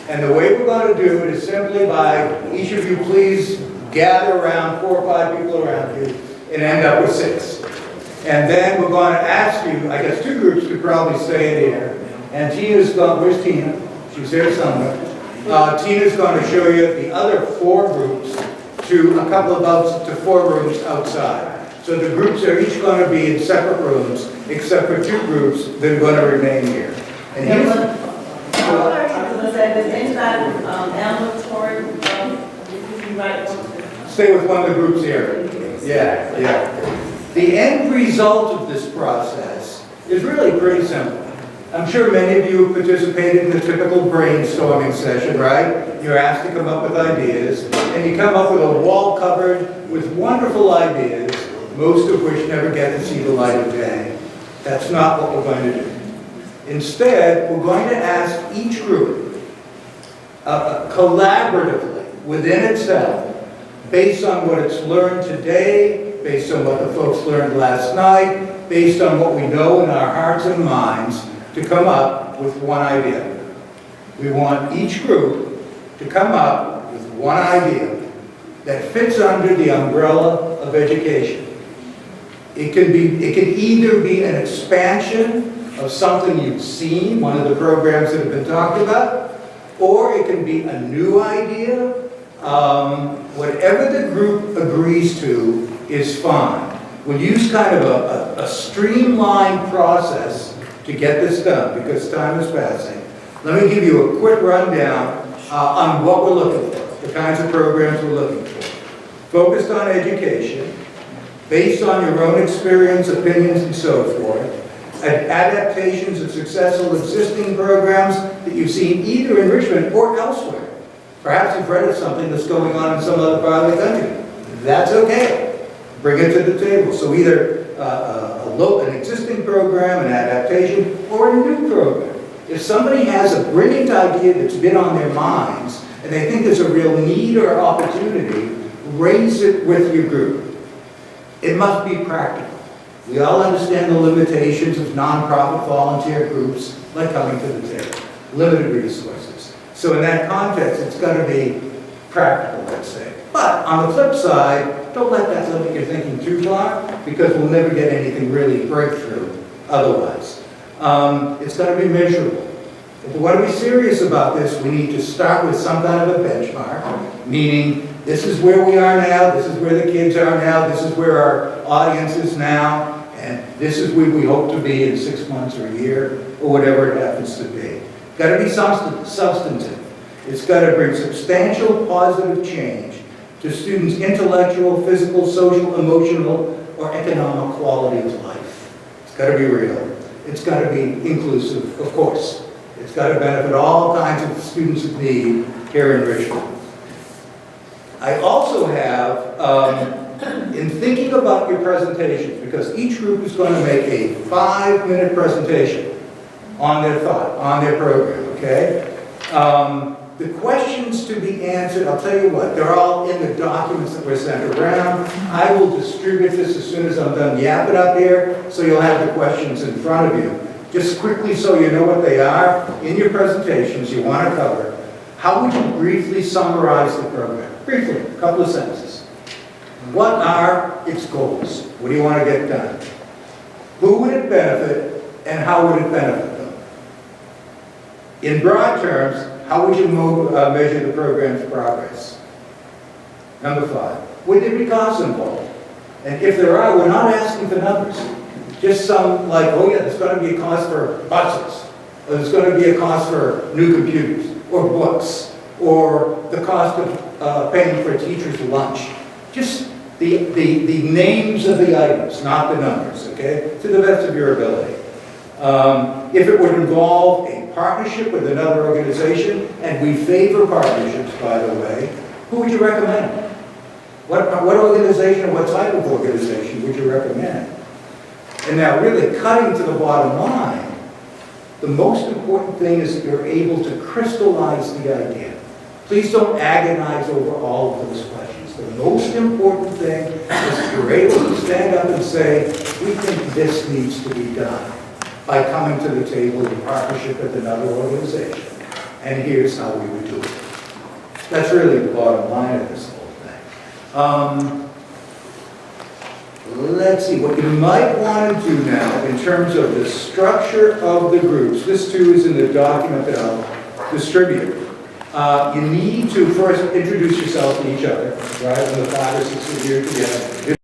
And the way we're going to do it is simply by each of you please gather around 4 or 5 people around you and end up with 6. And then we're going to ask you, I guess 2 groups could probably stay in here. And Tina's going, where's Tina? She's there somewhere. Tina's going to show you the other 4 groups to a couple of 4 rooms outside. So the groups are each going to be in separate rooms, except for 2 groups that are going to remain here. And here's, I was going to say, does anybody ambulatory, stay with one of the groups here. Yeah, yeah. The end result of this process is really pretty simple. I'm sure many of you have participated in the typical brainstorming session, right? You're asked to come up with ideas, and you come up with a wall covered with wonderful ideas, most of which never get to see the light of day. That's not what we're going to do. Instead, we're going to ask each group collaboratively within itself, based on what it's learned today, based on what the folks learned last night, based on what we know in our hearts and minds, to come up with one idea. We want each group to come up with one idea that fits under the umbrella of education. It can either be an expansion of something you've seen, one of the programs that have been talked about, or it can be a new idea. Whatever the group agrees to is fine. We'll use kind of a streamlined process to get this done because time is passing. Let me give you a quick rundown on what we're looking for, the kinds of programs we're looking for. Focused on education, based on your own experience, opinions, and so forth. Adaptations of successful existing programs that you've seen either in Richmond or elsewhere. Perhaps you've read of something that's going on in some other part of the country. That's okay. Bring it to the table. So either an existing program, an adaptation, or a new program. If somebody has a brilliant idea that's been on their minds and they think there's a real need or opportunity, raise it with your group. It must be practical. We all understand the limitations of nonprofit volunteer groups like coming to the table. Limited resources. So in that context, it's got to be practical, let's say. But on the flip side, don't let that limit your thinking too far, because we'll never get anything really breakthrough otherwise. It's got to be measurable. If we want to be serious about this, we need to start with some kind of a benchmark, meaning this is where we are now, this is where the kids are now, this is where our audience is now, And this is where we hope to be in 6 months or a year, or whatever it happens to be. Got to be substantive. It's got to bring substantial positive change to students' intellectual, physical, social, emotional, or economic quality of life. It's got to be real. It's got to be inclusive, of course. It's got to benefit all kinds of students of need here in Richmond. I also have, in thinking about your presentations, because each group is going to make a 5-minute presentation on their thought, on their program, okay? The questions to be answered, I'll tell you what, they're all in the documents that were sent around. I will distribute this as soon as I'm done yapping up here, so you'll have the questions in front of you. Just quickly so you know what they are, in your presentations you want to cover, how would you briefly summarize the program? Briefly, a couple of sentences. What are its goals? What do you want to get done? Who would it benefit, and how would it benefit them? In broad terms, how would you measure the program's progress? Number 5, would there be costs involved? And if there are, we're not asking for numbers. Just some like, oh yeah, there's going to be a cost for buses, or there's going to be a cost for new computers, or books, or the cost of paying for a teacher's lunch. Just the names of the items, not the numbers, okay? To the best of your ability. If it would involve a partnership with another organization, and we favor partnerships, by the way, who would you recommend? What organization, what type of organization would you recommend? And now really cutting to the bottom line, the most important thing is that you're able to crystallize the idea. Please don't agonize over all of those questions. The most important thing is that you're able to stand up and say, we think this needs to be done by coming to the table in partnership with another organization. And here's how we would do it. That's really the bottom line of this whole thing. Let's see, what you might want to do now in terms of the structure of the groups, this too is in the document that I'll distribute. You need to first introduce yourself to each other, right? When the 5 or 6 of you are together.